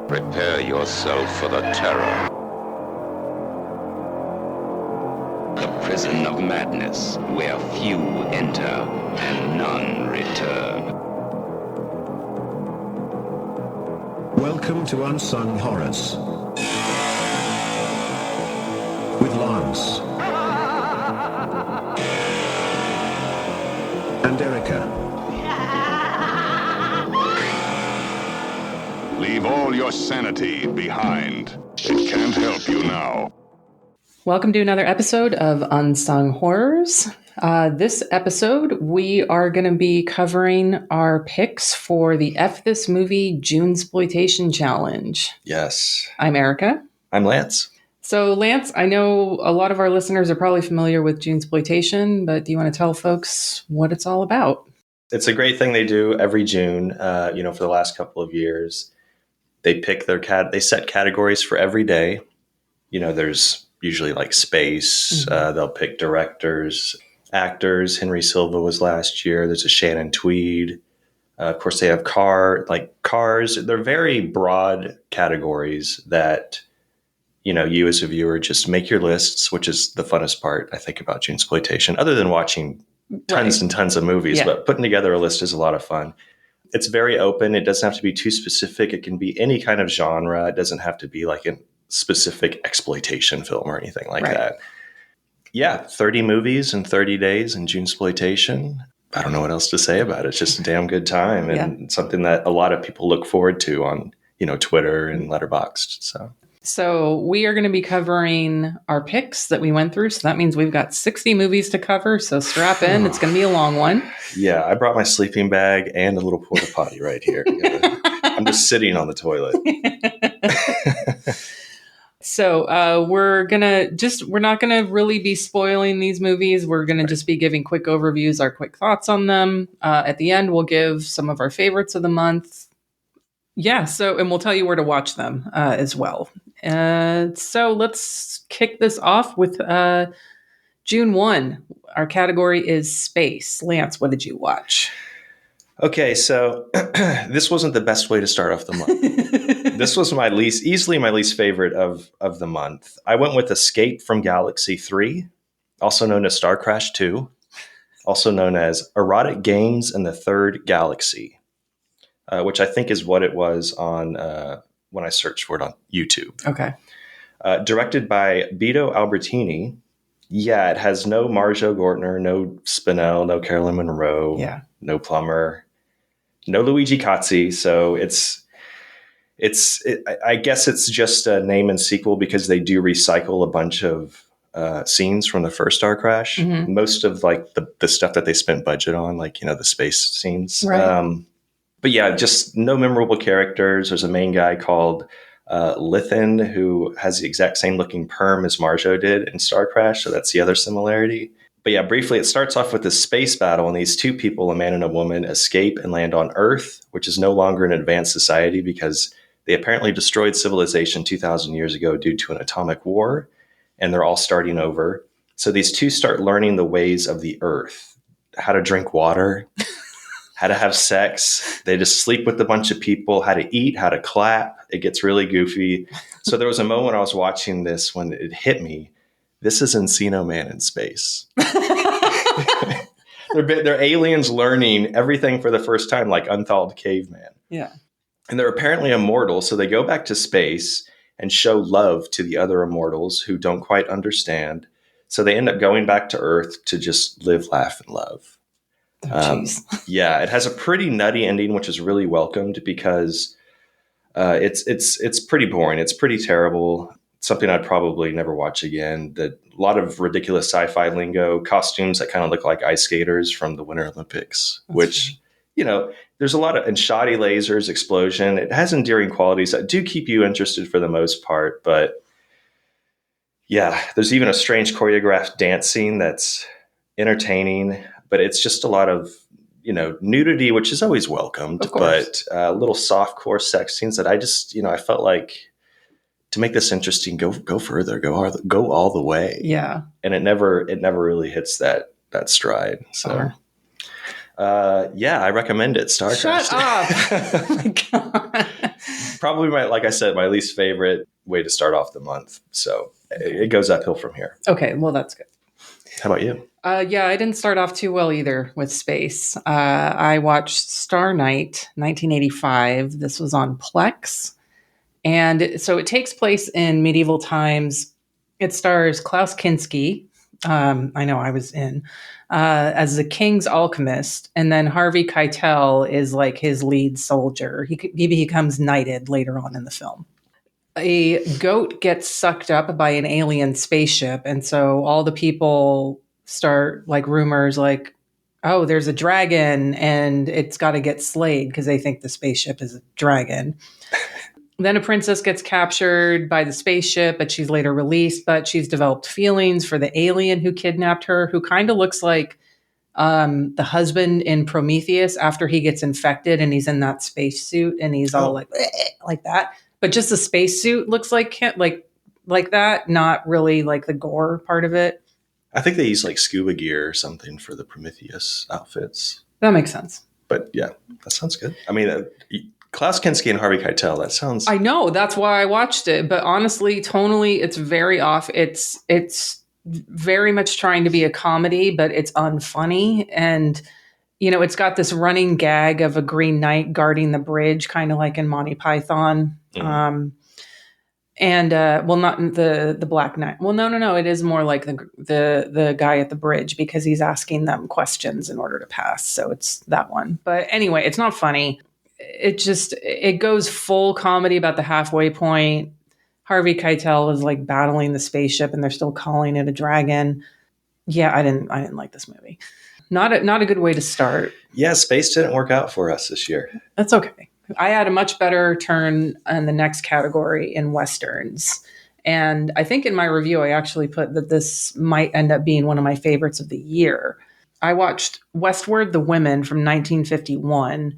Prepare yourself for the terror. The prison of madness, where few enter and none return. Welcome to Unsung Horrors. With Lance. And Erica. Leave all your sanity behind. It can't help you now. Welcome to another episode of Unsung Horrors. This episode, we are going to be covering our picks for the F This Movie Junesploitation Challenge. Yes. I'm Erica. I'm Lance. So, Lance, I know a lot of our listeners are probably familiar with Junesploitation, but do you want to tell folks what it's all about? It's a great thing they do every June, for the last couple of years. They pick they set categories for every day. There's usually like space. Mm-hmm. They'll pick directors, actors. Henry Silva was last year. There's a Shannon Tweed. Of course, they have cars. They're very broad categories that, you as a viewer just make your lists, which is the funnest part, I think, about Junesploitation, other than watching tons and tons of movies. Yeah. But putting together a list is a lot of fun. It's very open. It doesn't have to be too specific. It can be any kind of genre. It doesn't have to be like a specific exploitation film or anything like that. Yeah, 30 movies in 30 days in Junesploitation. I don't know what else to say about it. It's just a damn good time and something that a lot of people look forward to on, Twitter and Letterboxd. So we are going to be covering our picks that we went through. So that means we've got 60 movies to cover. So strap in. It's going to be a long one. Yeah, I brought my sleeping bag and a little porta potty right here. I'm just sitting on the toilet. So we're not going to really be spoiling these movies. We're going to just be giving quick overviews, our quick thoughts on them. At the end, we'll give some of our favorites of the month. Yeah, and we'll tell you where to watch them as well. So let's kick this off with June 1. Our category is space. Lance, what did you watch? Okay, so this wasn't the best way to start off the month. This was easily my least favorite of the month. I went with Escape from Galaxy 3, also known as Star Crash 2, also known as Erotic Games in the Third Galaxy, which I think is what it was on when I searched for it on YouTube. Okay. Directed by Beto Albertini. Yeah, it has no Marjo Gortner, no Spinell, no Carolyn Monroe, no Plummer, no Luigi Cozzi. So I guess it's just a name and sequel because they do recycle a bunch of scenes from the first Star Crash. Mm-hmm. Most of like the stuff that they spent budget on, like, the space scenes. Right. But yeah, just no memorable characters. There's a main guy called Lithin who has the exact same looking perm as Marjo did in Star Crash. So that's the other similarity. But yeah, briefly, it starts off with this space battle, and these two people, a man and a woman, escape and land on Earth, which is no longer an advanced society because they apparently destroyed civilization 2,000 years ago due to an atomic war, and they're all starting over. So these two start learning the ways of the Earth, how to drink water, how to have sex. They just sleep with a bunch of people, how to eat, how to clap. It gets really goofy. So there was a moment I was watching this when it hit me. This is Encino Man in space. They're aliens learning everything for the first time, like unthawed caveman. Yeah. And they're apparently immortal. So they go back to space and show love to the other immortals who don't quite understand. So they end up going back to Earth to just live, laugh, and love. Yeah, it has a pretty nutty ending, which is really welcomed because it's pretty boring. It's pretty terrible. Something I'd probably never watch again. A lot of ridiculous sci-fi lingo, costumes that kind of look like ice skaters from the Winter Olympics, which, there's a lot of, and shoddy lasers, explosion. It has endearing qualities that do keep you interested for the most part. But yeah, there's even a strange choreographed dance scene that's entertaining. But it's just a lot of, nudity, which is always welcomed, but little softcore sex scenes that I just, I felt like to make this interesting, go further, go all the way. Yeah. And it never really hits that stride. So, I recommend it. Star Crash. Shut up. Oh my God. Probably like I said, my least favorite way to start off the month. So it goes uphill from here. Okay, well, that's good. How about you? Yeah, I didn't start off too well either with space. I watched Star Night, 1985. This was on Plex. And so it takes place in medieval times. It stars Klaus Kinski. I know I was in as the king's alchemist, and then Harvey Keitel is like his lead soldier. He becomes knighted later on in the film. A goat gets sucked up by an alien spaceship, and so all the people start like rumors like, oh, there's a dragon and it's got to get slayed because they think the spaceship is a dragon. Then a princess gets captured by the spaceship, but she's later released. But she's developed feelings for the alien who kidnapped her, who kind of looks like the husband in Prometheus after he gets infected and he's in that spacesuit and he's all like that. But just the spacesuit looks like that, not really like the gore part of it. I think they use like scuba gear or something for the Prometheus outfits. That makes sense. But yeah, that sounds good. I mean, Klaus Kinski and Harvey Keitel, that sounds... I know, that's why I watched it. But honestly, tonally, it's very off. It's very much trying to be a comedy, but it's unfunny. And, you know, it's got this running gag of a Green Knight guarding the bridge, kind of like in Monty Python. Mm-hmm. Not the Black Knight. Well, no. It is more like the guy at the bridge because he's asking them questions in order to pass. So it's that one. But anyway, it's not funny. It goes full comedy about the halfway point. Harvey Keitel is like battling the spaceship and they're still calling it a dragon. Yeah, I didn't like this movie. Not a good way to start. Yeah, space didn't work out for us this year. That's okay. I had a much better turn in the next category in Westerns. And I think in my review, I actually put that this might end up being one of my favorites of the year. I watched Westward the Women from 1951.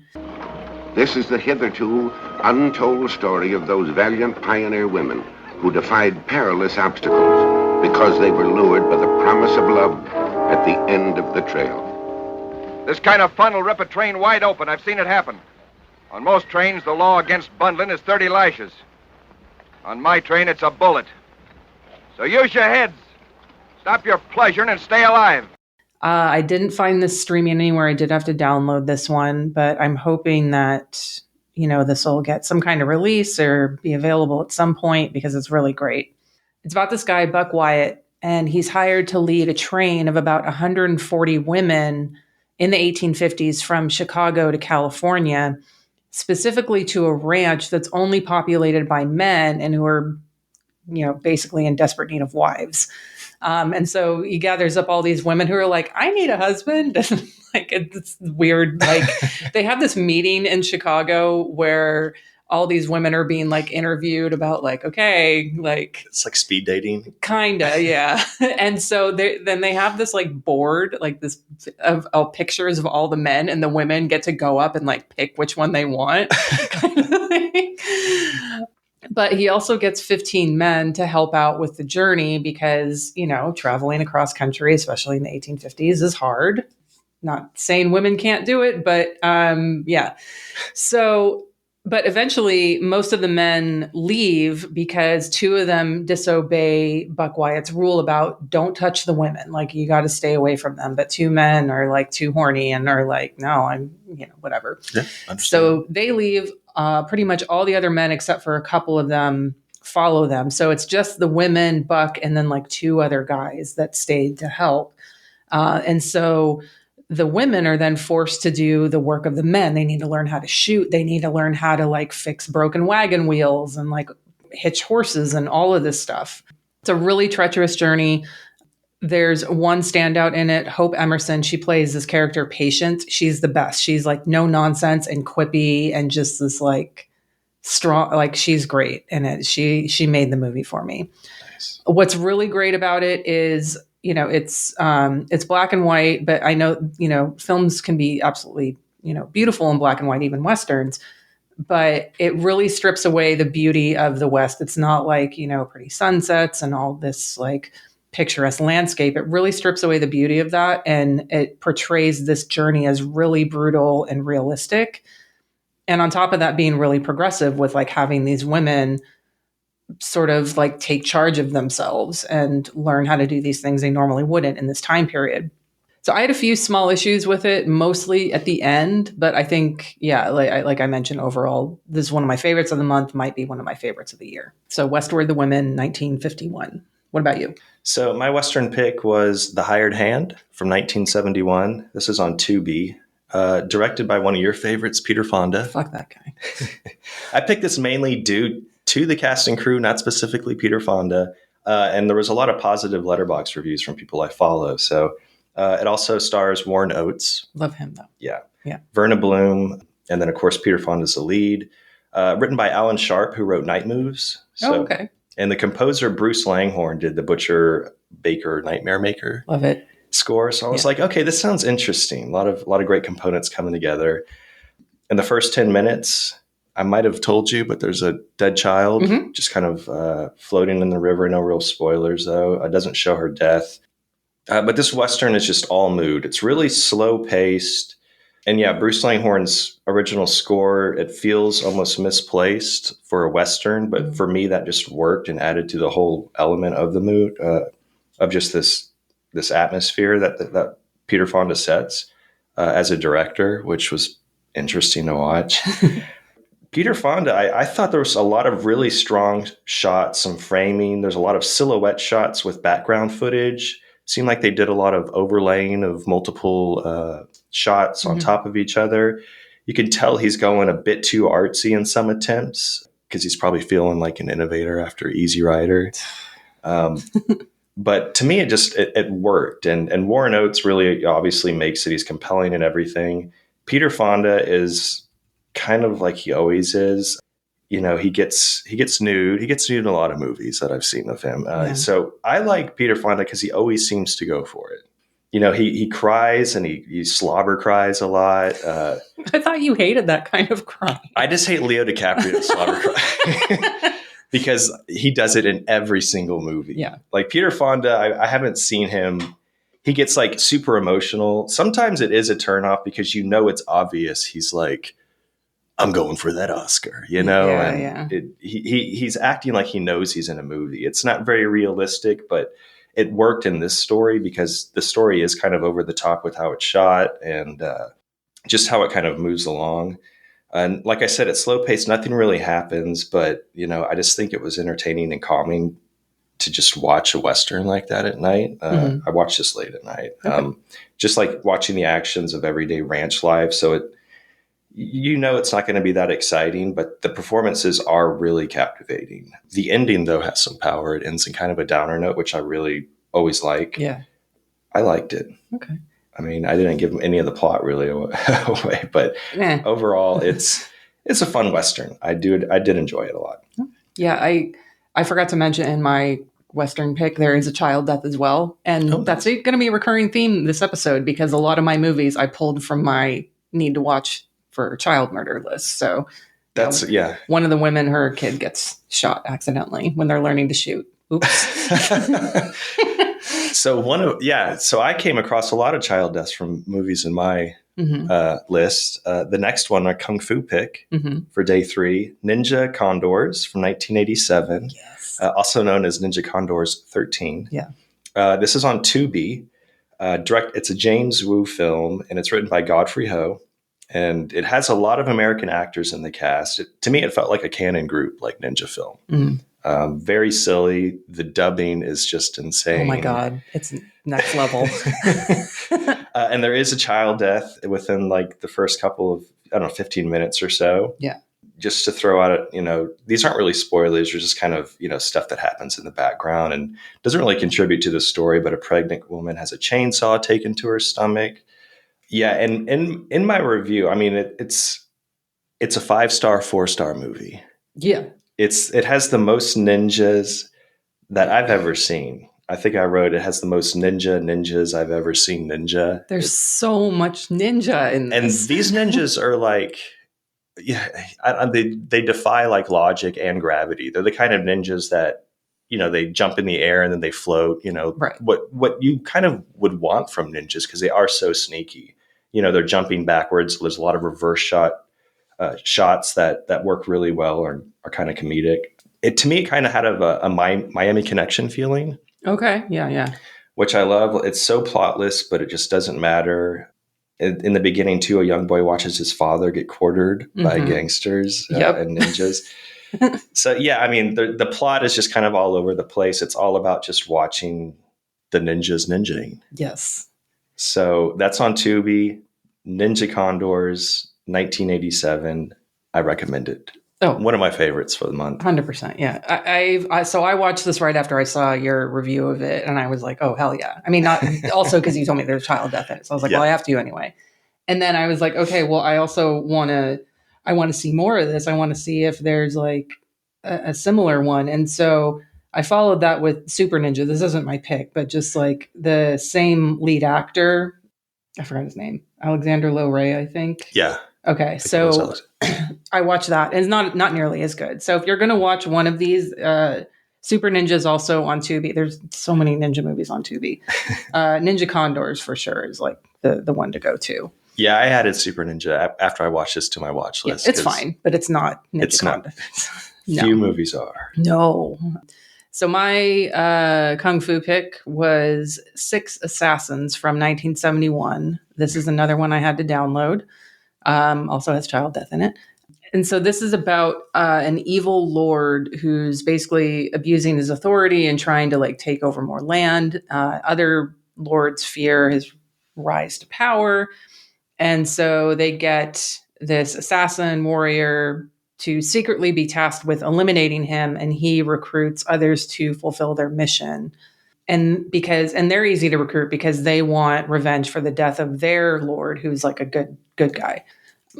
This is the hitherto untold story of those valiant pioneer women who defied perilous obstacles because they were lured by the promise of love at the end of the trail. This kind of fun will rip a train wide open. I've seen it happen. On most trains, the law against bundling is 30 lashes. On my train, it's a bullet. So use your heads. Stop your pleasuring and stay alive. I didn't find this streaming anywhere. I did have to download this one, but I'm hoping that, you know, this will get some kind of release or be available at some point because it's really great. It's about this guy, Buck Wyatt, and he's hired to lead a train of about 140 women in the 1850s from Chicago to California, specifically to a ranch that's only populated by men and who are, you know, basically in desperate need of wives. And so he gathers up all these women who are like, I need a husband. Like, it's weird. Like they have this meeting in Chicago where all these women are being like interviewed about like, okay, like it's like speed dating. Kinda. Yeah. And so then they have this like board, like this of pictures of all the men, and the women get to go up and like pick which one they want. Kind of thing. But he also gets 15 men to help out with the journey because, you know, traveling across country, especially in the 1850s, is hard. Not saying women can't do it, but yeah. So, but eventually most of the men leave because two of them disobey Buck Wyatt's rule about don't touch the women. Like you got to stay away from them. But two men are like too horny and are like, no, I'm, you know, whatever. Yeah, so they leave. Pretty much all the other men, except for a couple of them, follow them. So it's just the women, Buck, and then like two other guys that stayed to help. And so the women are then forced to do the work of the men. They need to learn how to shoot. They need to learn how to like fix broken wagon wheels and like hitch horses and all of this stuff. It's a really treacherous journey. There's one standout in it, Hope Emerson. She plays this character, Patience. She's the best. She's like no nonsense and quippy and just this like strong, like she's great in it. She made the movie for me. Nice. What's really great about it is, you know, it's black and white, but I know, you know, films can be absolutely, you know, beautiful in black and white, even Westerns, but it really strips away the beauty of the West. It's not like, you know, pretty sunsets and all this like picturesque landscape. It really strips away the beauty of that. And it portrays this journey as really brutal and realistic. And on top of that, being really progressive with like having these women sort of like take charge of themselves and learn how to do these things they normally wouldn't in this time period. So I had a few small issues with it, mostly at the end, but I think, yeah, like I mentioned, overall, this is one of my favorites of the month, might be one of my favorites of the year. So Westward the Women, 1951. What about you? So my Western pick was The Hired Hand from 1971. This is on Tubi, directed by one of your favorites, Peter Fonda. Fuck that guy. I picked this mainly due to the cast and crew, not specifically Peter Fonda. And there was a lot of positive Letterboxd reviews from people I follow. So it also stars Warren Oates. Love him, though. Yeah. Yeah. Verna Bloom. And then, of course, Peter Fonda's the lead. Written by Alan Sharp, who wrote Night Moves. So, Oh, okay. And the composer, Bruce Langhorne, did the Butcher Baker Nightmare Maker Love it. score. So I was like, okay, this sounds interesting. A lot of great components coming together. In the first 10 minutes, I might have told you, but there's a dead child just kind of floating in the river. No real spoilers, though. It doesn't show her death. But this Western is just all mood. It's really slow paced. And yeah, Bruce Langhorne's original score, it feels almost misplaced for a Western. But for me, that just worked and added to the whole element of the mood, of just this atmosphere that Peter Fonda sets as a director, which was interesting to watch. Peter Fonda, I thought there was a lot of really strong shots, some framing. There's a lot of silhouette shots with background footage. Seemed like they did a lot of overlaying of multiple shots on top of each other. You can tell he's going a bit too artsy in some attempts because he's probably feeling like an innovator after Easy Rider. But to me, it worked. And Warren Oates really obviously makes it. He's compelling in everything. Peter Fonda is kind of like he always is. You know, he gets nude. He gets nude in a lot of movies that I've seen of him. So I like Peter Fonda because he always seems to go for it. You know, he cries and he slobber cries a lot. I thought you hated that kind of crying. I just hate Leo DiCaprio slobber cry because he does it in every single movie. Yeah. Like Peter Fonda, I haven't seen him. He gets like super emotional. Sometimes it is a turnoff because you know it's obvious. He's like, I'm going for that Oscar, you know? Yeah, He's acting like he knows he's in a movie. It's not very realistic, but it worked in this story because the story is kind of over the top with how it's shot and just how it kind of moves along. And like I said, it's slow paced. Nothing really happens, but, you know, I just think it was entertaining and calming to just watch a Western like that at night. I watched this late at night. Okay. Just like watching the actions of everyday ranch life. So you know it's not going to be that exciting, but the performances are really captivating. The ending, though, has some power. It ends in kind of a downer note, which I really always like. Yeah. I liked it. Okay. I mean, I didn't give any of the plot really away, but overall, it's a fun Western. I did enjoy it a lot. Yeah, I forgot to mention in my Western pick, there is a child death as well. And that's going to be a recurring theme this episode because a lot of my movies I pulled from my need to watch for child murder list. So that's, one of the women, her kid gets shot accidentally when they're learning to shoot. Oops. So I came across a lot of child deaths from movies in my list. The next one, a Kung Fu pick for day 3, Ninja Condors from 1987, also known as Ninja Condors 13. Yeah. This is on Tubi. It's a James Wu film, and it's written by Godfrey Ho. And it has a lot of American actors in the cast. To me, it felt like a canon group, like Ninja Film. Very silly. The dubbing is just insane. Oh my God. It's next level. And there is a child death within like the first couple of, 15 minutes or so. Yeah. Just to throw out, these aren't really spoilers. They're just kind of, stuff that happens in the background and doesn't really contribute to the story. But a pregnant woman has a chainsaw taken to her stomach. Yeah, and in my review, I mean, it's a 5-star, 4-star movie. Yeah. It has the most ninjas that I've ever seen. I think I wrote it has the most ninjas I've ever seen ninja. There's so much ninja in this. And these ninjas are like, they defy like logic and gravity. They're the kind of ninjas that, they jump in the air and then they float, right. What you kind of would want from ninjas because they are so sneaky. They're jumping backwards. So there's a lot of reverse shot shots that work really well or are kind of comedic. It to me kind of had a Miami Connection feeling. Okay. Yeah. Which I love. It's so plotless, but it just doesn't matter. In the beginning, too, a young boy watches his father get quartered by gangsters and ninjas. So, yeah, I mean, the plot is just kind of all over the place. It's all about just watching the ninjas ninjaing. Yes. So that's on Tubi. Ninja Condors, 1987. I recommend it. Oh, one of my favorites for the month. 100%. Yeah. So I watched this right after I saw your review of it, and I was like, oh, hell yeah. I mean, not also because you told me there's child death in it. So I was like, well, I have to anyway. And then I was like, okay, well, I also want to see more of this. I want to see if there's like a similar one. And so I followed that with Super Ninja. This isn't my pick, but just like the same lead actor. I forgot his name. Alexander Low Ray, I think. Yeah. Okay. So I watched that. And it's not nearly as good. So if you're going to watch one of these, Super Ninja is also on Tubi. There's so many ninja movies on Tubi. Ninja Condors for sure is like the one to go to. Yeah, I added Super Ninja after I watched this to my watch list. Yeah, it's fine, but it's not Ninja it's Condors. No. Few movies are. No. So my Kung Fu pick was Six Assassins from 1971. This is another one I had to download. Also has child death in it. And so this is about an evil lord who's basically abusing his authority and trying to like take over more land. Other lords fear his rise to power. And so they get this assassin warrior to secretly be tasked with eliminating him, and he recruits others to fulfill their mission. And they're easy to recruit because they want revenge for the death of their lord, who's like a good guy.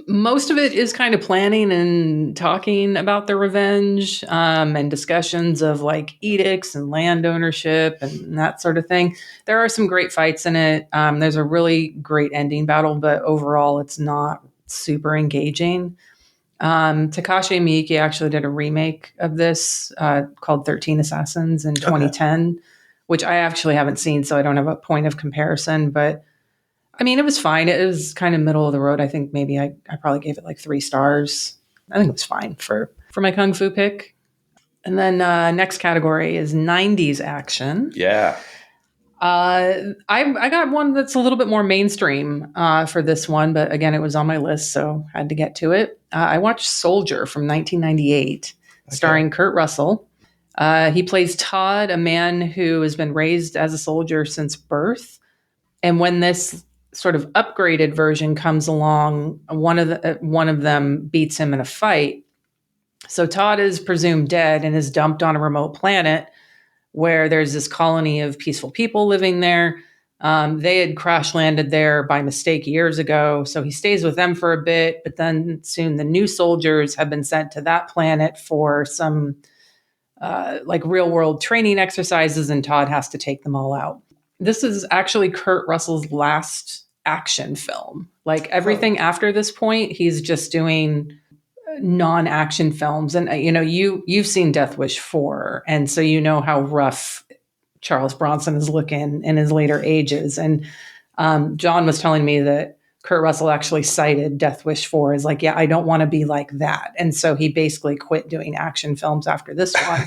Most of it is kind of planning and talking about the revenge, and discussions of like edicts and land ownership and that sort of thing. There are some great fights in it. There's a really great ending battle, but overall it's not super engaging. Takashi Miike actually did a remake of this called 13 Assassins in 2010, which I actually haven't seen, so I don't have a point of comparison. But I mean, it was fine. It was kind of middle of the road. I think maybe I probably gave it like 3 stars. I think it was fine for my Kung Fu pick. And then next category is 90s action. Yeah. I got one that's a little bit more mainstream for this one, but again, it was on my list, so I had to get to it. I watched Soldier from 1998, starring Kurt Russell. He plays Todd, a man who has been raised as a soldier since birth. And when this sort of upgraded version comes along, one of them beats him in a fight. So Todd is presumed dead and is dumped on a remote planet where there's this colony of peaceful people living there. They had crash landed there by mistake years ago. So he stays with them for a bit, but then soon the new soldiers have been sent to that planet for some like real world training exercises, and Todd has to take them all out. This is actually Kurt Russell's last action film. Like everything after this point, he's just doing non-action films. And you've seen Death Wish 4, and so you know how rough Charles Bronson is looking in his later ages. And John was telling me that Kurt Russell actually cited Death Wish 4 as like, yeah, I don't want to be like that. And so he basically quit doing action films after this one.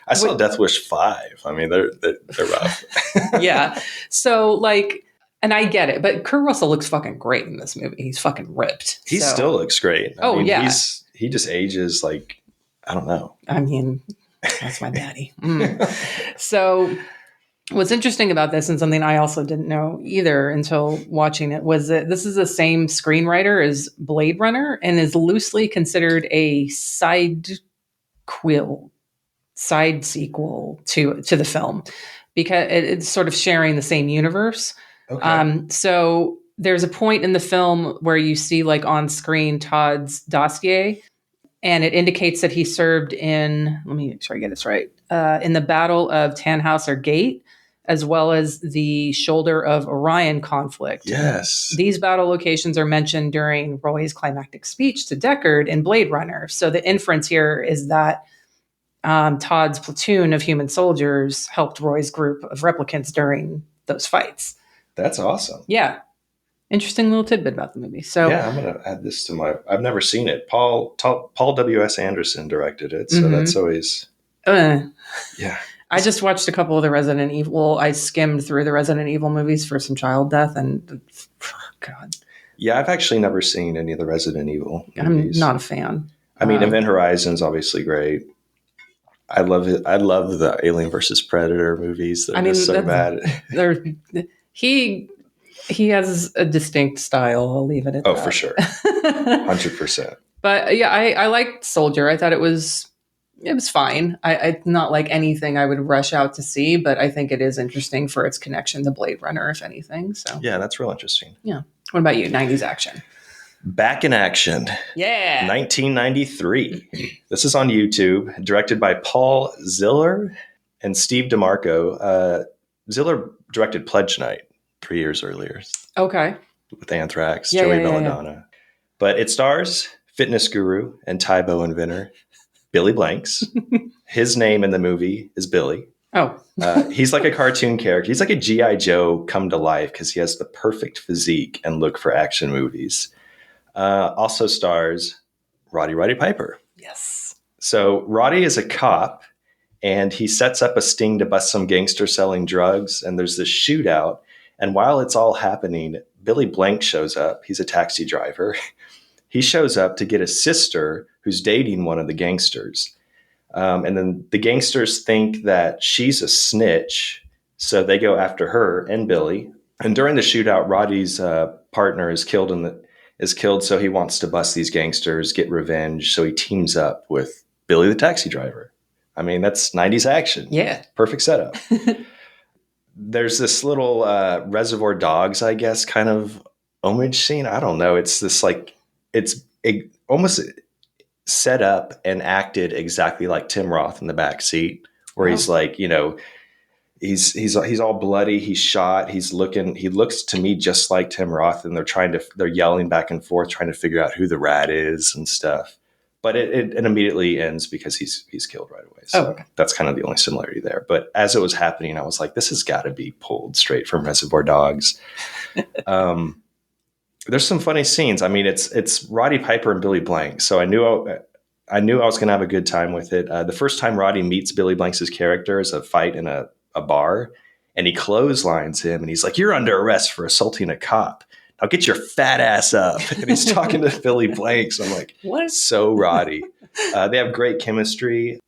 I saw Death Wish 5. I mean, they're rough. Yeah. So like, and I get it, but Kurt Russell looks fucking great in this movie. He's fucking ripped. He still looks great. I mean, yeah. He just ages like, I don't know. I mean, that's my daddy. So what's interesting about this, and something I also didn't know either until watching it, was that this is the same screenwriter as Blade Runner and is loosely considered a side sequel to the film because it's sort of sharing the same universe. Okay. So there's a point in the film where you see like on screen Todd's dossier, and it indicates that he served in, let me make sure I get this right, in the Battle of Tannhauser Gate, as well as the Shoulder of Orion conflict. Yes. These battle locations are mentioned during Roy's climactic speech to Deckard in Blade Runner. So the inference here is that Todd's platoon of human soldiers helped Roy's group of replicants during those fights. That's awesome. Yeah. Interesting little tidbit about the movie. So Yeah, I'm going to add this to my. I've never seen it. Paul W.S. Anderson directed it, so that's always. Yeah. I just watched a couple of the Resident Evil. I skimmed through the Resident Evil movies for some child death, and God, Yeah, I've actually never seen any of the Resident Evil movies. I'm not a fan. I mean, Event Horizon's obviously great. I love it. I love the Alien versus Predator movies. They're just so bad. He has a distinct style. I'll leave it at that. Oh, for sure. 100%. But yeah, I liked Soldier. I thought it was fine. I not like anything I would rush out to see, but I think it is interesting for its connection to Blade Runner, if anything. So yeah, that's real interesting. Yeah. What about you? 90s action. Back in Action. Yeah. 1993. This is on YouTube, directed by Paul Ziller and Steve DeMarco. Ziller directed Pledge Night 3 years earlier. Okay. With Anthrax, Joey Belladonna. Yeah. But it stars fitness guru and Tybo inventor Billy Blanks. His name in the movie is Billy. Oh. He's like a cartoon character. He's like a G.I. Joe come to life because he has the perfect physique and look for action movies. Also stars Roddy Piper. Yes. So Roddy is a cop, and he sets up a sting to bust some gangster selling drugs, and there's this shootout. And while it's all happening, Billy Blank shows up. He's a taxi driver. He shows up to get his sister, who's dating one of the gangsters. And then the gangsters think that she's a snitch, so they go after her and Billy. And during the shootout, Roddy's partner is killed, so he wants to bust these gangsters, get revenge. So he teams up with Billy the taxi driver. I mean, that's 90s action. Yeah. Perfect setup. There's this little Reservoir Dogs, I guess, kind of homage scene. I don't know. It's this almost set up and acted exactly like Tim Roth in the back seat, where he's like, he's all bloody. He's shot. He looks to me just like Tim Roth, and they're yelling back and forth, trying to figure out who the rat is and stuff. But it immediately ends because he's killed right away. So that's kind of the only similarity there. But as it was happening, I was like, this has got to be pulled straight from Reservoir Dogs. There's some funny scenes. I mean, it's Roddy Piper and Billy Blank. So I knew I was going to have a good time with it. The first time Roddy meets Billy Blank's character is a fight in a bar, and he clotheslines him, and he's like, "You're under arrest for assaulting a cop. Now get your fat ass up." And he's talking to Billy Blank. So I'm like, what? So Roddy. They have great chemistry.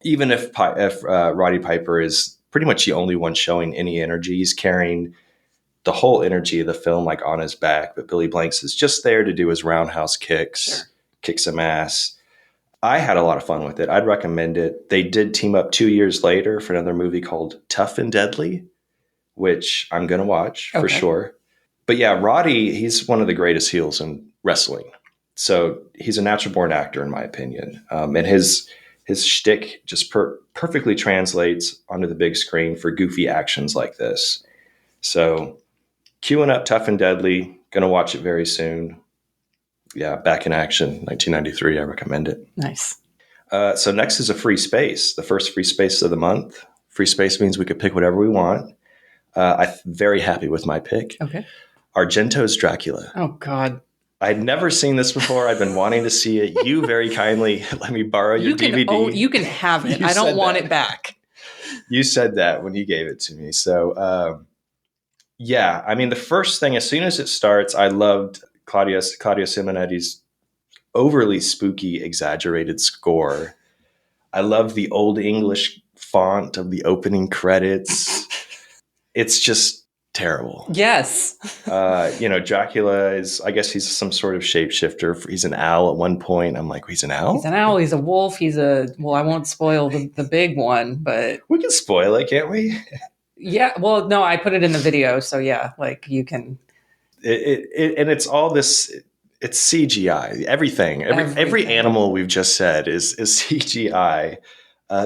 Even if Roddy Piper is pretty much the only one showing any energy, he's carrying the whole energy of the film like on his back. But Billy Blanks is just there to do his roundhouse kicks, kick some ass. I had a lot of fun with it. I'd recommend it. They did team up 2 years later for another movie called Tough and Deadly, which I'm going to watch for sure. But yeah, Roddy, he's one of the greatest heels in wrestling. So he's a natural born actor, in my opinion. And his shtick just perfectly translates onto the big screen for goofy actions like this. So queuing up Tough and Deadly, going to watch it very soon. Yeah, Back in Action, 1993. I recommend it. Nice. So next is a free space, the first free space of the month. Free space means we could pick whatever we want. I'm very happy with my pick. Okay. Argento's Dracula. Oh, God. I'd never seen this before. I've been wanting to see it. You very kindly let me borrow your DVD. You can have it. I don't want it back. You said that when you gave it to me. So, yeah, I mean, the first thing, as soon as it starts, I loved Claudio Simonetti's overly spooky, exaggerated score. I love the old English font of the opening credits. It's just terrible. Yes. Dracula is, I guess he's some sort of shapeshifter. He's an owl at one point. I'm like, he's an owl? He's an owl. He's a wolf. I won't spoil the big one, but. We can spoil it, can't we? Yeah. Well, no, I put it in the video. So yeah, like you can. And it's all this, it's CGI. Everything. Every animal we've just said is CGI.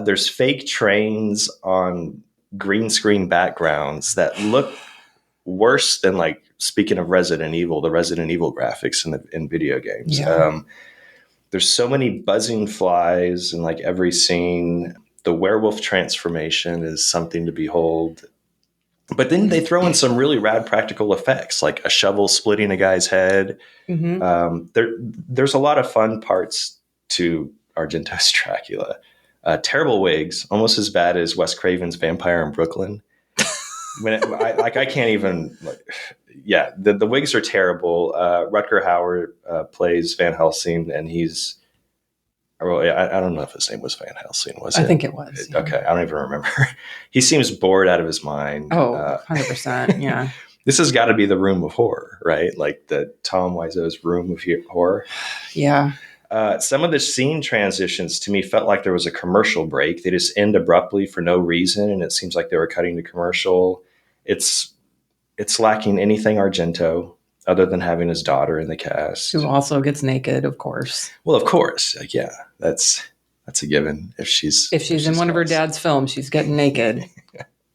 There's fake trains on green screen backgrounds that look worse than, like, speaking of Resident Evil, the Resident Evil graphics in video games. Yeah. There's so many buzzing flies in like every scene. The werewolf transformation is something to behold. But then they throw in some really rad practical effects, like a shovel splitting a guy's head. There's a lot of fun parts to Argento's Dracula. Terrible wigs, almost as bad as Wes Craven's Vampire in Brooklyn. I can't even. The wigs are terrible. Rutger Hauer plays Van Helsing, and he's. Well, I don't know if his name was Van Helsing. Was it? I think it was. Yeah. Okay, I don't even remember. He seems bored out of his mind. Oh, 100%. Yeah. This has got to be the Room of Horror, right? Like the Tom Wiseau's Room of Horror. Yeah. Some of the scene transitions to me felt like there was a commercial break. They just end abruptly for no reason, and it seems like they were cutting to commercial. It's lacking anything Argento other than having his daughter in the cast, who also gets naked, of course. Well, of course, yeah, that's a given. If she's in one of her dad's films, she's getting naked.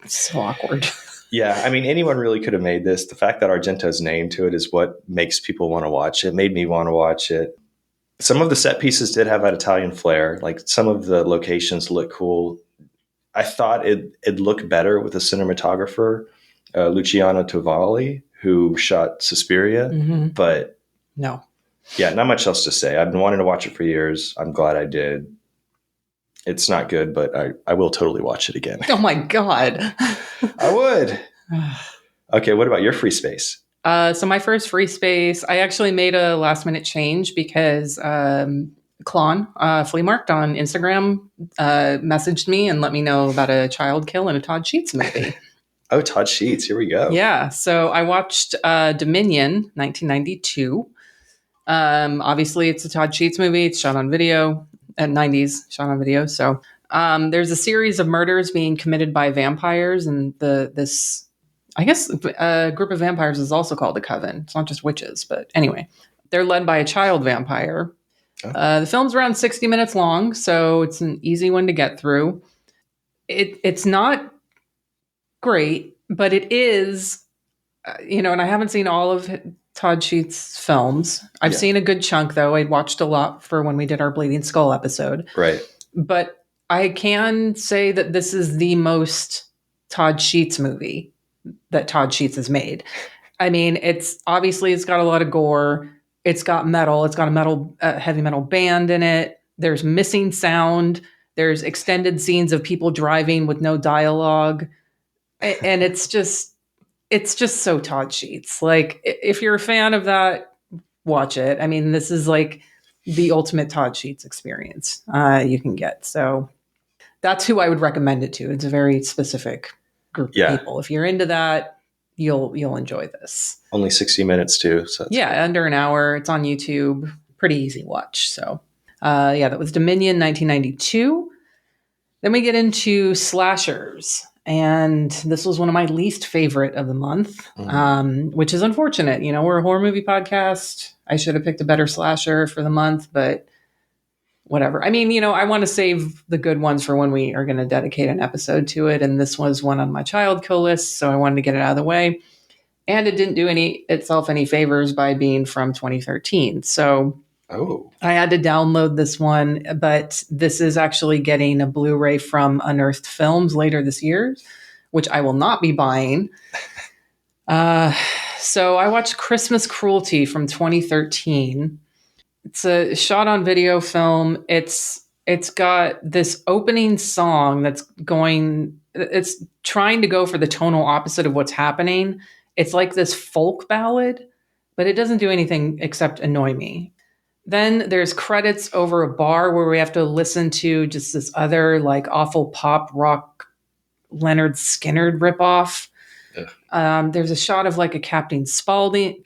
It's so awkward. Yeah, I mean, anyone really could have made this. The fact that Argento's name to it is what makes people want to watch it. Made me want to watch it. Some of the set pieces did have that Italian flair. Like some of the locations look cool. I thought it'd look better with a cinematographer, Luciano Tovali, who shot Suspiria. But no. Yeah, not much else to say. I've been wanting to watch it for years. I'm glad I did. It's not good, but I will totally watch it again. Oh my God. I would. Okay, what about your free space? So my first free space, I actually made a last minute change because Klon, Flea Marked on Instagram, messaged me and let me know about a child kill in a Todd Sheets movie. Oh, Todd Sheets. Here we go. Yeah. So I watched Dominion, 1992. Obviously, it's a Todd Sheets movie. It's shot on video. 90s, shot on video. So there's a series of murders being committed by vampires, and this, I guess, a group of vampires is also called a coven. It's not just witches, but anyway, they're led by a child vampire. The film's around 60 minutes long, so it's an easy one to get through. It's not great, but it is, and I haven't seen all of Todd Sheets' films. I've seen a good chunk, though. I watched a lot for when we did our Bleeding Skull episode. Right. But I can say that this is the most Todd Sheets movie that Todd Sheets has made. I mean, it's got a lot of gore. It's got metal. It's got a heavy metal band in it. There's missing sound. There's extended scenes of people driving with no dialogue. And it's just so Todd Sheets. Like, if you're a fan of that, watch it. I mean, this is like the ultimate Todd Sheets experience you can get. So that's who I would recommend it to. It's a very specific group of people. If you're into that, you'll enjoy this. Only 60 minutes too. So under an hour. It's on YouTube. Pretty easy watch. So that was Dominion, 1992. Then we get into slashers. And this was one of my least favorite of the month, which is unfortunate. We're a horror movie podcast. I should have picked a better slasher for the month, but whatever. I mean, I want to save the good ones for when we are going to dedicate an episode to it. And this was one on my child kill list, so I wanted to get it out of the way. And it didn't do itself any favors by being from 2013. So I had to download this one, but this is actually getting a Blu-ray from Unearthed Films later this year, which I will not be buying. So I watched Christmas Cruelty from 2013. It's a shot on video film. It's got this opening song it's trying to go for the tonal opposite of what's happening. It's like this folk ballad, but it doesn't do anything except annoy me. Then there's credits over a bar where we have to listen to just this other like awful pop rock Leonard Skinner ripoff. There's a shot of like a Captain Spaulding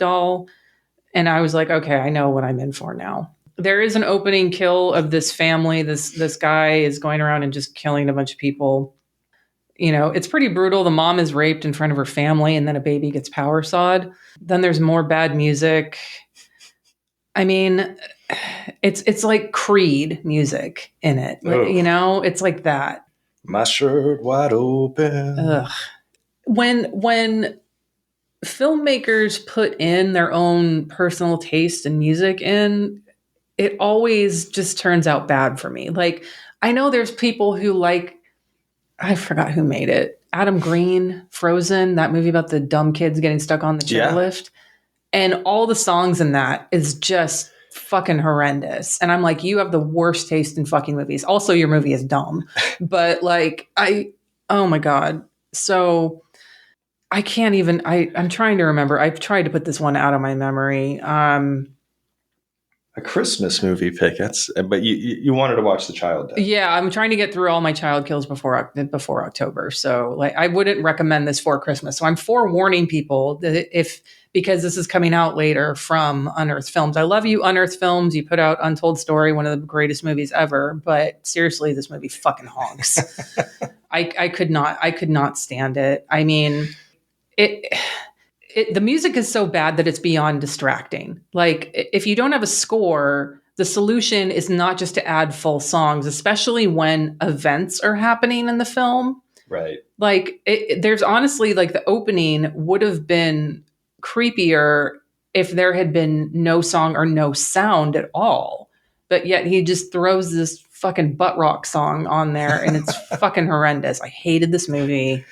doll. And I was like, okay, I know what I'm in for now. There is an opening kill of this family. This guy is going around and just killing a bunch of people. It's pretty brutal. The mom is raped in front of her family, and then a baby gets power sawed. Then there's more bad music. I mean, it's like Creed music in it. It's like that. My shirt wide open. Ugh. When filmmakers put in their own personal taste and music in, it always just turns out bad for me. Like, I know there's people who like I forgot who made it. Adam Green, Frozen, that movie about the dumb kids getting stuck on the chairlift. And all the songs in that is just fucking horrendous. And I'm like, you have the worst taste in fucking movies. Also, your movie is dumb. But like, oh my God. So I can't even, I'm trying to remember. I've tried to put this one out of my memory. A Christmas movie pick. But you wanted to watch The Child Death. Yeah, I'm trying to get through all my child kills before October. So like, I wouldn't recommend this for Christmas. So I'm forewarning people that because this is coming out later from Unearthed Films. I love you, Unearthed Films. You put out Untold Story, one of the greatest movies ever. But seriously, this movie fucking honks. I could not stand it. I mean, the music is so bad that it's beyond distracting. Like, if you don't have a score, the solution is not just to add full songs, especially when events are happening in the film. Right. Like, there's honestly, like, the opening would have been creepier if there had been no song or no sound at all. But yet he just throws this fucking butt rock song on there, and it's fucking horrendous. I hated this movie.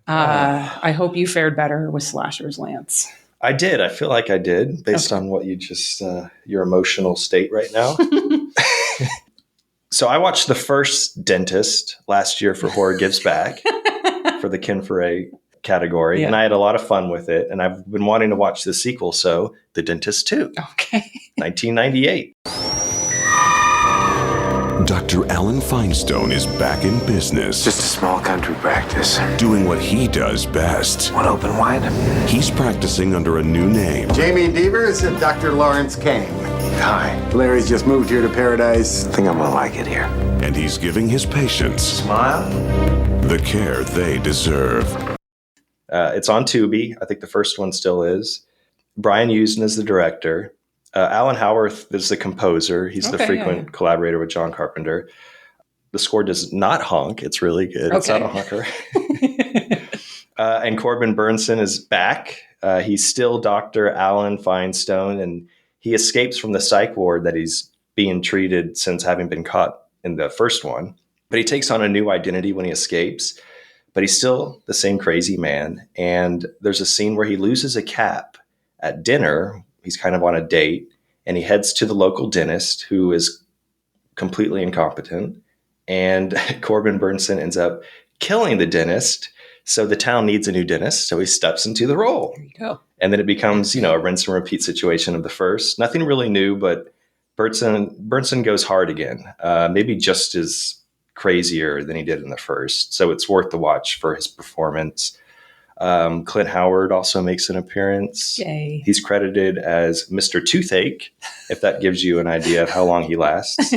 I hope you fared better with slashers, Lance. I did. I feel like I did, based on what you just, your emotional state right now. So I watched the first Dentist last year for Horror Gives Back for the Ken Foray category. Yeah. And I had a lot of fun with it. And I've been wanting to watch the sequel. So The Dentist 2. Okay. 1998. Dr. Alan Feinstone is back in business. Just a small country practice. Doing what he does best. Want open wide? He's practicing under a new name. Jamie Devers and Dr. Lawrence Kane. Hi. Larry's just moved here to Paradise. I think I'm gonna like it here. And he's giving his patients Smile. the care they deserve. It's on Tubi. I think the first one still is. Brian Usden is the director. Alan Howarth is the composer. He's the frequent collaborator with John Carpenter. The score does not honk. It's really good. It's not a honker. And Corbin Burnson is back. He's still Dr. Alan Feinstone, and he escapes from the psych ward that he's being treated since having been caught in the first one. But he takes on a new identity when he escapes. But he's still the same crazy man. And there's a scene where he loses a cap at dinner. He's kind of on a date, and he heads to the local dentist, who is completely incompetent. And Corbin Burnson ends up killing the dentist. So the town needs a new dentist. So he steps into the role. There you go. And then it becomes, a rinse and repeat situation of the first. Nothing really new, but Burnson goes hard again. Maybe just as crazier than he did in the first. So it's worth the watch for his performance. Clint Howard also makes an appearance. Yay. He's credited as Mr. Toothache, if that gives you an idea of how long he lasts.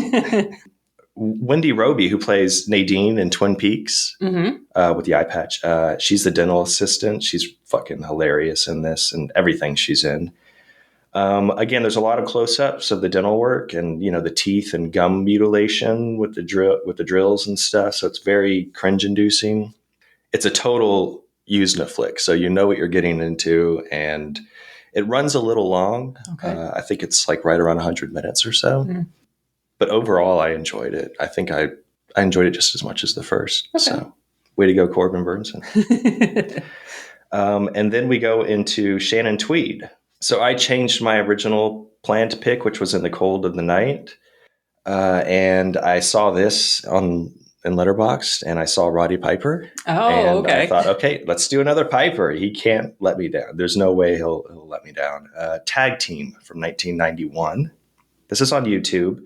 Wendy Roby, who plays Nadine in Twin Peaks with the eye patch, she's the dental assistant. She's fucking hilarious in this and everything she's in. Again, there's a lot of close-ups of the dental work and, the teeth and gum mutilation with the drills and stuff. So it's very cringe-inducing. It's a total Usna flick, so you know what you're getting into, and it runs a little long. Okay. I think it's like right around 100 minutes or so. But overall, I enjoyed it. I think I enjoyed it just as much as the first. Okay. So way to go, Corbin Burnson. And then we go into Shannon Tweed. So I changed my original plan to pick, which was In the Cold of the Night. And I saw this in Letterboxd, and I saw Roddy Piper. Oh, and okay. I thought, okay, let's do another Piper. He can't let me down. There's no way he'll let me down. Tag Team from 1991. This is on YouTube.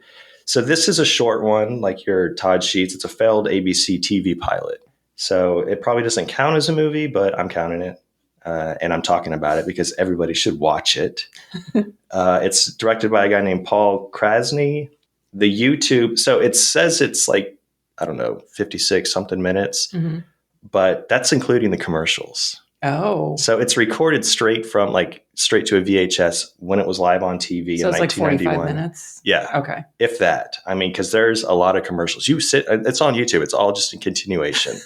So this is a short one, like your Todd Sheets. It's a failed ABC TV pilot. So it probably doesn't count as a movie, but I'm counting it. And I'm talking about it because everybody should watch it. It's directed by a guy named Paul Krasny. The YouTube, so it says it's like, I don't know, 56 something minutes, but that's including the commercials. Oh. So it's recorded straight to a VHS when it was live on TV in 1991. So it's like 45 minutes? Yeah. Okay. If that. I mean, because there's a lot of commercials. It's on YouTube. It's all just in continuation.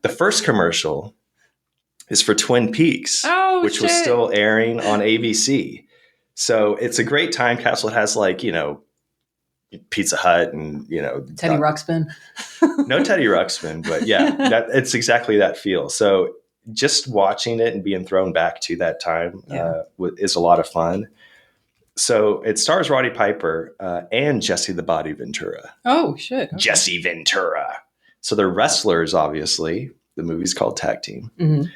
The first commercial is for Twin Peaks, which was still airing on ABC. So it's a great time capsule. It has Pizza Hut and, Teddy Ruxpin. no Teddy Ruxpin, but yeah, it's exactly that feel. So just watching it and being thrown back to that time is a lot of fun. So it stars Roddy Piper and Jesse the Body Ventura. Oh, shit. Okay. Jesse Ventura. So they're wrestlers, obviously. The movie's called Tag Team. Mm-hmm.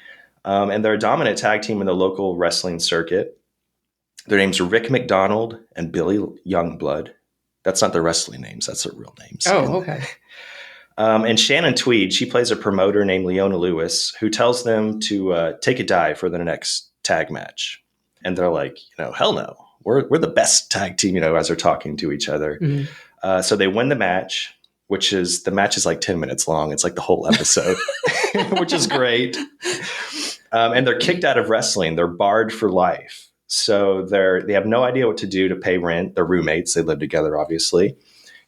And they're a dominant tag team in the local wrestling circuit. Their names are Rick McDonald and Billy Youngblood. That's not their wrestling names. That's their real names. Oh, okay. And Shannon Tweed, she plays a promoter named Leona Lewis, who tells them to take a dive for their next tag match. And they're like, hell no. We're the best tag team, as they're talking to each other. Mm-hmm. So they win the match, the match is like 10 minutes long. It's like the whole episode, which is great. And they're kicked out of wrestling. They're barred for life. So they have no idea what to do to pay rent. They're roommates. They live together, obviously.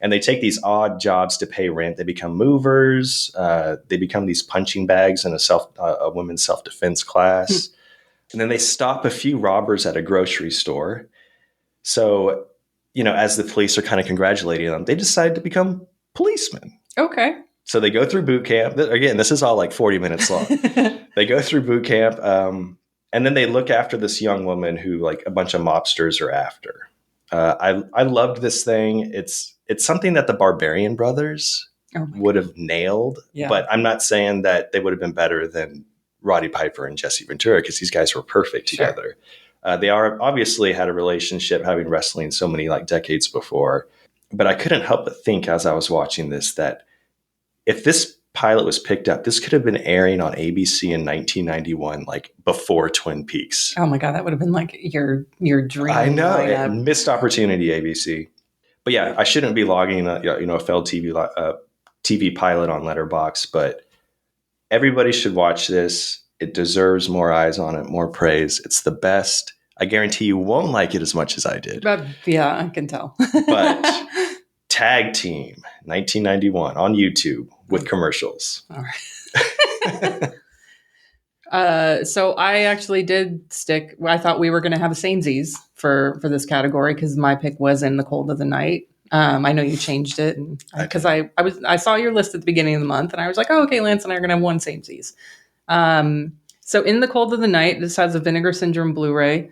And they take these odd jobs to pay rent. They become movers. They become these punching bags in a women's self-defense class. And then they stop a few robbers at a grocery store. So, as the police are kind of congratulating them, they decide to become policemen. Okay. So they go through boot camp. Again, this is all like 40 minutes long. They go through boot camp. And then they look after this young woman who like a bunch of mobsters are after. I loved this thing. It's something that the Barbarian Brothers would have nailed. Yeah. But I'm not saying that they would have been better than Roddy Piper and Jesse Ventura because these guys were perfect together. They obviously had a relationship having wrestling so many like decades before. But I couldn't help but think as I was watching this that if this pilot was picked up, this could have been airing on ABC in 1991, like before Twin Peaks. Oh my God, that would have been like your dream. I know, missed opportunity, ABC. But yeah, I shouldn't be logging a failed TV pilot on Letterboxd, but everybody should watch this. It deserves more eyes on it, more praise. It's the best. I guarantee you won't like it as much as I did. Yeah, I can tell. But Tag Team, 1991 on YouTube with commercials. All right. So I actually did stick. I thought we were going to have a samesies for this category because my pick was In the Cold of the Night. I know you changed it because I saw your list at the beginning of the month and I was like, oh, okay, Lance and I are going to have one samesies. So In the Cold of the Night, this has a Vinegar Syndrome Blu-ray.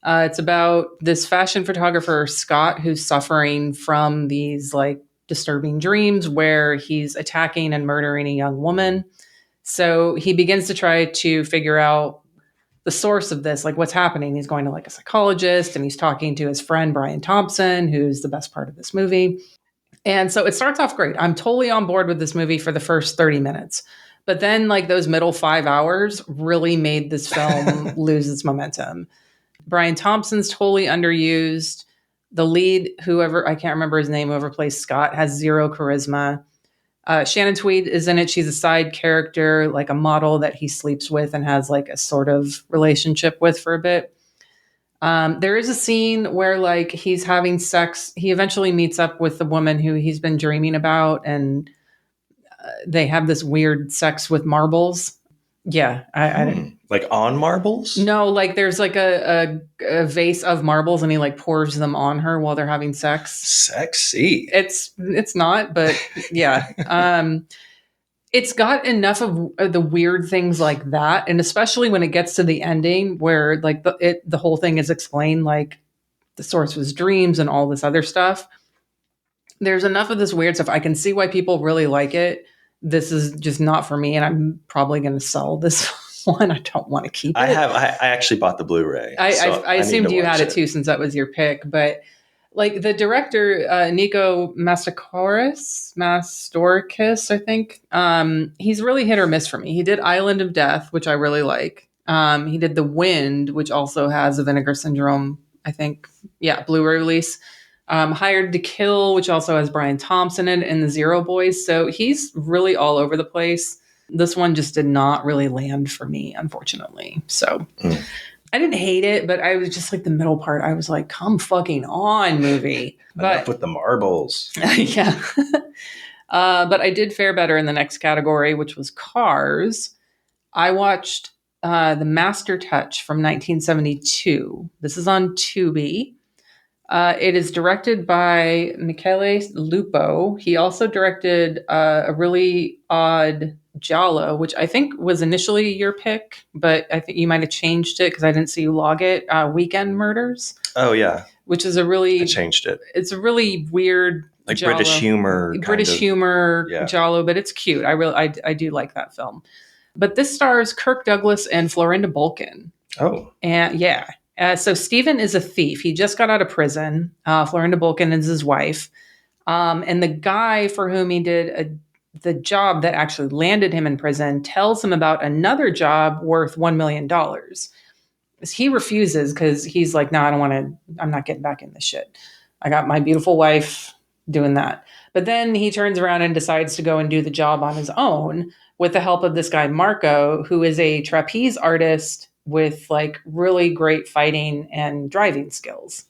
It's about this fashion photographer, Scott, who's suffering from these like disturbing dreams where he's attacking and murdering a young woman. So he begins to try to figure out the source of this, like what's happening. He's going to like a psychologist and he's talking to his friend, Brian Thompson, who's the best part of this movie. And so it starts off great. I'm totally on board with this movie for the first 30 minutes. But then like those middle 5 hours really made this film lose its momentum. Brian Thompson's totally underused. The lead, whoever, I can't remember his name, whoever plays Scott, has zero charisma. Shannon Tweed is in it. She's a side character, like a model that he sleeps with and has like a sort of relationship with for a bit. There is a scene where like he's having sex. He eventually meets up with the woman who he's been dreaming about and they have this weird sex with marbles. Yeah. I didn't. Like on marbles? No, like there's like a vase of marbles and he like pours them on her while they're having sex. Sexy. It's not, but yeah. It's got enough of the weird things like that. And especially when it gets to the ending where like the whole thing is explained, like the source was dreams and all this other stuff. There's enough of this weird stuff. I can see why people really like it. This is just not for me. And I'm probably going to sell this one. I don't want to keep it. I actually bought the Blu-ray. I assumed you had it too, since that was your pick. But like the director, Nico Mastorkis, I think, he's really hit or miss for me. He did Island of Death, which I really like. He did The Wind, which also has a Vinegar Syndrome, I think, Blu-ray release. Hired to Kill, which also has Brian Thompson in it, and the Zero Boys. So he's really all over the place. This one just did not really land for me, unfortunately. So I didn't hate it, but I was just like the middle part. I was like, come fucking on, movie. Enough with the marbles. Yeah. But I did fare better in the next category, which was Cars. I watched The Master Touch from 1972. This is on Tubi. It is directed by Michele Lupo. He also directed a really odd Giallo, which I think was initially your pick, but I think you might have changed it because I didn't see you log it. Weekend Murders. Oh yeah, which is a really I changed it. It's a really weird Like Giallo. British humor, British humor yeah. Giallo, but it's cute. I do like that film. But this stars Kirk Douglas and Florinda Bolkin. Oh, And yeah. So Stephen is a thief. He just got out of prison. Florinda Bolkin is his wife. And the guy for whom he did the job that actually landed him in prison tells him about another job worth $1 million. He refuses because he's like, no, I'm not getting back in this shit. I got my beautiful wife doing that. But then he turns around and decides to go and do the job on his own with the help of this guy, Marco, who is a trapeze artist with like really great fighting and driving skills.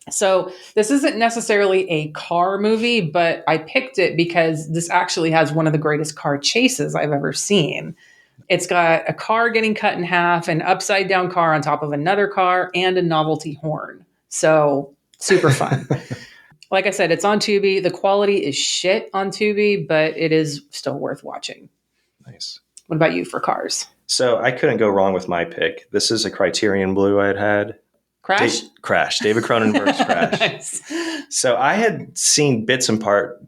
So this isn't necessarily a car movie, but I picked it because this actually has one of the greatest car chases I've ever seen. It's got a car getting cut in half, an upside down car on top of another car, and a novelty horn. So super fun. Like I said, it's on Tubi. The quality is shit on Tubi, but it is still worth watching. Nice. What about you for cars? So I couldn't go wrong with my pick. This is a Criterion Blue I had. Crash? Crash. David Cronenberg's Crash. Nice. So I had seen bits and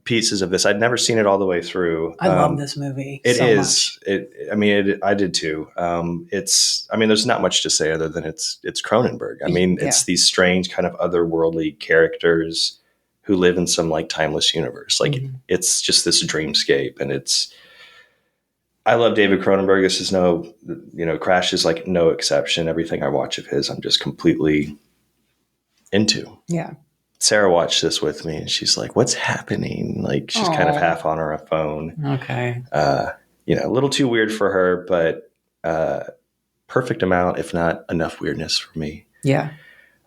pieces of this. I'd never seen it all the way through. I love this movie. It so is. Much. I did too. There's not much to say other than it's Cronenberg. It's these strange kind of otherworldly characters who live in some like timeless universe. Like it's just this dreamscape, and I love David Cronenberg. This is Crash is like no exception. Everything I watch of his, I'm just completely into. Yeah. Sarah watched this with me and she's like, what's happening? Like she's kind of half on her phone. Okay. A little too weird for her, but perfect amount, if not enough weirdness for me. Yeah.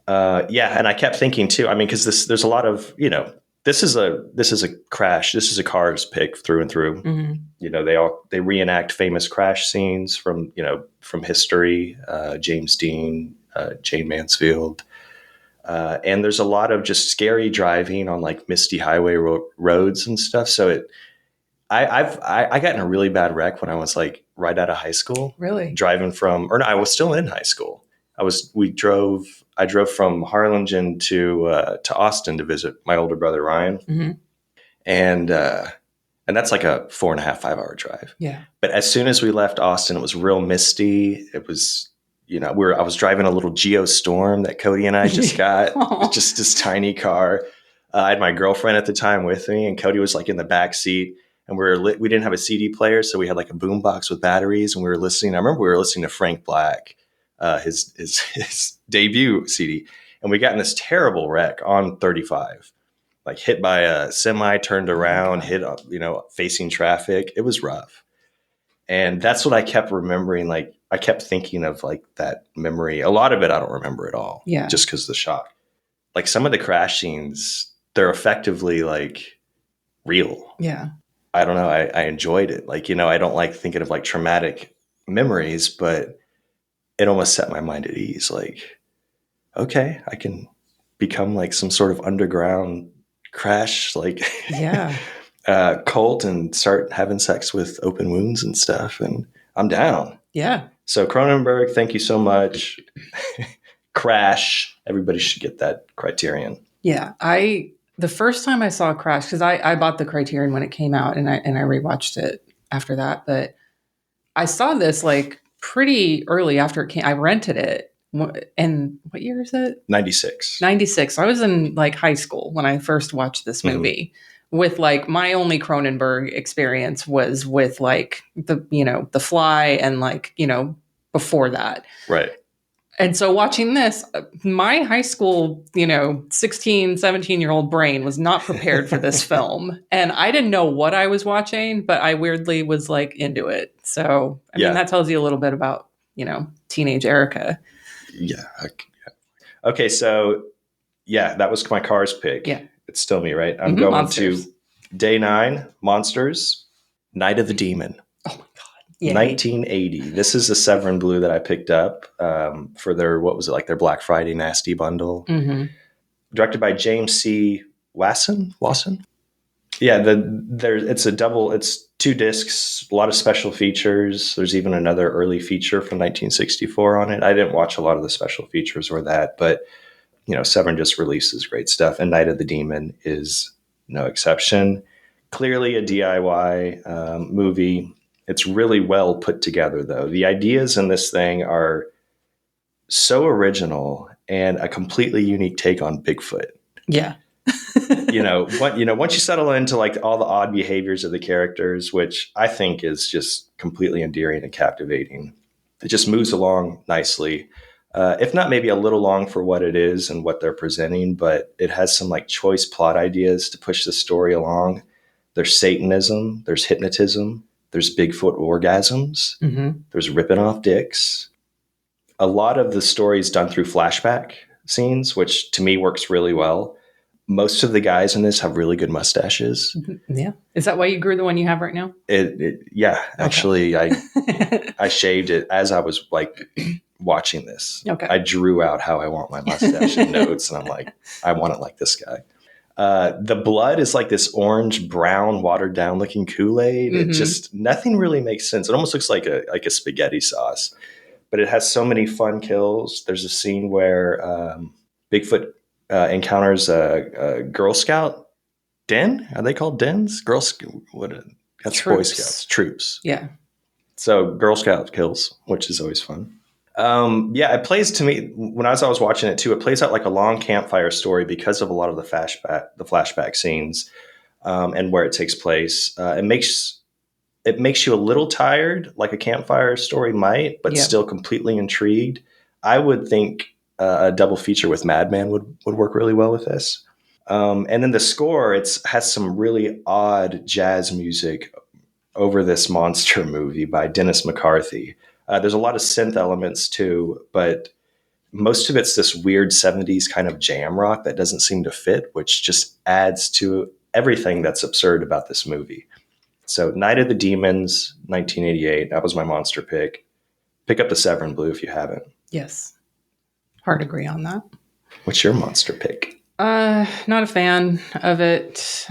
And I kept thinking too, because there's a lot of, this is a Crash. This is a Cars pick through and through. Mm-hmm. They reenact famous Crash scenes from history, James Dean, Jane Mansfield. And there's a lot of just scary driving on like misty highway roads and stuff. So I got in a really bad wreck when I was like right out of high school. Really? I was still in high school. I drove from Harlingen to Austin to visit my older brother, Ryan. Mm-hmm. And that's like a 4.5, 5 hour drive. Yeah. But as soon as we left Austin, it was real misty. It was, I was driving a little Geostorm that Cody and I just got. It's just this tiny car. I had my girlfriend at the time with me, and Cody was like in the back seat. And we didn't have a CD player, so we had like a boombox with batteries, and we were listening. I remember we were listening to Frank Black, his debut CD, and we got in this terrible wreck on 35, like hit by a semi, turned around, hit up, facing traffic. It was rough, and that's what I kept remembering. Like I kept thinking of like that memory. A lot of it I don't remember at all, just because of the shock. Like some of the crash scenes, they're effectively like real. Yeah. I don't know. I enjoyed it. Like, I don't like thinking of like traumatic memories, but it almost set my mind at ease. Like, okay, I can become like some sort of underground Crash, like cult and start having sex with open wounds and stuff. And I'm down. Yeah. So Cronenberg, thank you so much. Crash. Everybody should get that Criterion. Yeah. The first time I saw Crash, because I bought the Criterion when it came out, and I rewatched it after that. But I saw this like pretty early after it came. I rented it, and what year is it? 96. 96. I was in like high school when I first watched this movie. With like my only Cronenberg experience was with like The Fly, and like before that, right. And so watching this, my high school, 16, 17-year-old brain was not prepared for this film. And I didn't know what I was watching, but I weirdly was like into it. So, I mean, that tells you a little bit about, teenage Erica. Yeah. Okay. So that was my Cars pick. Yeah. It's still me, right? I'm going Monsters. To Day 9, Monsters, Night of the Demon. Oh my God. Yeah. 1980. This is a Severin Blue that I picked up for their, what was it, like their Black Friday Nasty bundle. Mm-hmm. directed by James C. Wasson. Yeah, it's 2 discs, a lot of special features. There's even another early feature from 1964 on it. I didn't watch a lot of the special features or that, but Severin just releases great stuff, and Night of the Demon is no exception. Clearly a DIY movie. It's really well put together, though. The ideas in this thing are so original and a completely unique take on Bigfoot. Yeah. Once you settle into like all the odd behaviors of the characters, which I think is just completely endearing and captivating, it just moves along nicely. If not maybe a little long for what it is and what they're presenting, but it has some like choice plot ideas to push the story along. There's Satanism, there's hypnotism, there's Bigfoot orgasms, there's ripping off dicks. A lot of the story is done through flashback scenes, which to me works really well. Most of the guys in this have really good mustaches. Yeah. Is that why you grew the one you have right now? Yeah. Actually, I shaved it as I was like watching this. Okay. I drew out how I want my mustache in notes, and I'm like, I want it like this guy. The blood is like this orange, brown, watered down looking Kool-Aid. It just, nothing really makes sense. It almost looks like a spaghetti sauce, but it has so many fun kills. There's a scene where Bigfoot encounters a Girl Scout den. Are they called dens? That's Troops. Boy Scouts. Troops. Yeah. So Girl Scout kills, which is always fun. It plays to me when I was watching it too. It plays out like a long campfire story because of a lot of the flashback scenes and where it takes place. It makes you a little tired, like a campfire story might, but still completely intrigued. I would think a double feature with Madman would work really well with this. And then the score, has some really odd jazz music over this monster movie by Dennis McCarthy. There's a lot of synth elements too, but most of it's this weird 70s kind of jam rock that doesn't seem to fit, which just adds to everything that's absurd about this movie. So Night of the Demons, 1988, that was my monster pick. Pick up the Severin Blue if you haven't. Yes. Hard to agree on that. What's your monster pick? Not a fan of it.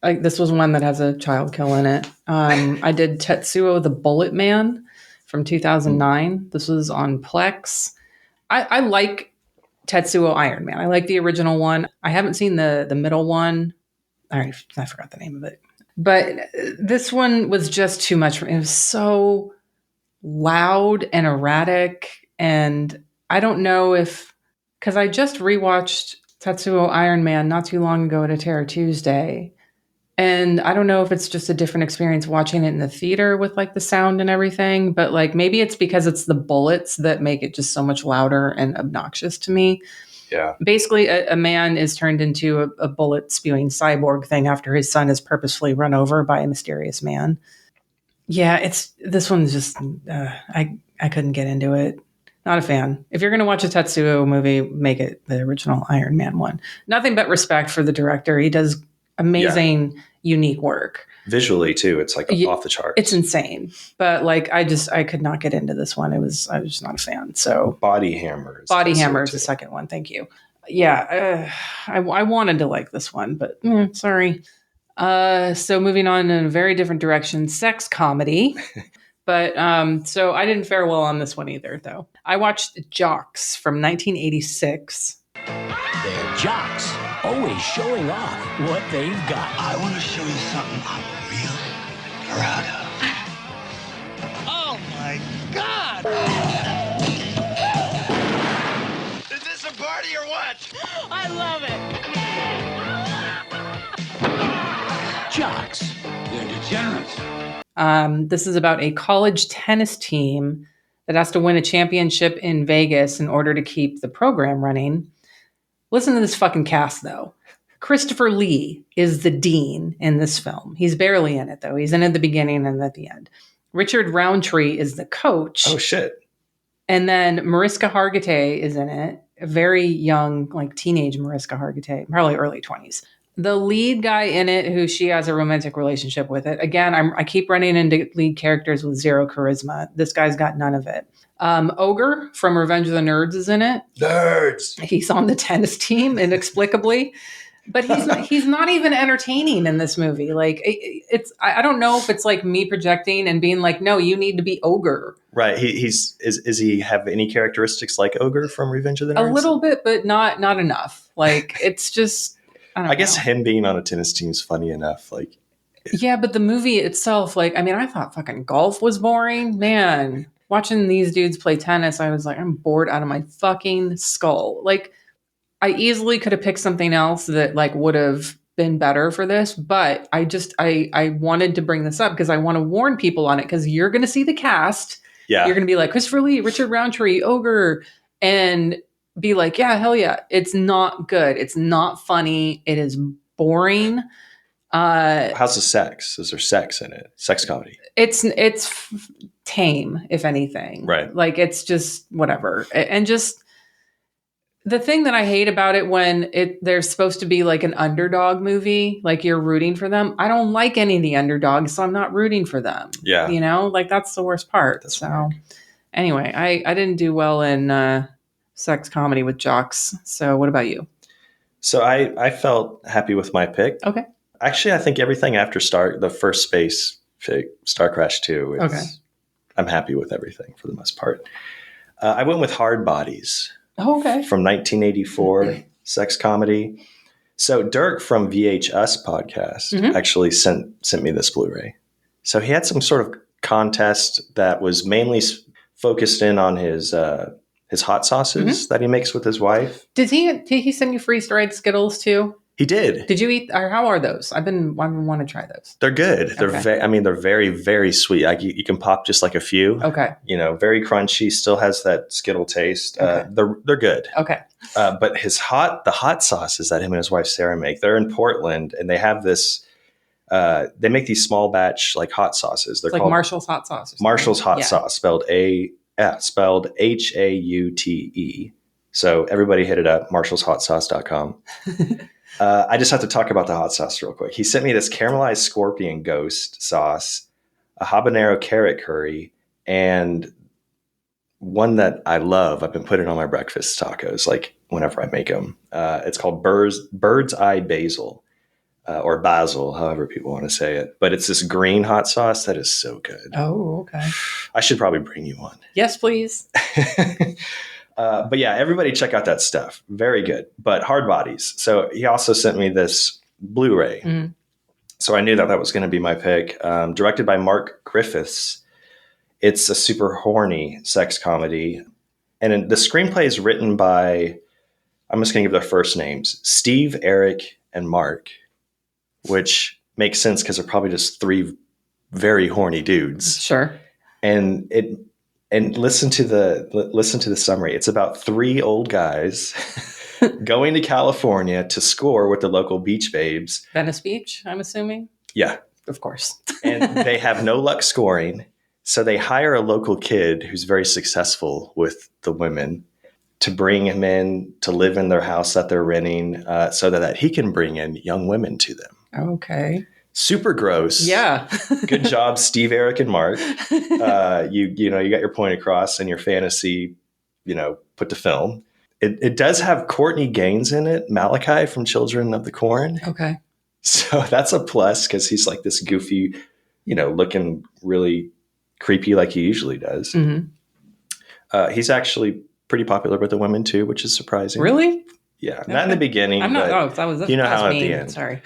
This was one that has a child kill in it. I did Tetsuo the Bullet Man from 2009. This was on Plex. I like Tetsuo Iron Man. I like the original one. I haven't seen the middle one. I forgot the name of it. But this one was just too much for me. It was so loud and erratic, and I don't know because I just rewatched Tetsuo Iron Man not too long ago at a Terror Tuesday, and I don't know if it's just a different experience watching it in the theater with like the sound and everything, but like maybe it's because it's the bullets that make it just so much louder and obnoxious to me. Yeah. Basically, a man is turned into a bullet spewing cyborg thing after his son is purposefully run over by a mysterious man. Yeah, this one's just I couldn't get into it. Not a fan. If you're going to watch a Tetsuo movie, make it the original Iron Man one. Nothing but respect for the director. He does amazing, unique work. Visually too, it's like off the charts. It's insane. But like I could not get into this one. I was just not a fan. So Body Hammer is the second one. Thank you. Yeah, I wanted to like this one, but sorry. So moving on in a very different direction, sex comedy. But so I didn't fare well on this one either, though. I watched Jocks from 1986. They're jocks, always showing off what they've got. I want to show you something I'm really proud of. Oh my God! Is this a party or what? I love it! Jocks. They're degenerates. This is about a college tennis team that has to win a championship in Vegas in order to keep the program running. Listen to this fucking cast, though. Christopher Lee is the dean in this film. He's barely in it, though. He's in at the beginning and at the end. Richard Roundtree is the coach. Oh, shit. And then Mariska Hargitay is in it. A very young, like teenage Mariska Hargitay, probably early 20s. The lead guy in it, who she has a romantic relationship with it. Again, I keep running into lead characters with zero charisma. This guy's got none of it. Ogre from Revenge of the Nerds is in it. Nerds. He's on the tennis team inexplicably. But he's not even entertaining in this movie. Like I don't know if it's like me projecting and being like, no, you need to be Ogre. Right. Is he have any characteristics like Ogre from Revenge of the Nerds? A little bit, but not enough. Like it's just I guess him being on a tennis team is funny enough. Like yeah, but the movie itself, like I mean, I thought fucking golf was boring. Man, watching these dudes play tennis, I was like, I'm bored out of my fucking skull. Like I easily could have picked something else that like would have been better for this, but I wanted to bring this up because I want to warn people on it because you're going to see the cast. Yeah. You're going to be like Christopher Lee, Richard Roundtree, Ogre, and be like, yeah, hell yeah. It's not good. It's not funny. It is boring. How's the sex? Is there sex in it? Sex comedy? It's tame, if anything. Right. Like it's just whatever. And just the thing that I hate about it when they're supposed to be like an underdog movie, like you're rooting for them. I don't like any of the underdogs, so I'm not rooting for them. Yeah. You know, like that's the worst part. That's so weird. Anyway, I didn't do well in sex comedy with jocks. So what about you? So I felt happy with my pick. Okay. Actually, I think everything after the first space pick, Star Crash 2, okay. I'm happy with everything for the most part. I went with Hard Bodies. Oh, okay. From 1984, sex comedy. So Dirk from VHS podcast actually sent me this Blu-ray. So he had some sort of contest that was mainly focused in on his hot sauces that he makes with his wife. Did he send you freeze-dried Skittles too? He did. Did you eat? Or how are those? I want to try those. They're good. They're they're very, very sweet. Like you can pop just like a few. Okay. You know, very crunchy. Still has that Skittle taste. Okay. They're good. Okay. But the hot sauces that him and his wife Sarah make, they're in Portland, and they have this. They make these small batch like hot sauces. They're like called Marshall's hot sauce. Marshall's hot sauce, spelled HAUTE. So everybody hit it up, marshallshotsauce.com. I just have to talk about the hot sauce real quick. He sent me this caramelized scorpion ghost sauce, a habanero carrot curry, and one that I love. I've been putting on my breakfast tacos, like whenever I make them. It's called Bird's Eye Basil, or basil, however people want to say it. But it's this green hot sauce that is so good. Oh, okay. I should probably bring you one. Yes, please. But yeah, everybody check out that stuff. Very good. But Hard Bodies. So he also sent me this Blu-ray. Mm-hmm. So I knew that was going to be my pick. Directed by Mark Griffiths. It's a super horny sex comedy. And the screenplay is written by, I'm just going to give their first names, Steve, Eric, and Mark, which makes sense because they're probably just three very horny dudes. Sure. And listen to the summary. It's about three old guys going to California to score with the local beach babes. Venice Beach, I'm assuming. Yeah, of course. And they have no luck scoring, so they hire a local kid who's very successful with the women to bring him in to live in their house that they're renting, so that he can bring in young women to them. Okay. Super gross. Yeah. Good job, Steve, Eric, and Mark. You got your point across and your fantasy, put to film. It does have Courtney Gaines in it, Malachi from Children of the Corn. Okay. So that's a plus because he's like this goofy, looking really creepy like he usually does. Mm-hmm. He's actually pretty popular with the women too, which is surprising. Really? Yeah, not in the beginning. I'm not. But that was how at mean. the end. Sorry.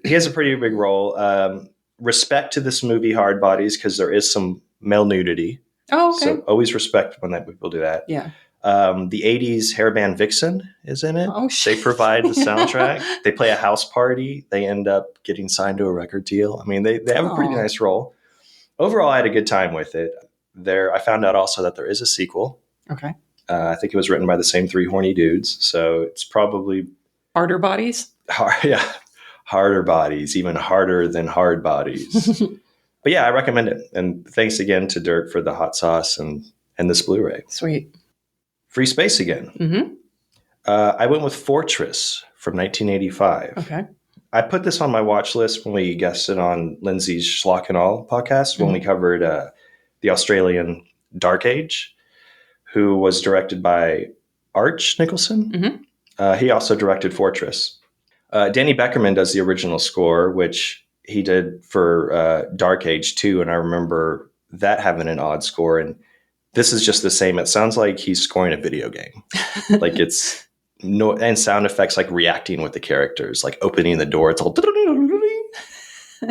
He has a pretty big role. Respect to this movie, Hard Bodies, because there is some male nudity. Oh, okay. So always respect when people do that. Yeah. The 80s hair band Vixen is in it. Oh, they provide the soundtrack. They play a house party. They end up getting signed to a record deal. I mean, they have a pretty nice role. Overall, I had a good time with it. I found out also that there is a sequel. Okay. I think it was written by the same three horny dudes. So it's probably... Harder Bodies? Harder Bodies, even harder than Hard Bodies. But yeah, I recommend it. And thanks again to Dirk for the hot sauce and this Blu-ray. Sweet. Free Space again. Mm-hmm. I went with Fortress from 1985. Okay. I put this on my watch list when we guested on Lindsay's Schlock and All podcast when we covered the Australian Dark Age, who was directed by Arch Nicholson. Mm-hmm. He also directed Fortress. Danny Beckerman does the original score, which he did for Dark Age too, and I remember that having an odd score. And this is just the same. It sounds like he's scoring a video game. Like it's no, and sound effects like reacting with the characters, like opening the door. It's all.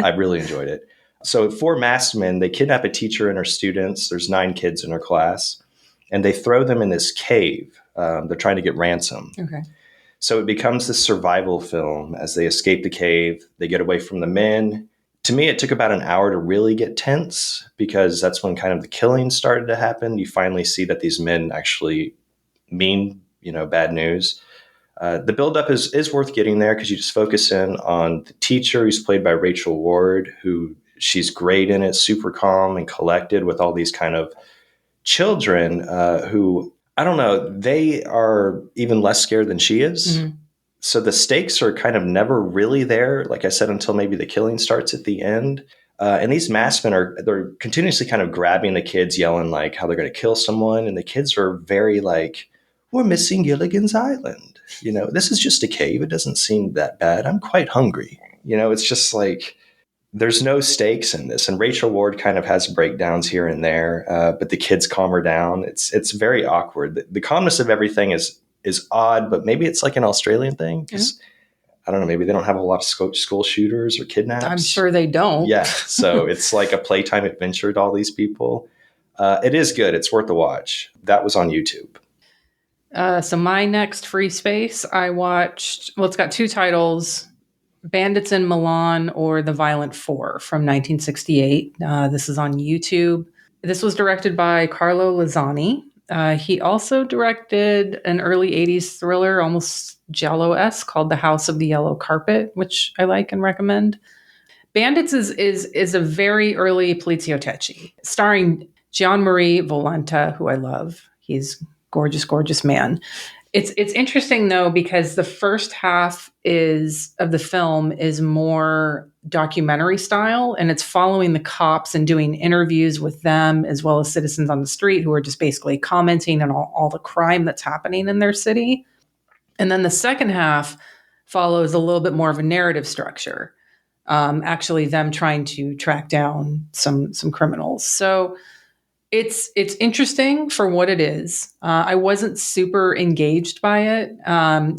I really enjoyed it. So 4 masked men, they kidnap a teacher and her students. There's 9 kids in her class, and they throw them in this cave. They're trying to get ransom. Okay. So it becomes this survival film as they escape the cave. They get away from the men. To me, it took about an hour to really get tense because that's when kind of the killing started to happen. You finally see that these men actually mean, bad news. The buildup is worth getting there because you just focus in on the teacher, who's played by Rachel Ward, who she's great in it, super calm and collected with all these kind of children who, I don't know, they are even less scared than she is. Mm-hmm. So the stakes are kind of never really there, like I said, until maybe the killing starts at the end. And these masked men they're continuously kind of grabbing the kids, yelling like how they're going to kill someone. And the kids are very like, we're missing Gilligan's Island. This is just a cave. It doesn't seem that bad. I'm quite hungry. It's just like, there's no stakes in this. And Rachel Ward kind of has breakdowns here and there, but the kids calm her down. It's very awkward. The calmness of everything is odd, but maybe it's like an Australian thing. Because I don't know, maybe they don't have a lot of school shooters or kidnaps. I'm sure they don't. Yeah. So it's like a playtime adventure to all these people. It is good. It's worth a watch. That was on YouTube. So my next free space, I watched, it's got 2 titles, Bandits in Milan or The Violent Four from 1968. This is on YouTube. This was directed by Carlo Lazzani. He also directed an early 80s thriller, almost Giallo-esque, called The House of the Yellow Carpet, which I like and recommend. Bandits is a very early Poliziotteschi, starring Gianmaria Volanta, who I love. He's gorgeous, gorgeous man. It's interesting though, because the first half of the film is more documentary style, and it's following the cops and doing interviews with them as well as citizens on the street who are just basically commenting on all the crime that's happening in their city. And then the second half follows a little bit more of a narrative structure, actually them trying to track down some criminals. So it's interesting for what it is. I wasn't super engaged by it,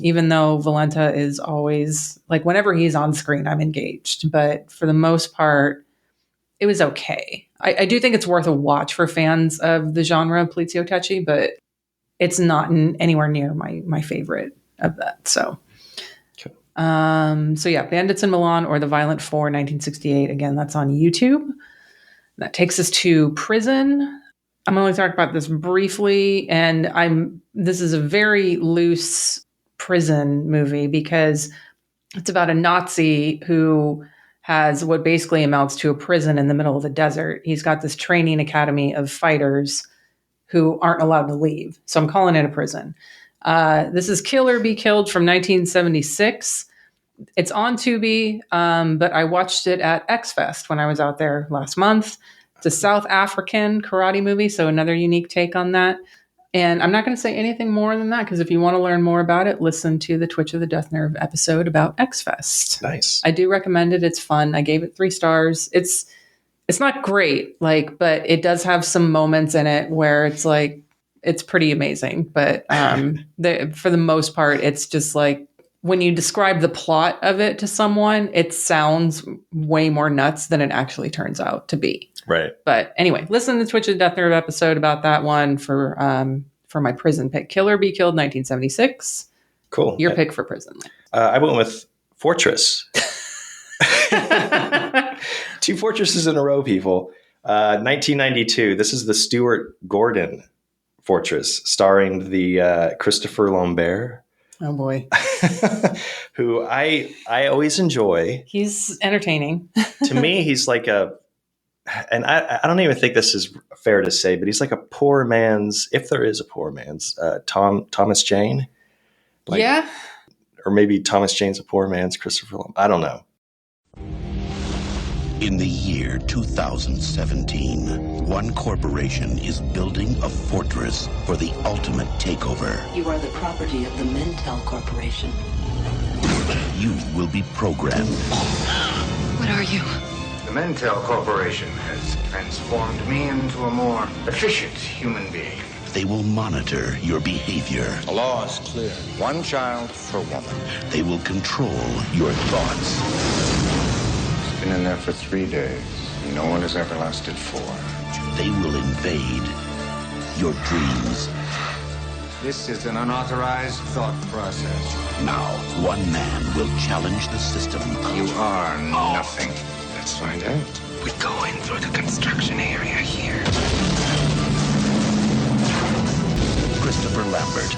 even though Volanta is always, like, whenever he's on screen, I'm engaged. But for the most part, it was okay. I do think it's worth a watch for fans of the genre Poliziotteschi, but it's not anywhere near my favorite of that. So, yeah, Bandits in Milan or The Violent Four, 1968. Again, that's on YouTube. That takes us to Prison. I'm only talking about this briefly, and this is a very loose prison movie because it's about a Nazi who has what basically amounts to a prison in the middle of the desert. He's got this training academy of fighters who aren't allowed to leave. So I'm calling it a prison. This is Kill or Be Killed from 1976. It's on Tubi, but I watched it at X-Fest when I was out there last month. It's a South African karate movie, so another unique take on that. And I'm not going to say anything more than that, because if you want to learn more about it, listen to the Twitch of the Death Nerve episode about X-Fest. Nice. I do recommend it. It's fun. I gave it 3 stars. It's not great, but it does have some moments in it where it's like, it's pretty amazing. But for the most part, it's just like, when you describe the plot of it to someone, it sounds way more nuts than it actually turns out to be. Right. But anyway, listen to the Twitch of Death Nerve episode about that one for my prison pick. Kill or Be Killed, 1976. Cool. Your pick for prison. I went with Fortress. 2 fortresses in a row, people. 1992. This is the Stuart Gordon Fortress, starring the Christopher Lambert. Oh boy. Who I always enjoy. He's entertaining. To me, he's like and I don't even think this is fair to say, but he's like a poor man's, if there is a poor man's, Thomas Jane. Yeah. Or maybe Thomas Jane's a poor man's Christopher Lambert. I don't know. In the year 2017, one corporation is building a fortress for the ultimate takeover. You are the property of the Mintel Corporation. You will be programmed. What are you? The Mintel Corporation has transformed me into a more efficient human being. They will monitor your behavior. The law is clear. One child for woman. They will control your thoughts. It's been in there for 3 days. No one has ever lasted 4. They will invade your dreams. This is an unauthorized thought process. Now, one man will challenge the system. You are nothing. Let's find out. We're going through the construction area here. Christopher Lambert.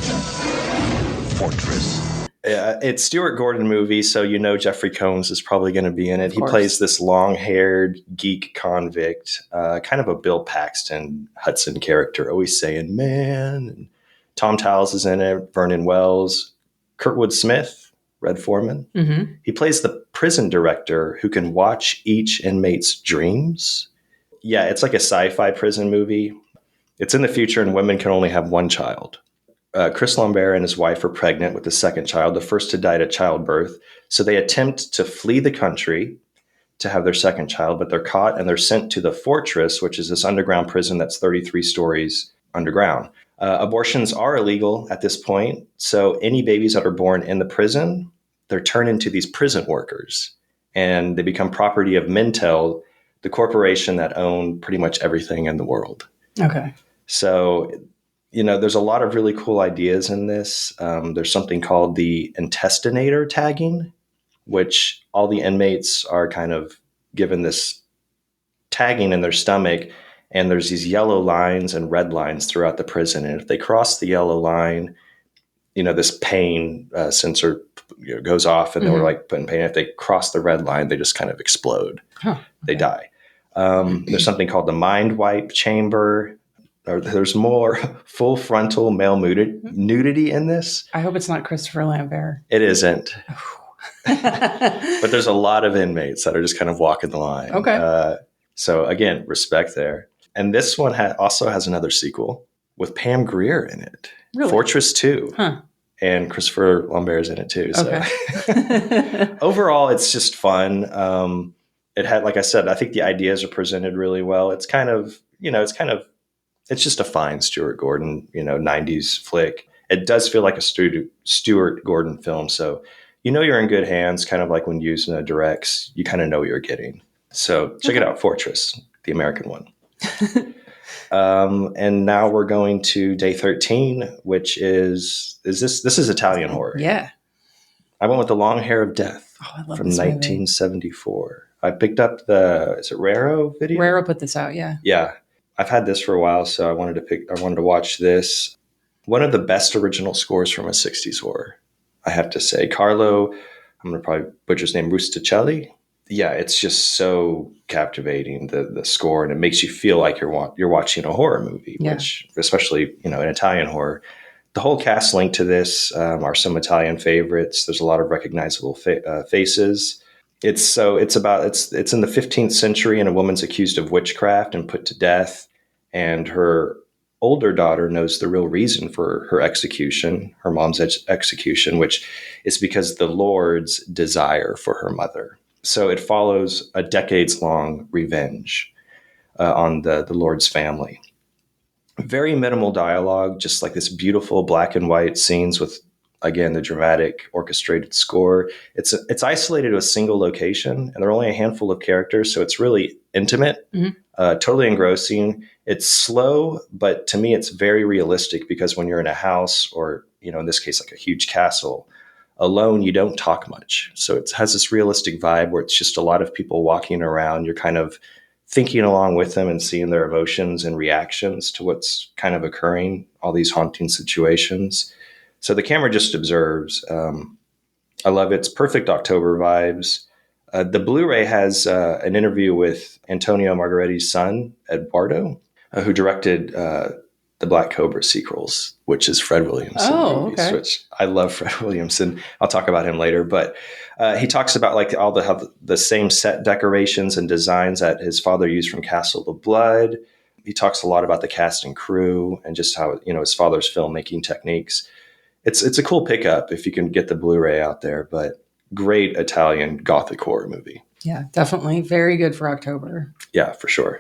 Fortress. It's Stuart Gordon movie, so you know Jeffrey Combs is probably going to be in it. He plays this long-haired geek convict, kind of a Bill Paxton Hudson character, always saying "man." And Tom Towles is in it, Vernon Wells, Kurtwood Smith, Red Foreman. Mm-hmm. He plays the prison director who can watch each inmate's dreams. Yeah, it's like a sci-fi prison movie. It's in the future and women can only have one child. Chris Lambert and his wife are pregnant with the second child, the first to die at childbirth. So they attempt to flee the country to have their second child, but they're caught and they're sent to the Fortress, which is this underground prison that's 33 stories underground. Abortions are illegal at this point. So any babies that are born in the prison, they're turned into these prison workers and they become property of Mintel, the corporation that own pretty much everything in the world. Okay. So, you know, there's a lot of really cool ideas in this. There's something called the intestinator tagging, which all the inmates are kind of given this tagging in their stomach. And there's these yellow lines and red lines throughout the prison. And if they cross the yellow line, you know, this pain sensor goes off and they were like putting pain. If they cross the red line, they just kind of explode. Huh, okay. They die. There's something called the mind wipe chamber. There's more full frontal male nudity in this. I hope it's not Christopher Lambert. It isn't. But there's a lot of inmates that are just kind of walking the line. Okay. So again, respect there. And this one also has another sequel with Pam Grier in it. Really? Fortress 2. Huh. And Christopher Lambert's in it too. So Okay. overall, it's just fun. It had, like I said, I think the ideas are presented really well. It's kind of, it's just a fine Stuart Gordon, 90s flick. It does feel like a Stuart Gordon film. So, you're in good hands, kind of like when using a directs, you kind of know what you're getting. So check it out, Fortress, the American one. And now we're going to day 13, which this is Italian horror. Yeah. I went with The Long Hair of Death I love from this movie. 1974. I picked up is it Raro video? Raro put this out, yeah. Yeah. I've had this for a while, so I wanted to watch this. One of the best original scores from a 60s horror, I have to say. Carlo, I'm going to probably butcher his name, Rusticelli. Yeah, it's just so captivating, the score, and it makes you feel like you're watching a horror movie, which, especially, an Italian horror. The whole cast linked to this are some Italian favorites. There's a lot of recognizable faces. It's in the 15th century, and a woman's accused of witchcraft and put to death, and her older daughter knows the real reason for her execution, her mom's execution, which is because the Lord's desire for her mother. So it follows a decades-long revenge on the Lord's family. Very minimal dialogue, just like this beautiful black and white scenes with, again, the dramatic orchestrated score. It's isolated to a single location, and there are only a handful of characters, so it's really intimate, totally engrossing. It's slow, but to me, it's very realistic because when you're in a house or, in this case, like a huge castle, alone, you don't talk much. So it has this realistic vibe where it's just a lot of people walking around. You're kind of thinking along with them and seeing their emotions and reactions to what's kind of occurring, all these haunting situations. So the camera just observes. I love it. It's perfect October vibes. The Blu-ray has an interview with Antonio Margheriti's son, Eduardo, who directed the Black Cobra sequels, which is Fred Williamson movies, okay. which I love Fred Williamson. I'll talk about him later, but he talks about like all the same set decorations and designs that his father used from Castle of Blood. He talks a lot about the cast and crew and just how, his father's filmmaking techniques. It's a cool pickup if you can get the Blu-ray out there, but great Italian Gothic horror movie. Yeah, definitely. Very good for October. Yeah, for sure.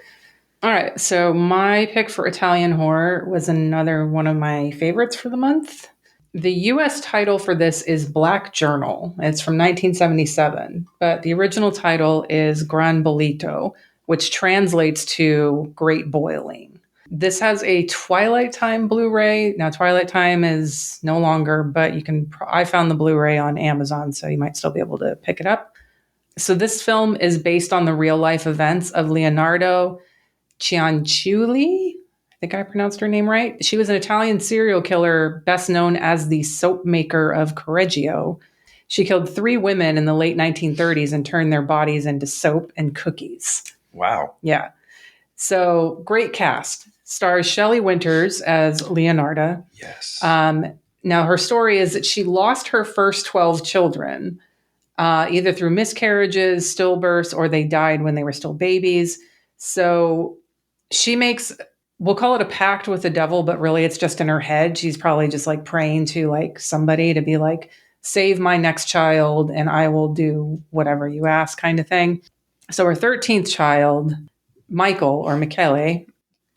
All right. So my pick for Italian horror was another one of my favorites for the month. The US title for this is Black Journal. It's from 1977, but the original title is Gran Bollito, which translates to Great Boiling. This has a Twilight Time Blu-ray. Now, Twilight Time is no longer, but I found the Blu-ray on Amazon, so you might still be able to pick it up. So this film is based on the real-life events of Leonardo Cianciulli. I think I pronounced her name right. She was an Italian serial killer, best known as the soap maker of Correggio. She killed 3 women in the late 1930s and turned their bodies into soap and cookies. Wow. Yeah. So great cast. Stars Shelley Winters as Leonarda. Yes. Now her story is that she lost her first 12 children, either through miscarriages, stillbirths, or they died when they were still babies. So she makes, we'll call it a pact with the devil, but really it's just in her head. She's probably just like praying to like somebody to be like, save my next child and I will do whatever you ask, kind of thing. So her 13th child, Michael or Michele,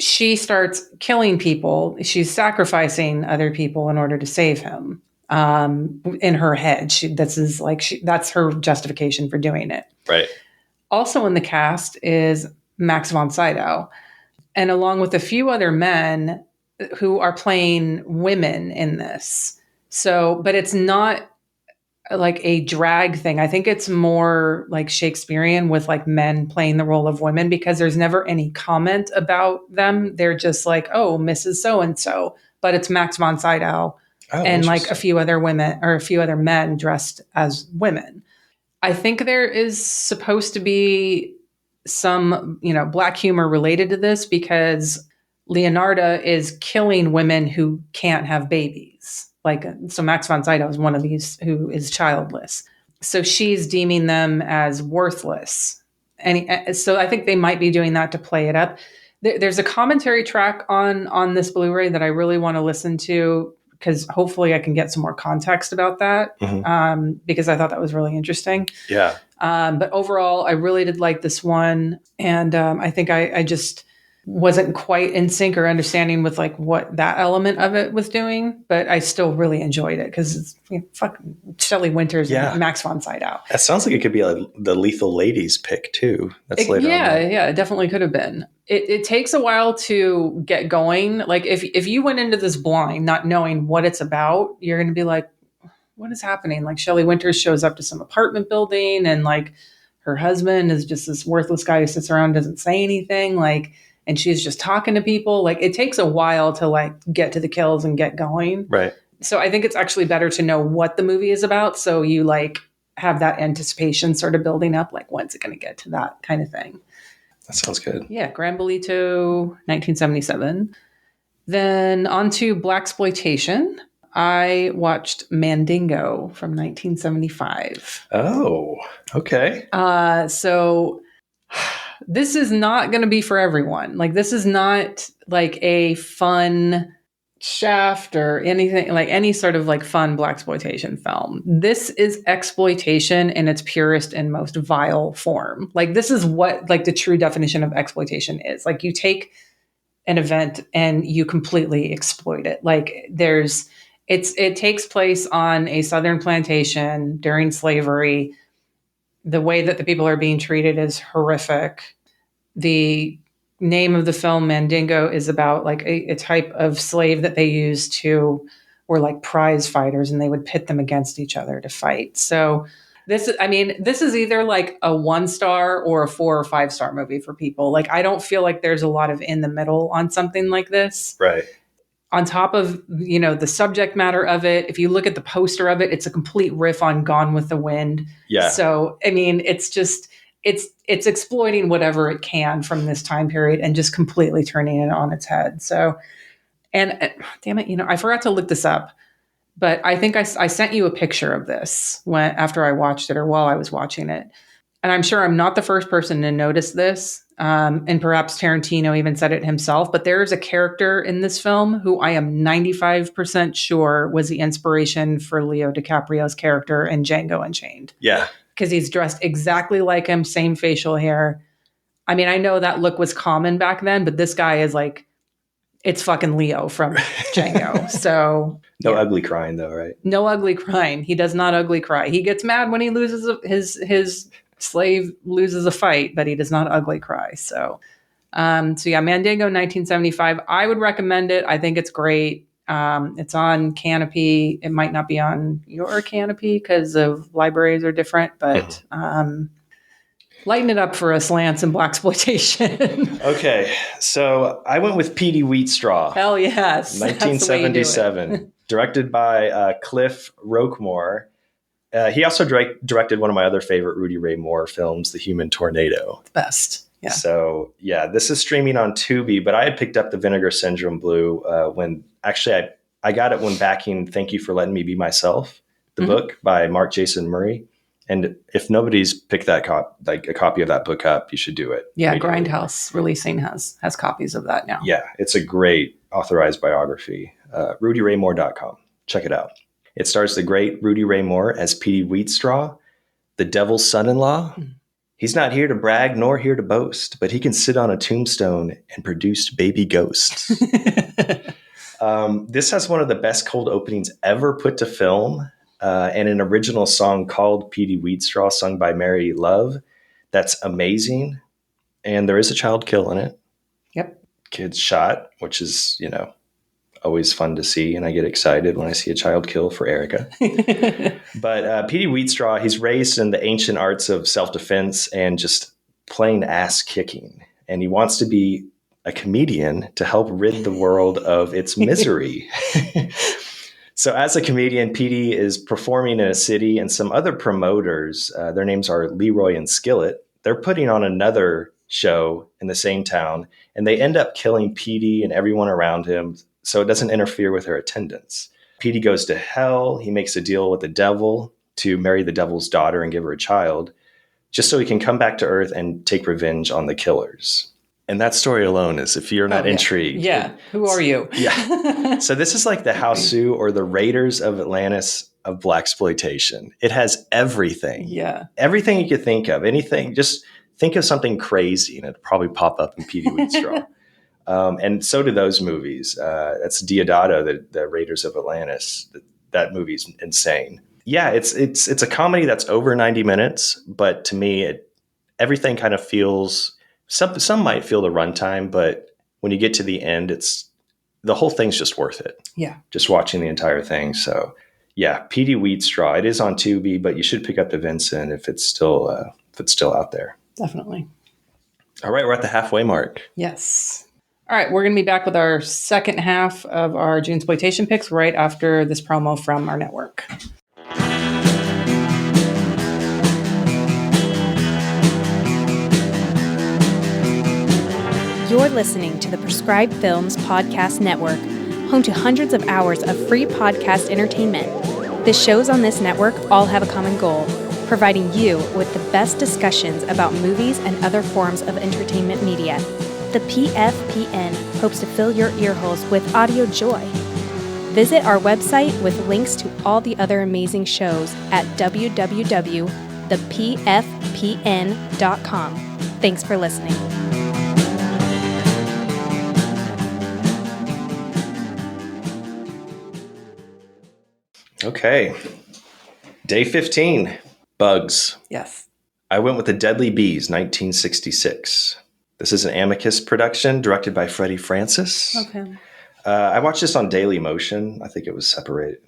she starts killing people. She's sacrificing other people in order to save him. In her head, that's her justification for doing it. Right. Also in the cast is Max von Sydow, and along with a few other men who are playing women in this. So, but it's not like a drag thing. I think it's more like Shakespearean with like men playing the role of women, because there's never any comment about them. They're just like, oh, Mrs. So-and-so, but it's Max von Sydow and like a few other women or a few other men dressed as women. I think there is supposed to be some, Black humor related to this, because Leonarda is killing women who can't have babies. So Max von Sydow is one of these who is childless. So she's deeming them as worthless. And so I think they might be doing that to play it up. There's a commentary track on this Blu-ray that I really want to listen to, because hopefully I can get some more context about that, because I thought that was really interesting. Yeah. But overall, I really did like this one. And I think I just wasn't quite in sync or understanding with like what that element of it was doing. But I still really enjoyed it because it's fucking Shelley Winters and Max von Sydow. That sounds like it could be the Lethal Ladies pick too. That's later on. Yeah, it definitely could have been. It takes a while to get going. Like if you went into this blind, not knowing what it's about, you're going to be like, what is happening? Like Shelley Winters shows up to some apartment building and like her husband is just this worthless guy who sits around, doesn't say anything. Like, and she's just talking to people. Like it takes a while to like get to the kills and get going. Right. So I think it's actually better to know what the movie is about. So you like have that anticipation sort of building up, like when's it going to get to that kind of thing. That sounds good. Yeah. Gran Bollito, 1977. Then on to Blaxploitation. I watched Mandingo from 1975. Oh, okay. So this is not going to be for everyone. Like this is not like a fun Shaft or anything, like any sort of like fun blaxploitation film. This is exploitation in its purest and most vile form. Like this is what like the true definition of exploitation is. Like you take an event and you completely exploit it. Like it takes place on a southern plantation during slavery. The way that the people are being treated is horrific. The name of the film Mandingo is about like a type of slave that they were like prize fighters, and they would pit them against each other to fight. So this is either like a 1-star or a 4 or 5-star movie for people. Like, I don't feel like there's a lot of in the middle on something like this. Right. On top of, the subject matter of it, if you look at the poster of it, it's a complete riff on Gone with the Wind. Yeah. So, it's just, it's exploiting whatever it can from this time period and just completely turning it on its head. So And damn it, I forgot to look this up, but I think I sent you a picture of this after I watched it or while I was watching it. And I'm sure I'm not the first person to notice this. And perhaps Tarantino even said it himself, but there is a character in this film who I am 95% sure was the inspiration for Leo DiCaprio's character in Django Unchained. Yeah. Because he's dressed exactly like him, same facial hair. I mean, I know that look was common back then, but this guy is like, it's fucking Leo from Django. So no ugly crying though, right? No ugly crying. He does not ugly cry. He gets mad when he loses his slave loses a fight, but he does not ugly cry. So yeah, Mandingo 1975. I would recommend it. I think it's great. It's on Canopy. It might not be on your Canopy because of libraries are different, but lighten it up for us, Lance, and blaxploitation. Okay, so I went with P.D. Wheatstraw. Hell yes. 1977. Directed by Cliff Roquemore. He also directed one of my other favorite Rudy Ray Moore films, The Human Tornado. The best. Yeah. So, yeah, this is streaming on Tubi, but I had picked up the Vinegar Syndrome Blue when actually I got it when backing Thank You for Letting Me Be Myself, the book by Mark Jason Murray. And if nobody's picked that a copy of that book up, you should do it. Yeah, Grindhouse Releasing has copies of that now. Yeah, it's a great authorized biography. RudyRayMoore.com. Check it out. It stars the great Rudy Ray Moore as P.D. Wheatstraw, the devil's son-in-law. He's not here to brag nor here to boast, but he can sit on a tombstone and produce baby ghosts. This has one of the best cold openings ever put to film, and an original song called P.D. Wheatstraw, sung by Mary Love. That's amazing. And there is a child kill in it. Yep. Kids shot, which is, always fun to see. And I get excited when I see a child kill for Erica. But P.D. Wheatstraw, he's raised in the ancient arts of self-defense and just plain ass kicking. And he wants to be a comedian to help rid the world of its misery. So as a comedian, P.D. is performing in a city, and some other promoters, their names are Leroy and Skillet. They're putting on another show in the same town, and they end up killing P.D. and everyone around him so it doesn't interfere with their attendance. P.D. goes to hell. He makes a deal with the devil to marry the devil's daughter and give her a child, just so he can come back to Earth and take revenge on the killers. And that story alone is, if you're not intrigued. Yeah. Who are you? Yeah. So this is like the Hausu or the Raiders of Atlantis of blaxploitation. It has everything. Yeah. Everything you could think of. Anything. Just think of something crazy and it'd probably pop up in P.D. Wheatstraw. And so do those movies. That's Deodato, the Raiders of Atlantis. That movie's insane. Yeah, it's a comedy that's over 90 minutes, but to me, everything kind of feels. Some might feel the runtime, but when you get to the end, the whole thing's just worth it. Yeah, just watching the entire thing. So, yeah, P.D. Wheatstraw. It is on Tubi, but you should pick up the Vincent if it's still out there. Definitely. All right, we're at the halfway mark. Yes. All right, we're going to be back with our second half of our Junesploitation picks right after this promo from our network. You're listening to the Prescribed Films Podcast Network, home to hundreds of hours of free podcast entertainment. The shows on this network all have a common goal, providing you with the best discussions about movies and other forms of entertainment media. The PFPN hopes to fill your earholes with audio joy. Visit our website with links to all the other amazing shows at www.thepfpn.com. Thanks for listening. Okay. Day 15. Bugs. Yes. I went with The Deadly Bees, 1966. This is an Amicus production directed by Freddie Francis. Okay. I watched this on Daily Motion. I think it was separated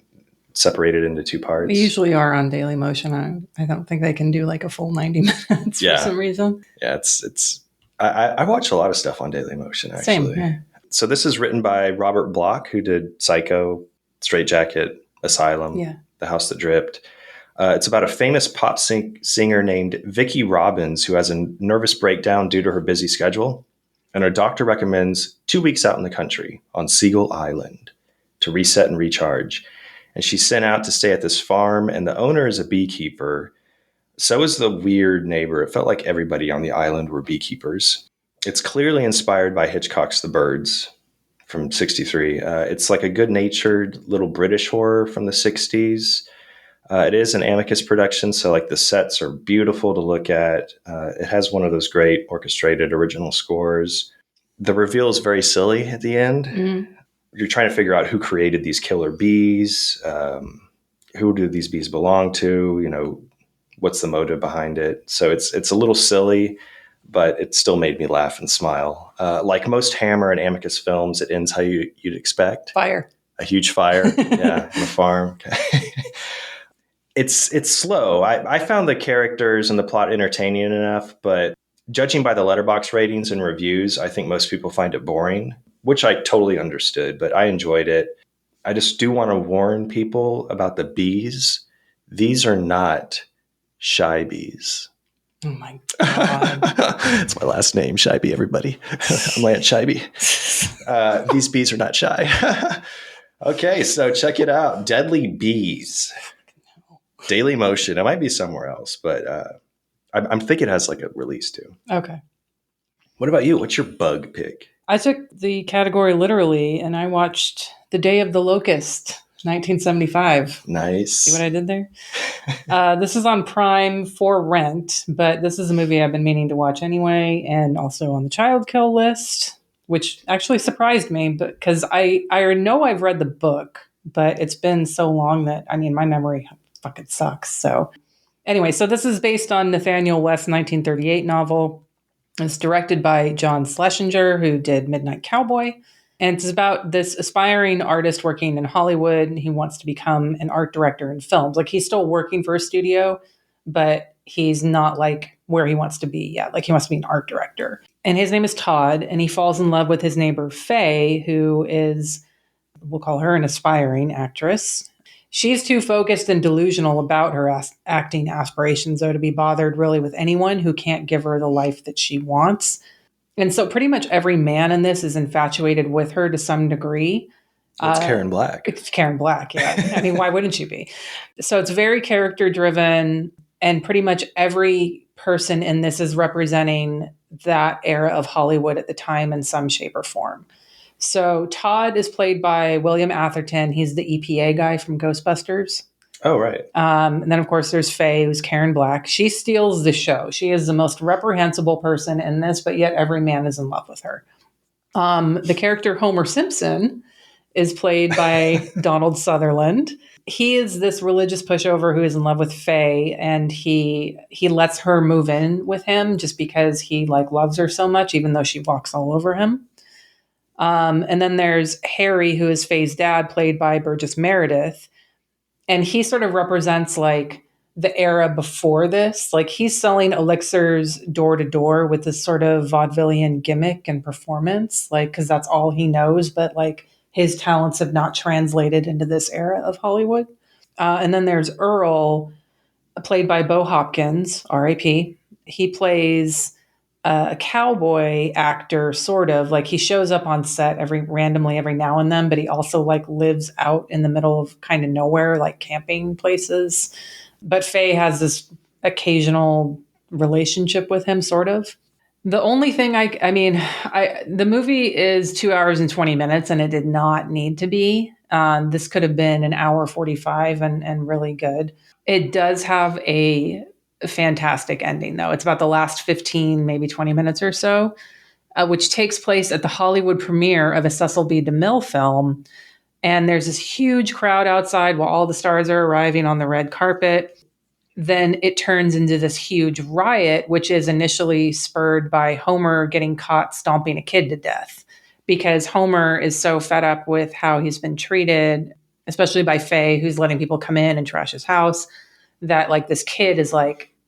into two parts. They usually are on Daily Motion. I don't think they can do like a full 90 minutes for some reason. Yeah, I watch a lot of stuff on Daily Motion, actually. Same, yeah. So this is written by Robert Bloch, who did Psycho, Straight Jacket, Asylum, The House That Dripped. It's about a famous pop singer named Vicki Robbins, who has a nervous breakdown due to her busy schedule. and her doctor recommends 2 weeks out in the country on Seagull Island to reset and recharge. And she's sent out to stay at this farm, and the owner is a beekeeper. So is the weird neighbor. It felt like everybody on the island were beekeepers. It's clearly inspired by Hitchcock's The Birds from 1963. It's like a good-natured little British horror from the 60s. It is an Amicus production, so like the sets are beautiful to look at. It has one of those great orchestrated original scores. The reveal is very silly at the end. Mm. You're trying to figure out who created these killer bees. Who do these bees belong to? You know, what's the motive behind it? So it's a little silly, but it still made me laugh and smile. Like most Hammer and Amicus films, it ends how you'd expect. Fire. A huge fire, yeah, on the farm. Okay. It's slow. I found the characters and the plot entertaining enough, but judging by the letterbox ratings and reviews, I think most people find it boring, which I totally understood, but I enjoyed it. I just do want to warn people about the bees. These are not shy bees. Oh my God. That's my last name, Scheibe, everybody. I'm Lance Scheibe. These bees are not shy. Okay, so check it out. Deadly Bees. Daily Motion. It might be somewhere else, but I'm thinking it has like a release too. Okay. What about you? What's your bug pick? I took the category literally, and I watched The Day of the Locust, 1975. Nice. See what I did there? This is on Prime for rent, but this is a movie I've been meaning to watch anyway, and also on the child kill list, which actually surprised me because I know I've read the book, but it's been so long that, I mean, my memory fucking sucks. So anyway, so this is based on Nathaniel West's 1938 novel. It's directed by John Schlesinger, who did Midnight Cowboy. And it's about this aspiring artist working in Hollywood. And he wants to become an art director in films. Like, he's still working for a studio, but he's not like where he wants to be yet. Like, he wants to be an art director. And his name is Todd, and he falls in love with his neighbor, Faye, who is, we'll call her an aspiring actress. She's too focused and delusional about her acting aspirations, though, to be bothered really with anyone who can't give her the life that she wants. And so pretty much every man in this is infatuated with her to some degree. It's Karen Black. It's Karen Black, yeah. I mean, why wouldn't you be? So it's very character driven, and pretty much every person in this is representing that era of Hollywood at the time in some shape or form. So Todd is played by William Atherton. He's the EPA guy from Ghostbusters. Oh, right. And then, of course, there's Faye, who's Karen Black. She steals the show. She is the most reprehensible person in this, but yet every man is in love with her. The character Homer Simpson is played by Donald Sutherland. He is this religious pushover who is in love with Faye, and he lets her move in with him just because he loves her so much, even though she walks all over him. And then there's Harry, who is Faye's dad, played by Burgess Meredith. And he sort of represents the era before this. He's selling elixirs door to door with this sort of vaudevillian gimmick and performance, because that's all he knows. But his talents have not translated into this era of Hollywood. And then there's Earl, played by Bo Hopkins, R.I.P. He plays a cowboy actor, sort of. He shows up on set randomly every now and then, but he also lives out in the middle of kind of nowhere, camping places. But Faye has this occasional relationship with him, sort of. The only thing the movie is 2 hours and 20 minutes, and it did not need to be. This could have been an hour 45 and really good. It does have a fantastic ending, though. It's about the last 15, maybe 20 minutes or so, which takes place at the Hollywood premiere of a Cecil B. DeMille film. And there's this huge crowd outside while all the stars are arriving on the red carpet. Then it turns into this huge riot, which is initially spurred by Homer getting caught stomping a kid to death, because Homer is so fed up with how he's been treated, especially by Faye, who's letting people come in and trash his house, that this kid is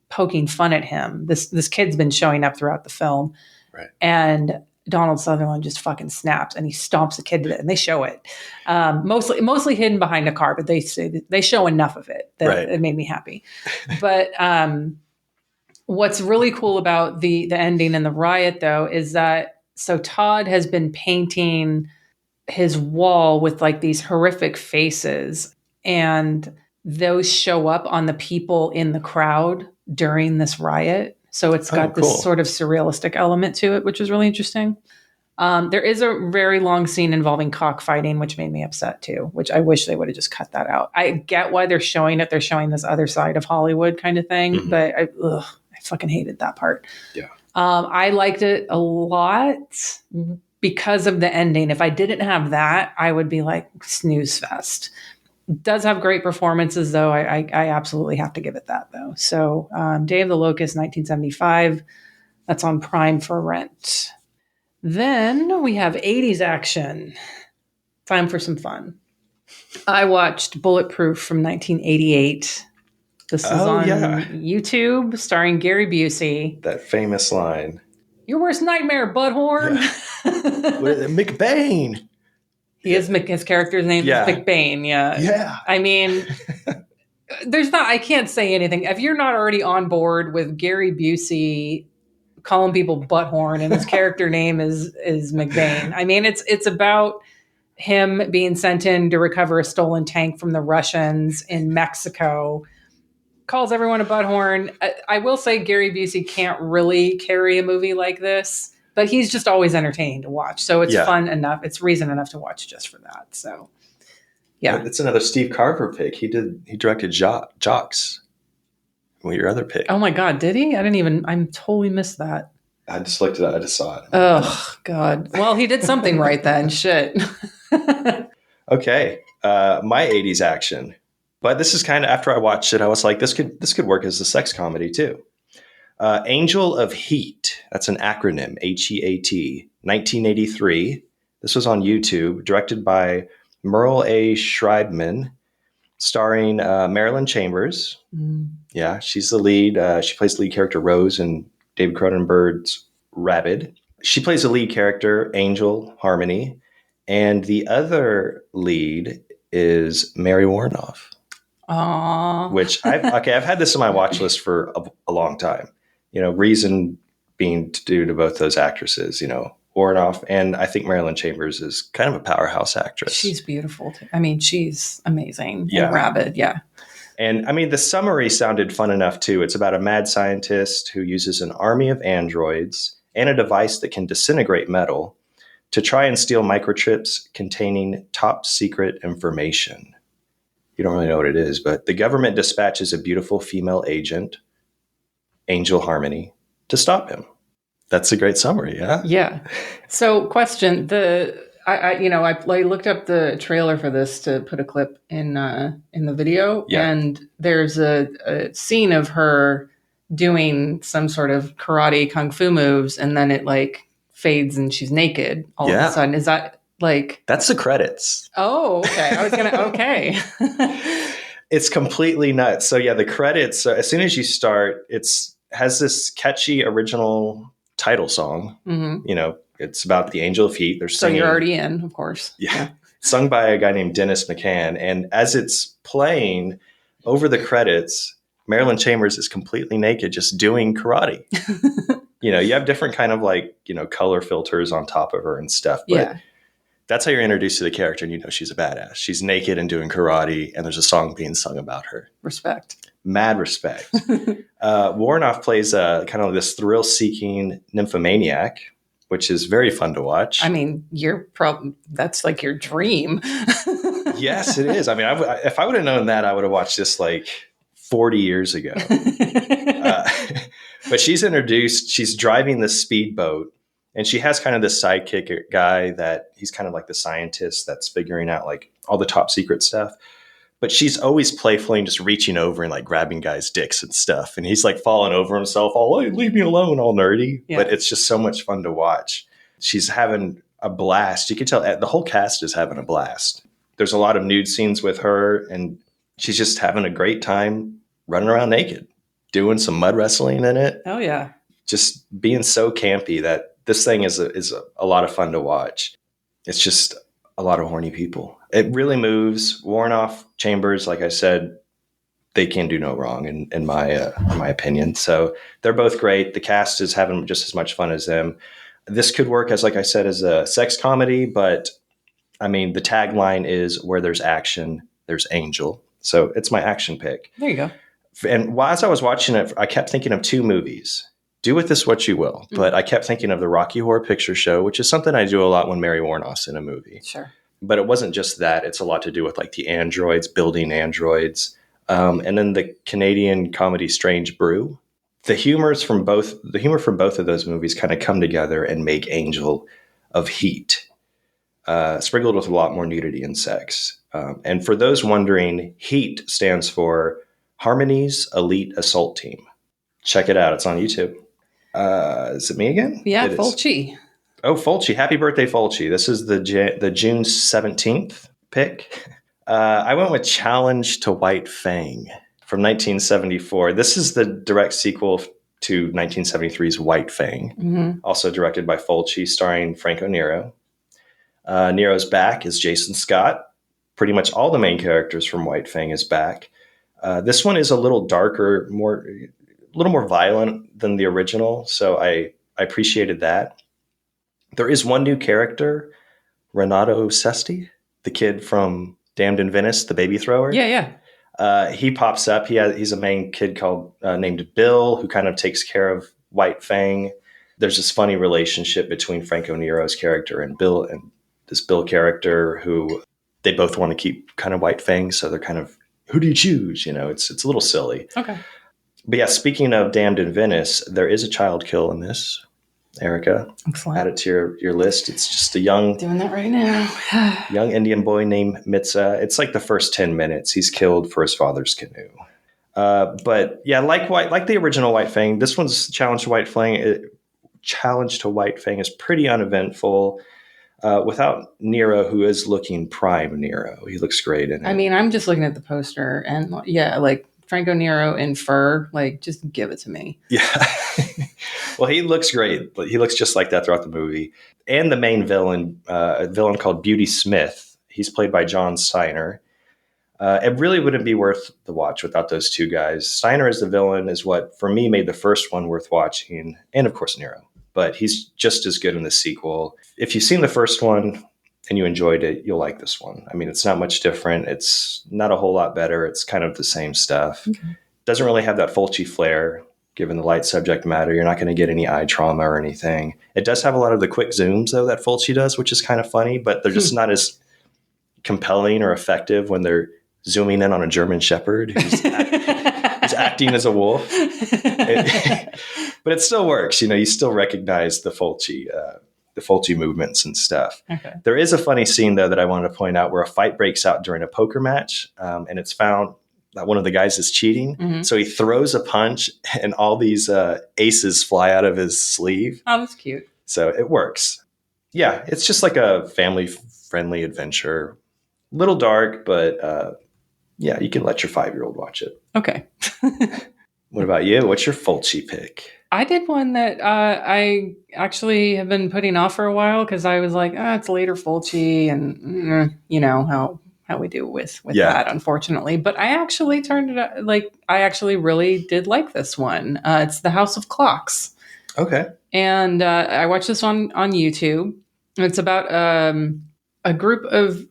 poking fun at him. This kid's been showing up throughout the film. Right. And Donald Sutherland just fucking snaps and he stomps the kid to death, and they show it. Mostly hidden behind a car, but they show enough of it that it made me happy. But what's really cool about the ending and the riot, though, is that So Todd has been painting his wall with like these horrific faces, and those show up on the people in the crowd during this riot. So it's got this sort of surrealistic element to it, which is really interesting. There is a very long scene involving cockfighting, which made me upset too, which I wish they would have just cut that out. I get why they're showing it. They're showing this other side of Hollywood kind of thing, but I fucking hated that part. Yeah. I liked it a lot because of the ending. If I didn't have that, I would be like snooze fest. It does have great performances, though. I absolutely have to give it that, though. So Day of the Locust, 1975. That's on Prime for rent. Then we have 80s action. Time for some fun. I watched Bulletproof from 1988. This is on YouTube, starring Gary Busey. That famous line. Your worst nightmare, butthorn. Yeah. McBain. His character's name is McBain. Yeah. Yeah. I mean, I can't say anything. If you're not already on board with Gary Busey calling people butthorn and his character name is McBain. I mean, it's about him being sent in to recover a stolen tank from the Russians in Mexico. Calls everyone a butthorn. I will say Gary Busey can't really carry a movie like this, but he's just always entertaining to watch. So it's fun enough. It's reason enough to watch just for that. So, yeah. It's another Steve Carver pick. He directed Jocks. Well, your other pick. Oh my God, did he? I totally missed that. I just looked at it. I just saw it. Oh God. Well, he did something right then. Shit. Okay. My 80s action. But this is kind of, after I watched it, I was like, this could work as a sex comedy too. Angel of Heat. That's an acronym, HEAT. 1983. This was on YouTube, directed by Merle A. Schreibman, starring Marilyn Chambers. Yeah, she's the lead. She plays the lead character Rose in David Cronenberg's Rabid. She plays the lead character, Angel Harmony. And the other lead is Mary Warnoff. Aww. Which I've had this on my watch list for a long time. Reason being due to both those actresses, Warnoff, and I think Marilyn Chambers is kind of a powerhouse actress. She's beautiful. I mean, she's amazing. Yeah. And Rabid, yeah. And I mean, the summary sounded fun enough too. It's about a mad scientist who uses an army of androids and a device that can disintegrate metal to try and steal microchips containing top secret information. You don't really know what it is, but the government dispatches a beautiful female agent, Angel Harmony, to stop him. That's a great summary, yeah? Yeah. So, question: I looked up the trailer for this to put a clip in the video, and there's a scene of her doing some sort of karate kung fu moves, and then it like fades and she's naked all of a sudden. Is that like... That's the credits. Oh, okay. I was going to... Okay. It's completely nuts. So yeah, the credits, as soon as you start, has this catchy original title song. Mm-hmm. It's about the Angel of Heat. So you're already in, of course. Yeah. Sung by a guy named Dennis McCann. And as it's playing over the credits, Marilyn Chambers is completely naked, just doing karate. You have different kind of like, color filters on top of her and stuff. But that's how you're introduced to the character, and she's a badass. She's naked and doing karate, and there's a song being sung about her. Respect. Mad respect. Warnoff plays kind of this thrill-seeking nymphomaniac, which is very fun to watch. I mean, that's like your dream. Yes, it is. I mean, if I would have known that, I would have watched this like 40 years ago. But she's introduced, she's driving this speedboat, and she has kind of this sidekick guy that he's kind of like the scientist that's figuring out like all the top secret stuff. But she's always playfully just reaching over and like grabbing guys' dicks and stuff. And he's like falling over himself, all, hey, leave me alone, all nerdy. Yeah. But it's just so much fun to watch. She's having a blast. You can tell the whole cast is having a blast. There's a lot of nude scenes with her, and she's just having a great time running around naked, doing some mud wrestling in it. Oh, yeah. Just being so campy that this thing is a lot of fun to watch. It's just a lot of horny people. It really moves. Warnoff, Chambers, like I said, they can do no wrong in my opinion. So they're both great. The cast is having just as much fun as them. This could work as, like I said, as a sex comedy, but I mean, the tagline is where there's action, there's angel. So it's my action pick. There you go. And as I was watching it, I kept thinking of two movies. Do with this what you will. But I kept thinking of the Rocky Horror Picture Show, which is something I do a lot when Mary Warnoff's in a movie. Sure. But it wasn't just that. It's a lot to do with like the androids, building androids. And then the Canadian comedy Strange Brew. The humor from both of those movies kind of come together and make Angel of Heat, sprinkled with a lot more nudity and sex. And for those wondering, HEAT stands for Harmony's Elite Assault Team. Check it out. It's on YouTube. Is it me again? Yeah, it Fulci. Oh, Fulci. Happy birthday, Fulci. This is the June 17th pick. I went with Challenge to White Fang from 1974. This is the direct sequel to 1973's White Fang, also directed by Fulci, starring Franco Nero. Nero's back is Jason Scott. Pretty much all the main characters from White Fang is back. This one is a little darker, a little more violent than the original, so I appreciated that. There is one new character, Renato Sesti, the kid from Damned in Venice, the baby thrower. Yeah. He pops up. He's a main kid named Bill, who kind of takes care of White Fang. There's this funny relationship between Franco Nero's character and Bill, and this Bill character, who they both want to keep kind of White Fang, so they're kind of, who do you choose? It's a little silly. Okay. But yeah, speaking of Damned in Venice, there is a child kill in this. Erica, excellent. Add it to your list. It's just a young, doing that right now. young Indian boy named Mitza. It's like the first 10 minutes. He's killed for his father's canoe. But yeah, like the original White Fang, this one's Challenge to White Fang. Challenge to White Fang is pretty uneventful. Without Nero, who is looking prime Nero. He looks great in it. I mean, I'm just looking at the poster, and yeah, like Franco Nero in fur, like just give it to me. Yeah. Well, he looks great. He looks just like that throughout the movie. And the main villain, a villain called Beauty Smith, he's played by John Steiner. It really wouldn't be worth the watch without those two guys. Steiner as the villain is what, for me, made the first one worth watching. And of course, Nero. But he's just as good in the sequel. If you've seen the first one and you enjoyed it, you'll like this one. I mean, it's not much different. It's not a whole lot better. It's kind of the same stuff. Okay. Doesn't really have that Fulci flair, given the light subject matter. You're not going to get any eye trauma or anything. It does have a lot of the quick zooms, though, that Fulci does, which is kind of funny, but they're just not as compelling or effective when they're zooming in on a German Shepherd who's acting as a wolf. But it still works. You still recognize the Fulci movements and stuff. Okay. There is a funny scene, though, that I wanted to point out where a fight breaks out during a poker match, and it's found that one of the guys is cheating. Mm-hmm. So he throws a punch, and all these aces fly out of his sleeve. Oh, that's cute. So it works. Yeah, it's just like a family-friendly adventure. Little dark, but yeah, you can let your 5-year-old watch it. Okay. What about you? What's your Fulci pick? I did one that I actually have been putting off for a while because I was like, it's later Fulci, and you know how we do with that, unfortunately. But I actually turned it out, I actually really did like this one. It's The House of Clocks. Okay. And I watched this on YouTube. It's about a group of,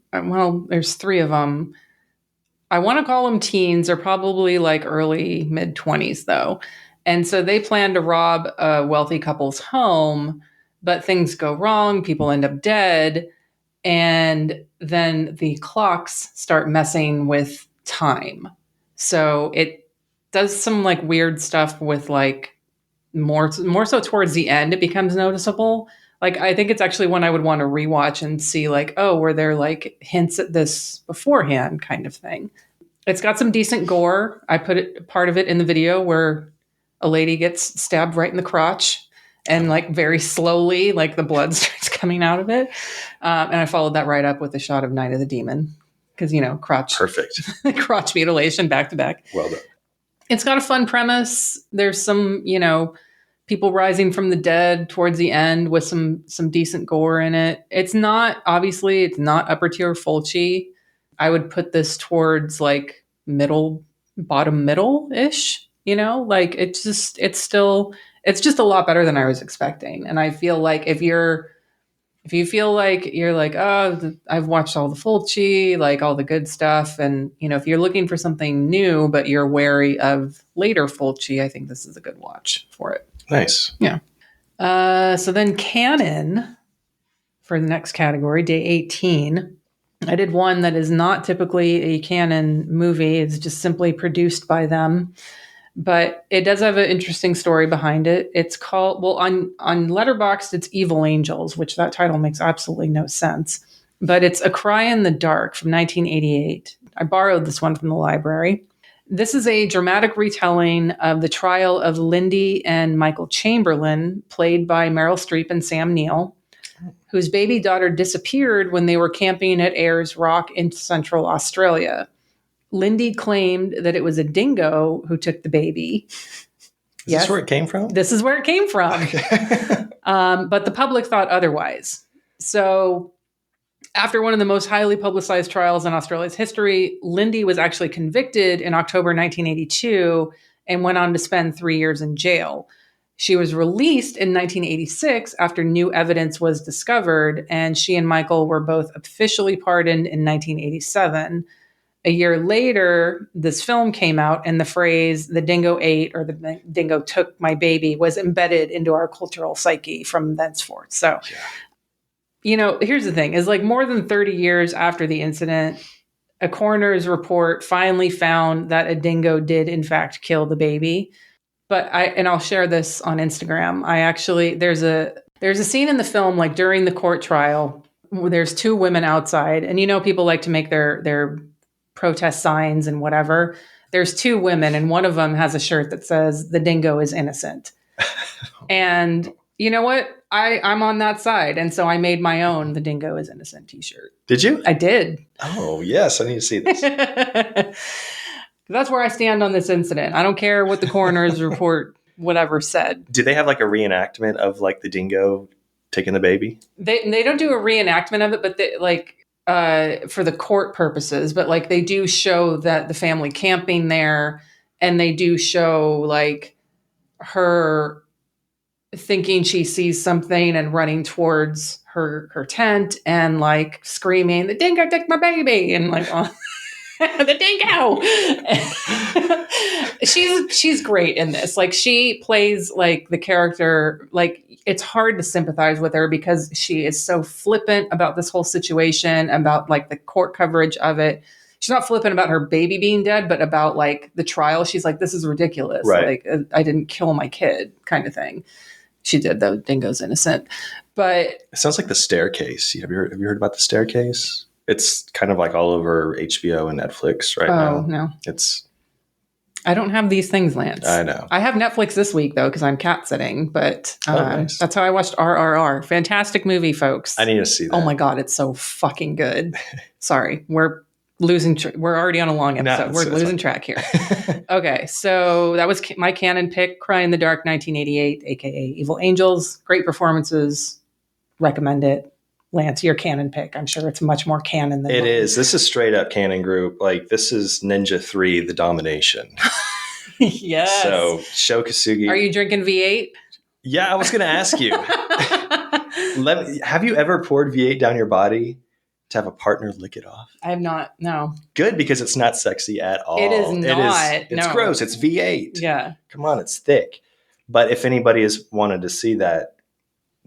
there's 3 of them. I want to call them teens. They're probably like early, mid-20s, though. And so they plan to rob a wealthy couple's home, but things go wrong. People end up dead. And then the clocks start messing with time. So it does some weird stuff with more so towards the end, it becomes noticeable. I think it's actually one I would want to rewatch and see were there hints at this beforehand kind of thing. It's got some decent gore. I put part of it in the video where a lady gets stabbed right in the crotch and very slowly, the blood starts coming out of it. And I followed that right up with a shot of Night of the Demon because, crotch. Perfect. Crotch mutilation back to back. Well done. It's got a fun premise. There's some, people rising from the dead towards the end with some decent gore in it. It's not upper tier Fulci. I would put this towards bottom middle-ish. Like it's just a lot better than I was expecting. And I feel like if you feel like you're like, oh, I've watched all the Fulci, like all the good stuff, and if you're looking for something new but you're wary of later Fulci, I think this is a good watch for it. Nice. Yeah. So then canon for the next category, day 18. I did one that is not typically a canon movie. It's just simply produced by them. But it does have an interesting story behind it. It's called, on Letterboxd, it's Evil Angels, which that title makes absolutely no sense. But it's A Cry in the Dark from 1988. I borrowed this one from the library. This is a dramatic retelling of the trial of Lindy and Michael Chamberlain, played by Meryl Streep and Sam Neill, whose baby daughter disappeared when they were camping at Ayers Rock in Central Australia. Lindy claimed that it was a dingo who took the baby. Is this where it came from? This is where it came from. Okay. But the public thought otherwise. So after one of the most highly publicized trials in Australia's history, Lindy was actually convicted in October 1982 and went on to spend 3 years in jail. She was released in 1986 after new evidence was discovered, and she and Michael were both officially pardoned in 1987. A year later, this film came out, and the phrase, the dingo ate or the dingo took my baby, was embedded into our cultural psyche from thenceforth. So, here's the thing, is like more than 30 years after the incident, a coroner's report finally found that a dingo did in fact kill the baby. But I'll share this on Instagram. There's a scene in the film, like during the court trial, where there's two women outside, and people like to make their protest signs and whatever. There's two women, and one of them has a shirt that says "The dingo is innocent." And you know what? I'm on that side, and so I made my own "The dingo is innocent" t-shirt. Did you? I did. Oh yes, I need to see this. That's where I stand on this incident. I don't care what the coroner's report, whatever, said. Do they have like a reenactment of like the dingo taking the baby? They don't do a reenactment of it, but they, for the court purposes, but like they do show that the family camping there, and they do show like her thinking she sees something and running towards her tent and like screaming, "The dingo took my baby," and like, oh, the dingo. She's great in this. Like she plays like the character, like it's hard to sympathize with her because she is so flippant about this whole situation, about like the court coverage of it. She's not flippant about her baby being dead, but about like the trial. She's like, this is ridiculous. Right. Like I didn't kill my kid kind of thing. She did, though. Dingo's innocent. But it sounds like The Staircase. Have you heard about The Staircase? It's kind of like all over HBO and Netflix right now. Oh, no. I don't have these things, Lance. I know. I have Netflix this week, though, because I'm cat sitting. But nice. That's how I watched RRR. Fantastic movie, folks. I need to see that. Oh, my God. It's so fucking good. Sorry. We're losing. We're already on a long episode. We're losing track here. Okay. So that was my canon pick, Cry in the Dark, 1988, a.k.a. Evil Angels. Great performances. Recommend it. Lance, your canon pick. I'm sure it's much more canon than it mine. is. This is straight up canon group. Like this is Ninja 3, The Domination. Yes. So Sho Kosugi. Are you drinking V8? Yeah, I was going to ask you. Have you ever poured V8 down your body to have a partner lick it off? I have not. No. Good, because it's not sexy at all. It is not. It's gross. It's V8. Yeah. Come on, it's thick. But if anybody has wanted to see that,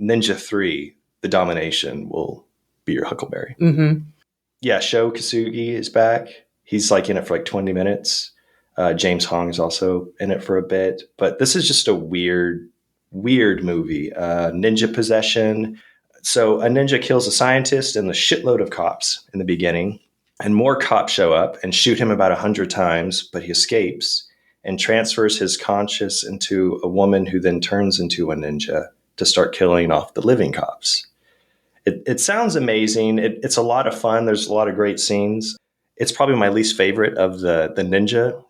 Ninja 3, The Domination will be your huckleberry. Mm-hmm. Yeah, Sho Kosugi is back. He's like in it for like 20 minutes. James Hong is also in it for a bit. But this is just a weird movie. Ninja possession. So a ninja kills a scientist and a shitload of cops in the beginning. And more cops show up and shoot him about 100 times, but he escapes and transfers his conscience into a woman who then turns into a ninja to start killing off the living cops. It sounds amazing. It's a lot of fun. There's a lot of great scenes. It's probably my least favorite of the Ninja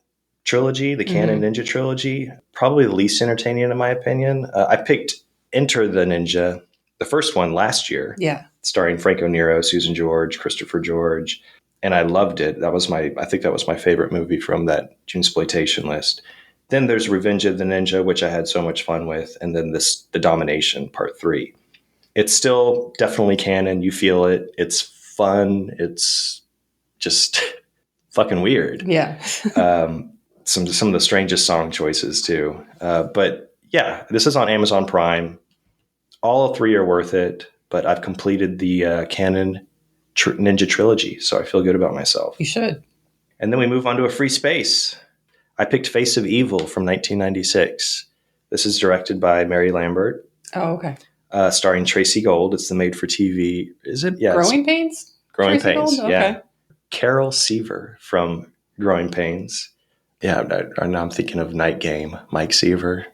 trilogy, the canon Ninja trilogy. Probably the least entertaining in my opinion. I picked Enter the Ninja, the first one last year. Yeah. Starring Franco Nero, Susan George, Christopher George. And I loved it. I think that was my favorite movie from that Junesploitation list. Then there's Revenge of the Ninja, which I had so much fun with, and then The Domination Part 3. It's still definitely canon. You feel it. It's fun. It's just fucking weird. Yeah. Some of the strangest song choices too. But yeah, this is on Amazon Prime. All three are worth it, but I've completed the canon Ninja trilogy, so I feel good about myself. You should. And then we move on to a free space. I picked Face of Evil from 1996. This is directed by Mary Lambert. Oh, okay. Starring Tracy Gold. It's the made-for-TV. Is it? Yeah. Growing Pains? Growing Tracy Pains, Gold? yeah. Okay. Carol Seaver from Growing Pains. Yeah, now I'm thinking of Night Game. Mike Seaver.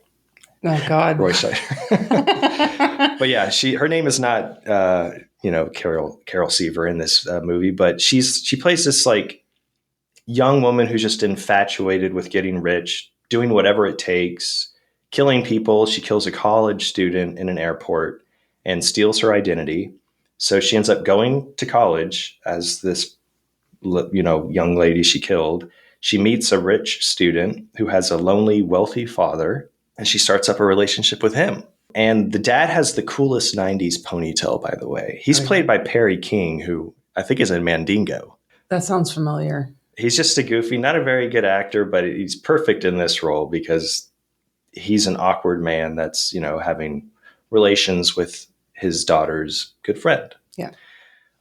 Oh, God. Roy Scheider. But yeah, her name is not, Carol Seaver in this movie, but she plays this like young woman who's just infatuated with getting rich, doing whatever it takes, killing people. She kills a college student in an airport and steals her identity. So she ends up going to college as this, young lady she killed. She meets a rich student who has a lonely, wealthy father, and she starts up a relationship with him. And the dad has the coolest 90s ponytail, by the way. He's played by Perry King, who I think is in Mandingo. That sounds familiar. He's just a goofy, not a very good actor, but he's perfect in this role because he's an awkward man that's, having relations with his daughter's good friend. Yeah.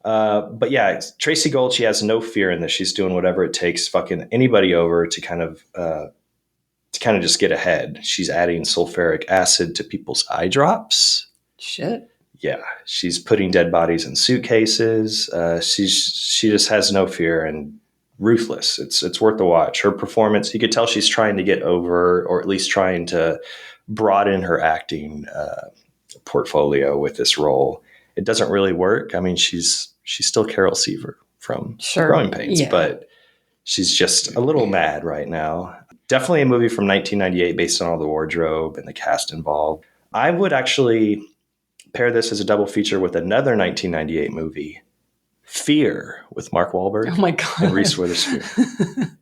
But yeah, Tracy Gold, she has no fear in this. She's doing whatever it takes, fucking anybody over to kind of just get ahead. She's adding sulfuric acid to people's eye drops. Shit. Yeah. She's putting dead bodies in suitcases. She just has no fear and ruthless. It's worth the watch. Her performance, you could tell she's trying to get over, or at least trying to broaden her acting portfolio with this role. It doesn't really work. I mean, she's still Carol Seaver from Growing Pains, but she's just a little mad right now. Definitely a movie from 1998 based on all the wardrobe and the cast involved. I would actually pair this as a double feature with another 1998 movie, Fear, with Mark Wahlberg. Oh my God. And Reese Witherspoon.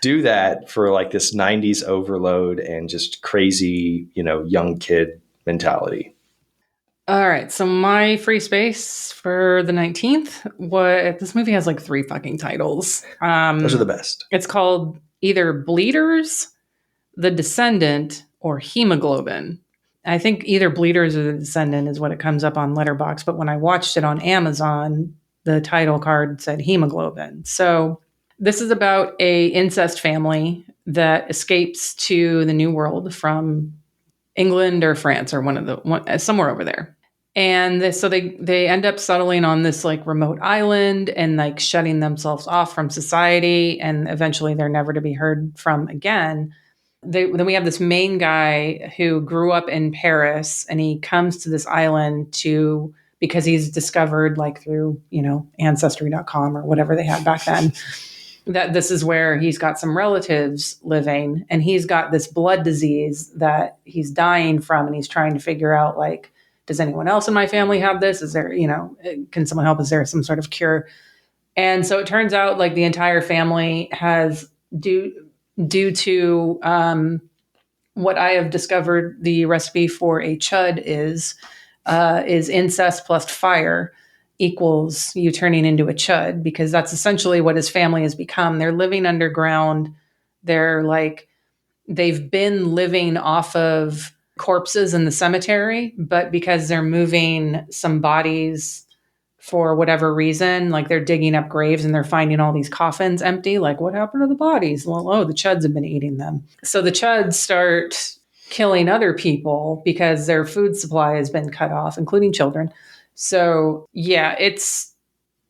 Do that for like this 90s overload and just crazy, young kid mentality. All right, so my free space for the 19th, this movie has like 3 fucking titles. Those are the best. It's called either Bleeders, The Descendant, or Hemoglobin. I think either Bleeders or The Descendant is what it comes up on Letterboxd, but when I watched it on Amazon, the title card said Hemoglobin. So this is about a incest family that escapes to the New World from England or France or somewhere over there. And so they end up settling on this like remote island and like shutting themselves off from society. And eventually they're never to be heard from again. Then we have this main guy who grew up in Paris, and he comes to this island because he's discovered like through, ancestry.com or whatever they had back then, that this is where he's got some relatives living, and he's got this blood disease that he's dying from, and he's trying to figure out like, does anyone else in my family have this? Is there, can someone help? Is there some sort of cure? And so it turns out like the entire family has due to what I have discovered the recipe for a chud is incest plus fire equals you turning into a chud, because that's essentially what his family has become. They're living underground. They've been living off of corpses in the cemetery, but because they're moving some bodies for whatever reason, like they're digging up graves and they're finding all these coffins empty. Like, what happened to the bodies? Well, the chuds have been eating them. So the chuds start killing other people because their food supply has been cut off, including children. So yeah, it's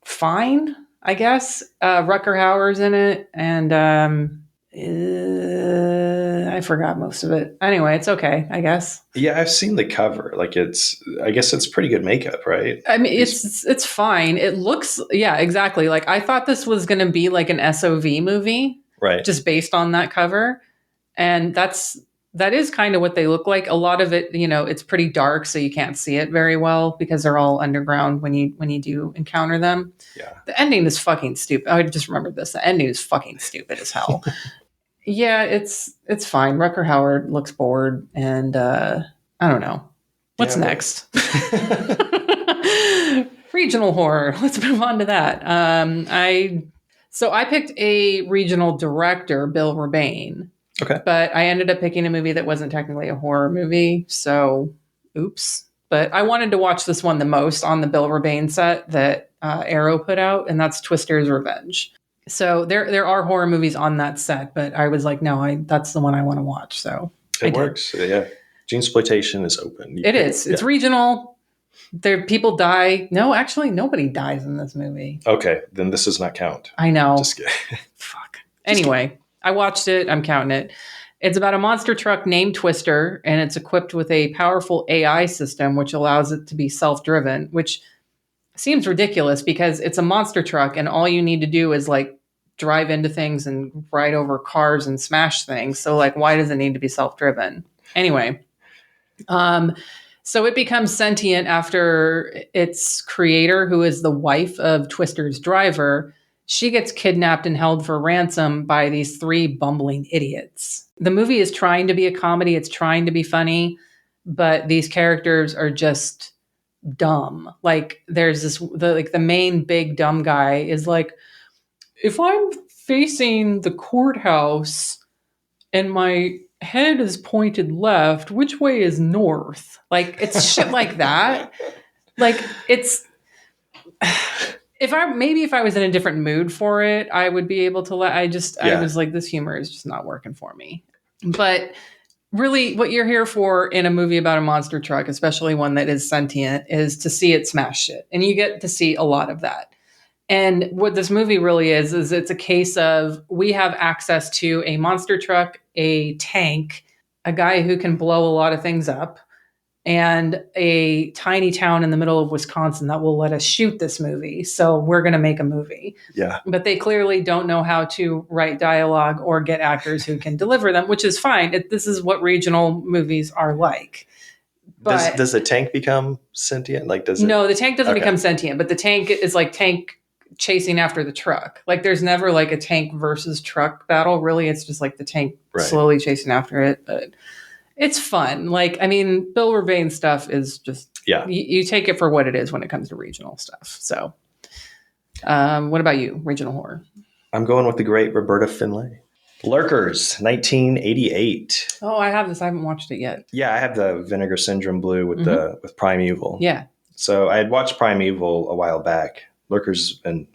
fine, I guess. Rutger Hauer's in it, and I forgot most of it. Anyway, it's okay, I guess. Yeah, I've seen the cover. Like I guess it's pretty good makeup, right? I mean, it's fine. It looks, yeah, exactly. Like I thought this was going to be like an SOV movie, right? Just based on that cover, and that is kind of what they look like. A lot of it, it's pretty dark, so you can't see it very well because they're all underground when you do encounter them. Yeah. The ending is fucking stupid. I just remembered this. The ending is fucking stupid as hell. Yeah, it's fine. Rucker Howard looks bored, and I don't know. What's next? Regional horror. Let's move on to that. I picked a regional director, Bill Rebane. Okay. But I ended up picking a movie that wasn't technically a horror movie, so oops. But I wanted to watch this one the most on the Bill Rebane set that Arrow put out, and that's Twister's Revenge. So there are horror movies on that set, but I was like, no, that's the one I want to watch. So it works. Yeah. Junesploitation is open. It is. It's regional. There, people die. No, actually, nobody dies in this movie. Okay, then this does not count. I know. Just kidding. Fuck. Anyway, I watched it. I'm counting it. It's about a monster truck named Twister, and it's equipped with a powerful AI system which allows it to be self-driven, which seems ridiculous because it's a monster truck, and all you need to do is like drive into things and ride over cars and smash things. So like, why does it need to be self-driven? Anyway, so it becomes sentient after its creator, who is the wife of Twister's driver. She gets kidnapped and held for ransom by these three bumbling idiots. The movie is trying to be a comedy. It's trying to be funny, but these characters are just dumb. Like there's the main big dumb guy is like, if I'm facing the courthouse and my head is pointed left, which way is north? Like it's shit like that. Like it's if I was in a different mood for it, I would be able to I was like, this humor is just not working for me. But really what you're here for in a movie about a monster truck, especially one that is sentient, is to see it smash shit. And you get to see a lot of that. And what this movie really is it's a case of we have access to a monster truck, a tank, a guy who can blow a lot of things up, and a tiny town in the middle of Wisconsin that will let us shoot this movie. So we're going to make a movie. Yeah. But they clearly don't know how to write dialogue or get actors who can deliver them, which is fine. This is what regional movies are like. But does the tank become sentient? Like, does it? No, the tank doesn't become sentient, but the tank is like tank chasing after the truck. Like there's never like a tank versus truck battle. Really, it's just like the tank slowly chasing after it. But it's fun. Like, I mean, Bill Rebane stuff is just, you take it for what it is when it comes to regional stuff. So what about you, regional horror? I'm going with the great Roberta Finlay. Lurkers, 1988. Oh, I have this. I haven't watched it yet. Yeah, I have the Vinegar Syndrome Blue with with Primeval. Yeah. So I had watched Primeval a while back. Lurkers has been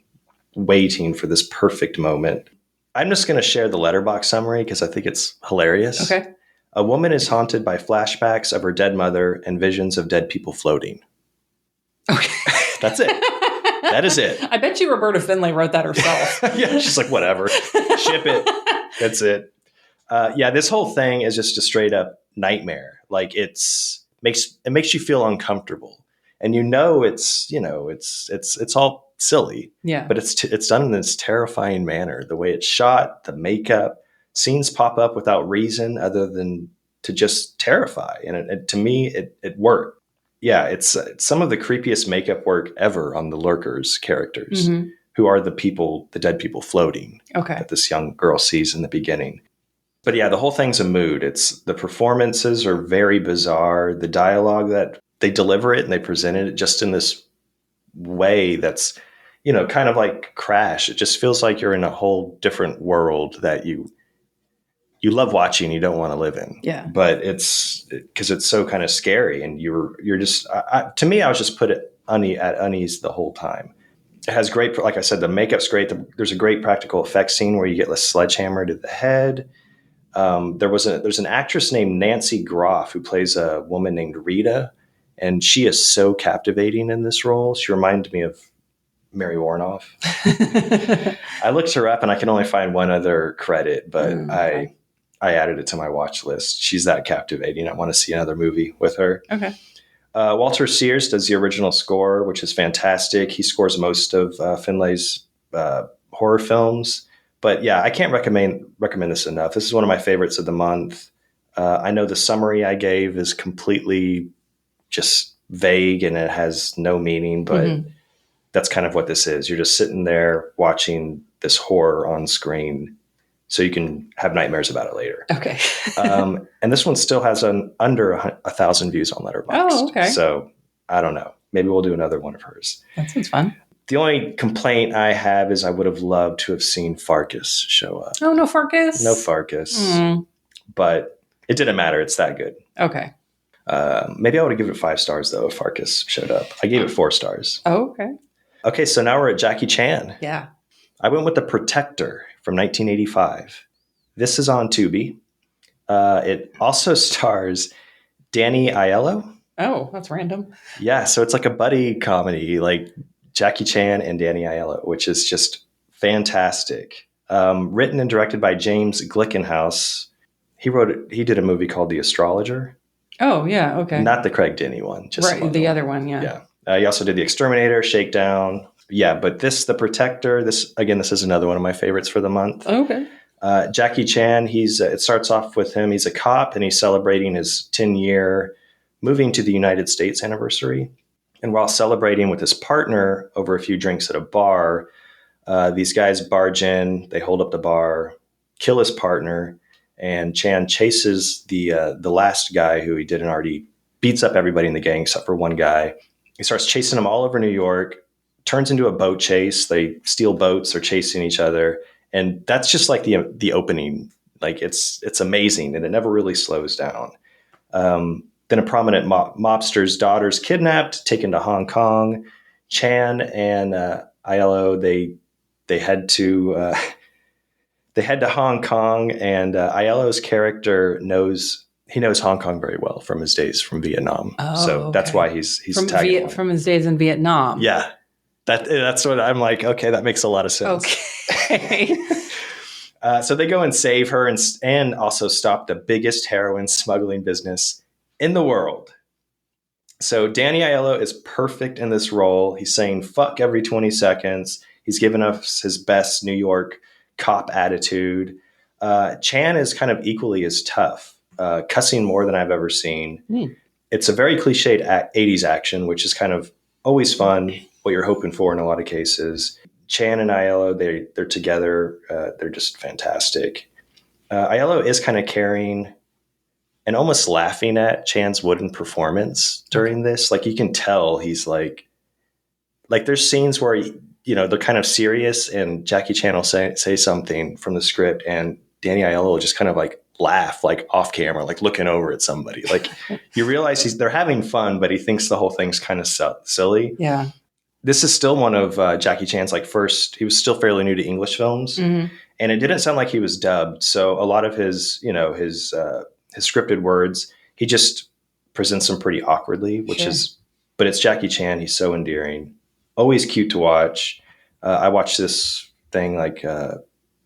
waiting for this perfect moment. I'm just going to share the letterbox summary because I think it's hilarious. Okay. A woman is haunted by flashbacks of her dead mother and visions of dead people floating. Okay. That's it. That is it. I bet you Roberta Finlay wrote that herself. Yeah, she's like, whatever. Ship it. That's it. This whole thing is just a straight up nightmare. Like it makes you feel uncomfortable. And it's all silly. Yeah. But it's done in this terrifying manner. The way it's shot, the makeup, scenes pop up without reason other than to just terrify. And to me, it worked. Yeah, it's some of the creepiest makeup work ever on the Lurkers characters, who are the dead people floating that this young girl sees in the beginning. But yeah, the whole thing's a mood. The performances are very bizarre. The dialogue that they deliver it and they present it just in this way that's, kind of like Crash. It just feels like you're in a whole different world that you love watching, you don't want to live in. Yeah. But it's because it's so kind of scary, and you're just to me, I was just put at unease the whole time. It has great, like I said, the makeup's great. There's a great practical effects scene where you get a sledgehammer to the head. There's an actress named Nancy Groff who plays a woman named Rita, and she is so captivating in this role. She reminded me of Mary Warnoff. I looked her up and I can only find one other credit, but I added it to my watch list. She's that captivating. I want to see another movie with her. Okay. Walter Sears does the original score, which is fantastic. He scores most of Finlay's horror films. But yeah, I can't recommend this enough. This is one of my favorites of the month. I know the summary I gave is completely just vague and it has no meaning, but that's kind of what this is. You're just sitting there watching this horror on screen so you can have nightmares about it later. Okay. And this one still has under 1,000 views on Letterboxd. Oh, okay. So I don't know. Maybe we'll do another one of hers. That sounds fun. The only complaint I have is I would have loved to have seen Farkas show up. Oh, no Farkas? No Farkas. But it didn't matter. It's that good. Okay. Maybe I would have given it 5 stars, though, if Farkas showed up. I gave it 4 stars. Oh, okay. Okay, so now we're at Jackie Chan. Yeah. I went with The Protector from 1985. This is on Tubi. It also stars Danny Aiello. Oh, that's random. Yeah, so it's like a buddy comedy, like Jackie Chan and Danny Aiello, which is just fantastic. Written and directed by James Glickenhaus. He did a movie called The Astrologer. Oh, yeah, okay. Not the Craig Denny one. Just right, the other one, yeah. Yeah. He also did The Exterminator, Shakedown. Yeah, but The Protector, this is another one of my favorites for the month. Okay. Jackie Chan, it starts off with him. He's a cop and he's celebrating his 10-year moving to the United States anniversary. And while celebrating with his partner over a few drinks at a bar, these guys barge in, they hold up the bar, kill his partner, and Chan chases the last guy who he didn't already, beats up everybody in the gang except for one guy. He starts chasing them all over New York, turns into a boat chase. They steal boats, they're chasing each other. And that's just like the opening. Like it's amazing and it never really slows down. Then a prominent mobster's daughter's kidnapped, taken to Hong Kong. Chan and Aiello, they head to Hong Kong, and Aiello's character knows Hong Kong very well from his days from Vietnam. Oh, so okay. that's why he's tagging along. From his days in Vietnam. Yeah, that's what I'm like. Okay, that makes a lot of sense. Okay. So they go and save her and also stop the biggest heroin smuggling business in the world. So Danny Aiello is perfect in this role. He's saying fuck every 20 seconds. He's giving us his best New York cop attitude. Chan is kind of equally as tough, cussing more than I've ever seen. It's a very cliched 80s action, which is kind of always fun, what you're hoping for in a lot of cases. Chan and Aiello, they're together. They're just fantastic. Aiello is kind of caring and almost laughing at Chan's wooden performance during this. Like you can tell he's like there's scenes where, they're kind of serious and Jackie Chan will say something from the script and Danny Aiello will just kind of like laugh, like off camera, like looking over at somebody. Like you realize they're having fun, but he thinks the whole thing's kind of silly. Yeah. This is still one of Jackie Chan's he was still fairly new to English films. Mm-hmm. And it didn't sound like he was dubbed. So a lot of his scripted words, he just presents them pretty awkwardly, but it's Jackie Chan. He's so endearing, always cute to watch. I watched this thing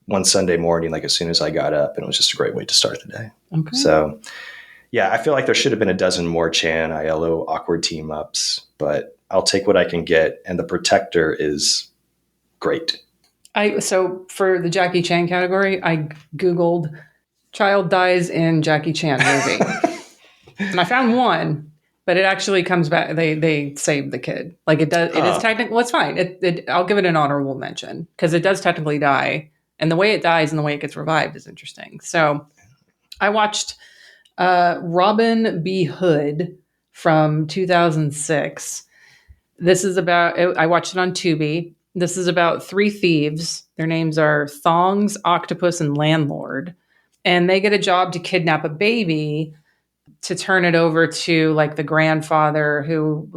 one Sunday morning, as soon as I got up, and it was just a great way to start the day. Okay. So yeah, I feel like there should have been a dozen more Chan Aiello awkward team ups, but I'll take what I can get. And The Protector is great. So for the Jackie Chan category, I Googled child dies in Jackie Chan movie. And I found one, but it actually comes back. They saved the kid. Like it does. It is technically, well, it's fine. I'll give it an honorable mention because it does technically die. And the way it dies and the way it gets revived is interesting. So I watched Robin B. Hood from 2006. This is about, I watched it on Tubi. This is about 3 thieves. Their names are Thongs, Octopus, and Landlord. And they get a job to kidnap a baby to turn it over to the grandfather who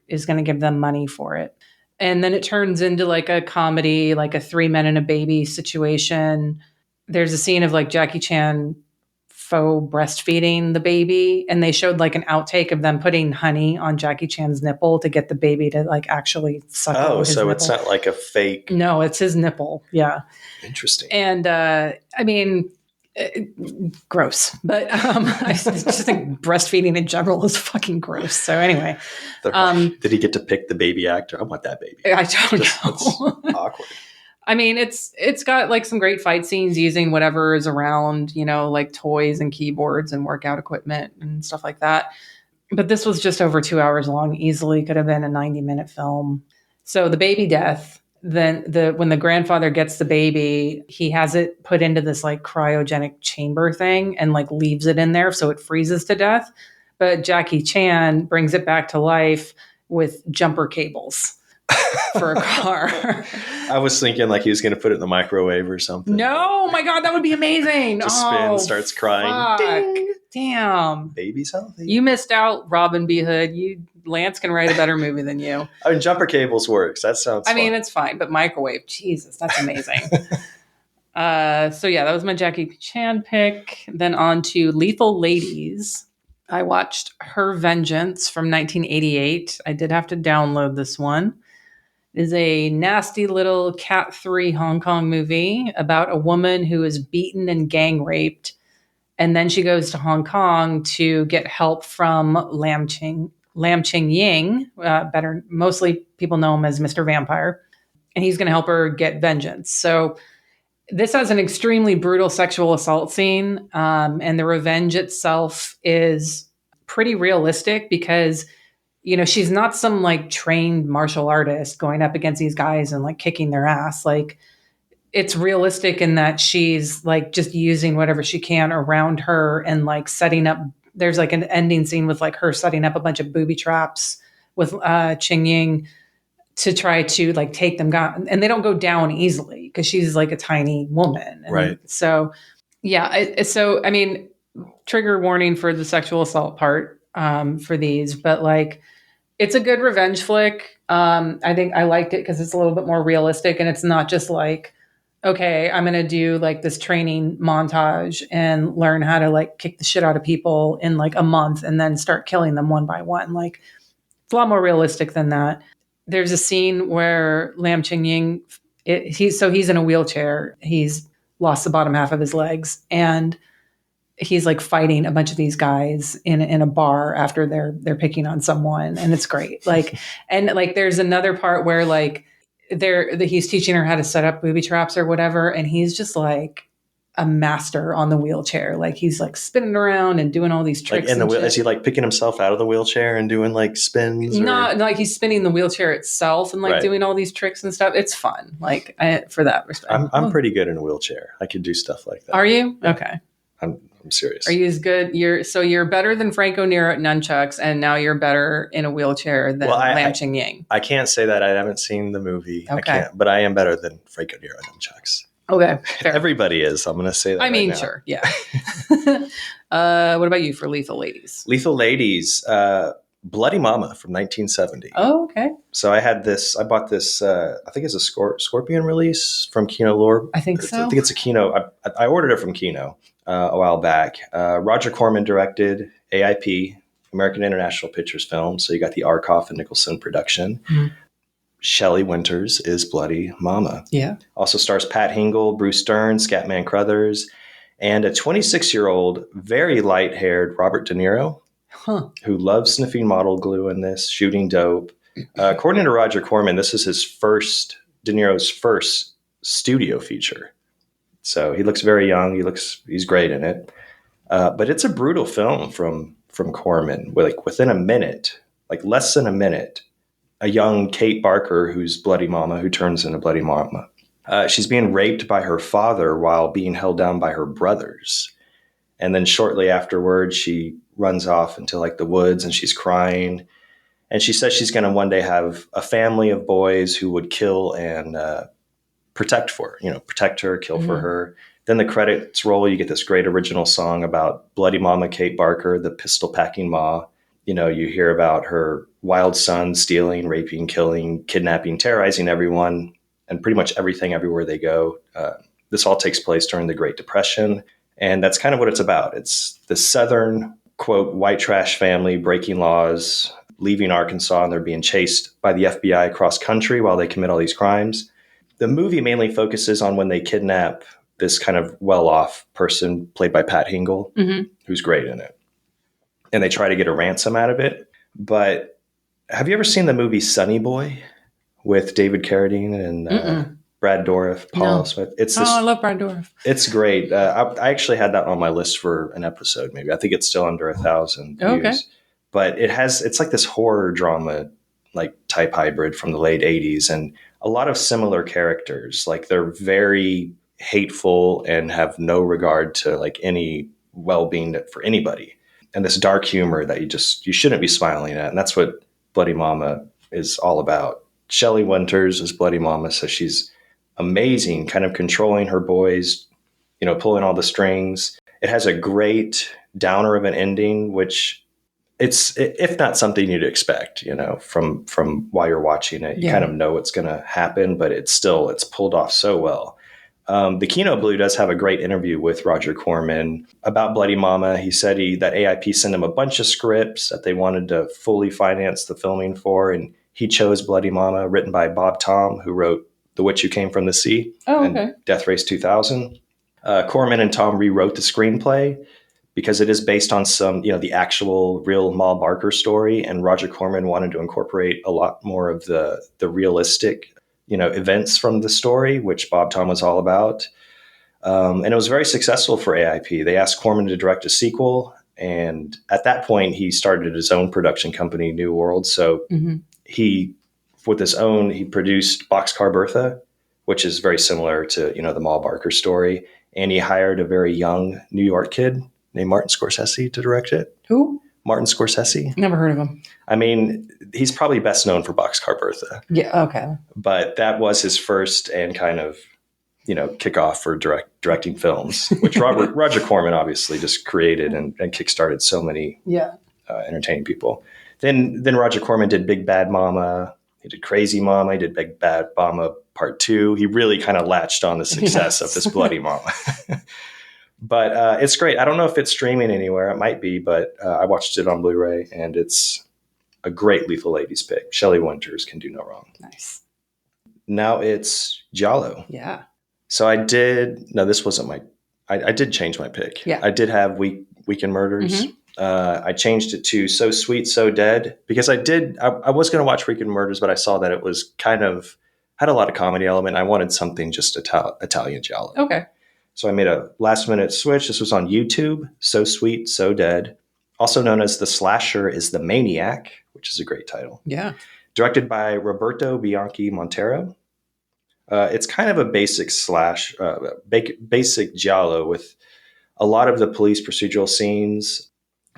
is going to give them money for it. And then it turns into a comedy, a 3 men and a baby situation. There's a scene of Jackie Chan faux breastfeeding the baby. And they showed an outtake of them putting honey on Jackie Chan's nipple to get the baby to actually suck on his nipple. It's not like a fake. No, it's his nipple. Yeah. Interesting. And gross, but I just think breastfeeding in general is fucking gross. So anyway, did he get to pick the baby actor? I want that baby. I don't know. That's awkward. I mean, it's got some great fight scenes using whatever is around, toys and keyboards and workout equipment and stuff like that. But this was just over 2 hours long. Easily could have been a 90-minute film. So the baby death. then when the grandfather gets the baby, he has it put into this like cryogenic chamber thing and like leaves it in there so it freezes to death. But Jackie Chan brings it back to life with jumper cables for a car. I was thinking like he was going to put it in the microwave or something. No, my God, that would be amazing. Just spins, starts crying. Ding. Damn. Baby's healthy. You missed out, Robin B. Hood. Lance can write a better movie than you. I mean, jumper cables works. That sounds fun. I mean, it's fine, but microwave, Jesus, that's amazing. So yeah, that was my Jackie Chan pick. Then on to Lethal Ladies. I watched Her Vengeance from 1988. I did have to download this one. It is a nasty little Cat 3 Hong Kong movie about a woman who is beaten and gang raped. And then she goes to Hong Kong to get help from Lam Ching Ying. Mostly people know him as Mr. Vampire. And he's going to help her get vengeance. So this has an extremely brutal sexual assault scene. And the revenge itself is pretty realistic because, you know, she's not some like trained martial artist going up against these guys and like kicking their ass. Like, it's realistic in that she's like just using whatever she can around her and like setting up. There's like an ending scene with like her setting up a bunch of booby traps with Ching Ying to try to like take them down, and they don't go down easily because she's like a tiny woman. And right. So yeah. I mean, trigger warning for the sexual assault part for these, but like it's a good revenge flick. I think I liked it because it's a little bit more realistic and it's not just like, okay, I'm going to do like this training montage and learn how to like kick the shit out of people in like a month and then start killing them one by one. Like it's a lot more realistic than that. There's a scene where Lam Ching Ying, he's in a wheelchair. He's lost the bottom half of his legs and he's like fighting a bunch of these guys in a bar after they're picking on someone. And it's great. Like, and like, there's another part where like, he's teaching her how to set up booby traps or whatever, and he's just like a master on the wheelchair. Like he's like spinning around and doing all these tricks. Like is he like picking himself out of the wheelchair and doing like spins? Not like he's spinning the wheelchair itself and like doing all these tricks and stuff. It's fun. Like for that respect, I'm pretty good in a wheelchair. I could do stuff like that. Are you? Okay. I'm serious. Are you as good? You're better than Franco Nero at nunchucks, and now you're better in a wheelchair than Lam Ching Ying. I can't say that. I haven't seen the movie. Okay. I can't, but I am better than Franco Nero at nunchucks. Okay. Fair. Everybody is. I'm going to say that. I mean, now. Sure. Yeah. What about you for Lethal Ladies? Lethal Ladies, Bloody Mama from 1970. Oh, okay. So I bought this, I think it's a Scorpion release from Kino Lorbe. I think so. I think it's a Kino. I ordered it from Kino a while back. Roger Corman directed, AIP, American International Pictures film. So you got the Arkoff and Nicholson production. Mm-hmm. Shelley Winters is Bloody Mama. Yeah. Also stars Pat Hingle, Bruce Dern, Scatman Crothers, and a 26-year-old, very light-haired Robert De Niro, who loves sniffing model glue in this, shooting dope. According to Roger Corman, this is De Niro's first studio feature. So he looks very young. He's great in it. But it's a brutal film from Corman. Like within a minute, like less than a minute, a young Kate Barker, who's Bloody Mama, who turns into Bloody Mama. She's being raped by her father while being held down by her brothers. And then shortly afterwards, she runs off into like the woods and she's crying. And she says she's going to one day have a family of boys who would kill and protect her, kill for her. Then the credits roll. You get this great original song about Bloody Mama Kate Barker, the pistol packing ma. You know, you hear about her wild son stealing, raping, killing, kidnapping, terrorizing everyone, and pretty much everything everywhere they go. This all takes place during the Great Depression. And that's kind of what it's about. It's the Southern, quote, white trash family breaking laws, leaving Arkansas, and they're being chased by the FBI across country while they commit all these crimes. The movie mainly focuses on when they kidnap this kind of well-off person played by Pat Hingle, who's great in it. And they try to get a ransom out of it. But have you ever seen the movie Sonny Boy with David Carradine and Brad Dourif, Paul Smith? I love Brad Dourif. It's great. I actually had that on my list for an episode, maybe. I think it's still under 1,000 views. Okay. But it's like this horror drama like type hybrid from the late 80s, and a lot of similar characters. Like they're very hateful and have no regard to like any well-being for anybody. And this dark humor that you shouldn't be smiling at. And that's what Bloody Mama is all about. Shelley Winters is Bloody Mama, so she's amazing, kind of controlling her boys, pulling all the strings. It has a great downer of an ending, which it's, if not something you'd expect, from while you're watching it. You kind of know what's going to happen, but it's pulled off so well. The Kino Blue does have a great interview with Roger Corman about Bloody Mama. He said that AIP sent him a bunch of scripts that they wanted to fully finance the filming for, and he chose Bloody Mama, written by Bob Tom, who wrote The Witch Who Came from the Sea and Death Race 2000. Corman and Tom rewrote the screenplay because it is based on some, the actual real Ma Barker story, and Roger Corman wanted to incorporate a lot more of the realistic events from the story, which Bob Tom was all about. And it was very successful for AIP. They asked Corman to direct a sequel. And at that point, he started his own production company, New World. So he produced Boxcar Bertha, which is very similar to, the Ma Barker story. And he hired a very young New York kid named Martin Scorsese to direct it. Who? Martin Scorsese. Never heard of him. I mean, he's probably best known for Boxcar Bertha. Yeah, okay. But that was his first and kind of, kickoff for directing films, which Roger Corman obviously just created and kickstarted so many entertaining people. Then Roger Corman did Big Bad Mama. He did Crazy Mama. He did Big Bad Mama Part 2. He really kind of latched on the success of this Bloody Mama. But it's great. I don't know if it's streaming anywhere. It might be, but I watched it on Blu-ray, and it's a great Lethal Ladies pick. Shelley Winters can do no wrong. Nice. Now it's Giallo. Yeah. So I did change my pick. Yeah. I did have Weekend Murders. I changed it to So Sweet, So Dead, because I was going to watch Weekend Murders, but I saw that it was kind of had a lot of comedy element. I wanted something just Italian Giallo. Okay. So I made a last minute switch. This was on YouTube. So Sweet, So Dead, also known as The Slasher is the Maniac, which is a great title. Yeah. Directed by Roberto Bianchi Montero. It's kind of a basic basic Giallo with a lot of the police procedural scenes,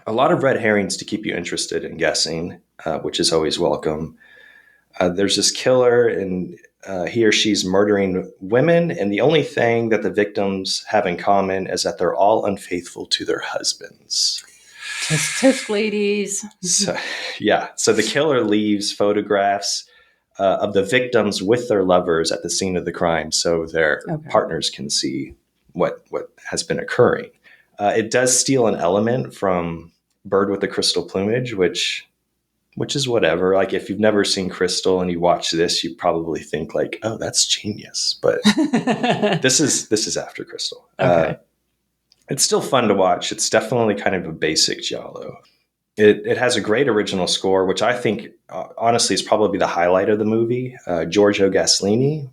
a lot of red herrings to keep you interested in guessing, which is always welcome. There's this killer, and he or she's murdering women, and the only thing that the victims have in common is that they're all unfaithful to their husbands. Tisk, ladies. So the killer leaves photographs of the victims with their lovers at the scene of the crime, so their partners can see what has been occurring. It does steal an element from Bird with the Crystal Plumage, which is whatever. Like, if you've never seen Crystal and you watch this, you probably think like, oh, that's genius. But this is after Crystal. Okay. It's still fun to watch. It's definitely kind of a basic Giallo. It has a great original score, which I think, honestly, is probably the highlight of the movie. Giorgio Gaslini.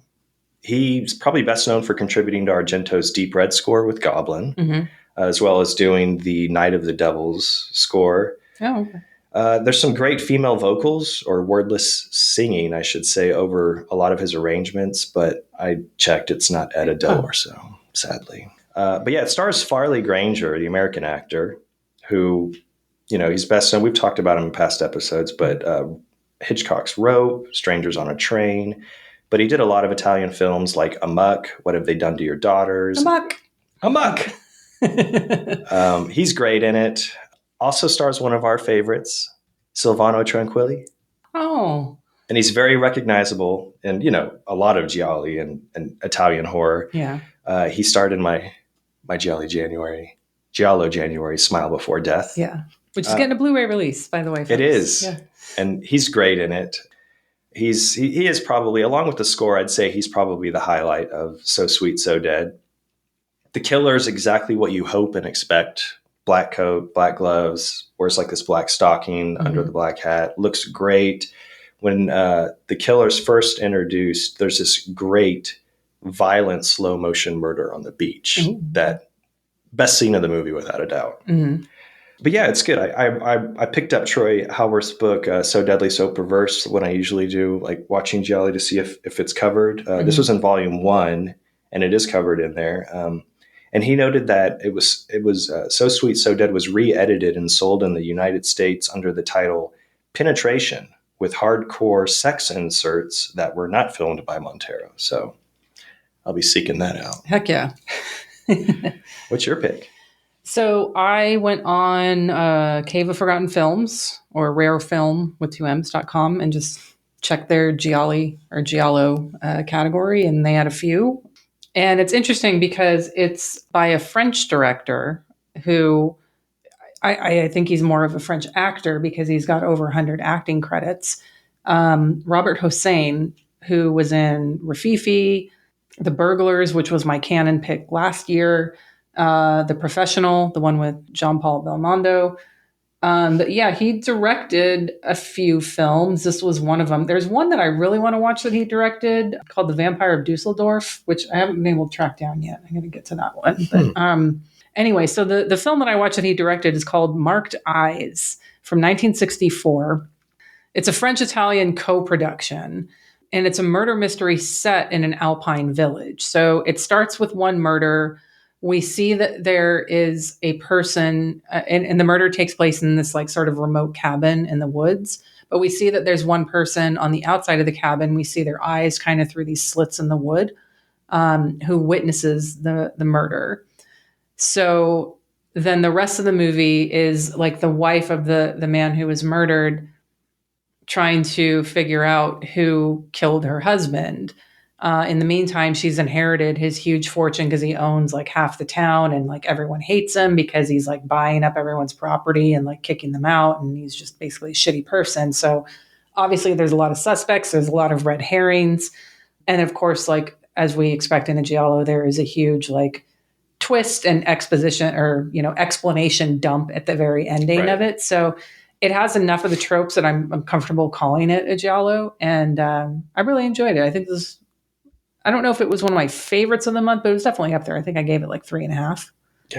He's probably best known for contributing to Argento's Deep Red score with Goblin, as well as doing the Night of the Devils score. Oh, okay. There's some great female vocals, or wordless singing, I should say, over a lot of his arrangements, but I checked, it's not Etta Doe or so, sadly. But yeah, it stars Farley Granger, the American actor, who, he's best known. We've talked about him in past episodes, but Hitchcock's Rope, Strangers on a Train. But he did a lot of Italian films like Amok, What Have They Done to Your Daughters? Amok! He's great in it. Also stars one of our favorites, Silvano Tranquilli. Oh. And he's very recognizable in, a lot of Gialli and Italian horror. Yeah. He starred in my Giallo January, Smile Before Death. Yeah. Which is getting a Blu-ray release, by the way. Folks. It is. Yeah. And he's great in it. He is probably, along with the score, I'd say he's probably the highlight of So Sweet, So Dead. The killer is exactly what you hope and expect. Black coat, black gloves, wears like this black stocking under the black hat. Looks great. When the killer's first introduced, there's this great, violent, slow motion murder on the beach. That best scene of the movie, without a doubt. But yeah, it's good. I picked up Troy Howarth's book, So Deadly, So Perverse, when I usually do, like watching Gialli to see if it's covered. This was in volume 1, and it is covered in there. And he noted that it was So Sweet, So Dead was re-edited and sold in the United States under the title Penetration, with hardcore sex inserts that were not filmed by Montero. So I'll be seeking that out. Heck yeah. What's your pick? So I went on Cave of Forgotten Films, or rarefilm with 2ms.com, and just checked their Gialli or Giallo category, and they had a few. And it's interesting because it's by a French director who I think he's more of a French actor because he's got over 100 acting credits. Robert Hossein, who was in Rafifi, The Burglars, which was my canon pick last year, The Professional, the one with Jean-Paul Belmondo. But yeah, he directed a few films. This was one of them. There's one that I really want to watch that he directed called The Vampire of Dusseldorf, which I haven't been able to track down yet. I'm going to get to that one. But anyway, so the film that I watched that he directed is called Marked Eyes from 1964. It's a French-Italian co-production, and it's a murder mystery set in an Alpine village. So it starts with one murder. We see that there is a person, and the murder takes place in this like sort of remote cabin in the woods. But we see that there's one person on the outside of the cabin. We see their eyes kind of through these slits in the wood, who witnesses the murder. So then the rest of the movie is like the wife of the man who was murdered trying to figure out who killed her husband. In the meantime, she's inherited his huge fortune because he owns like half the town, and like everyone hates him because he's like buying up everyone's property and like kicking them out. And he's just basically a shitty person. So obviously there's a lot of suspects. There's a lot of red herrings. And of course, like as we expect in a giallo, there is a huge like twist and exposition or, explanation dump at the very ending of it. So it has enough of the tropes that I'm comfortable calling it a giallo. And I really enjoyed it. I think I don't know if it was one of my favorites of the month, but it was definitely up there. I think I gave it like 3.5.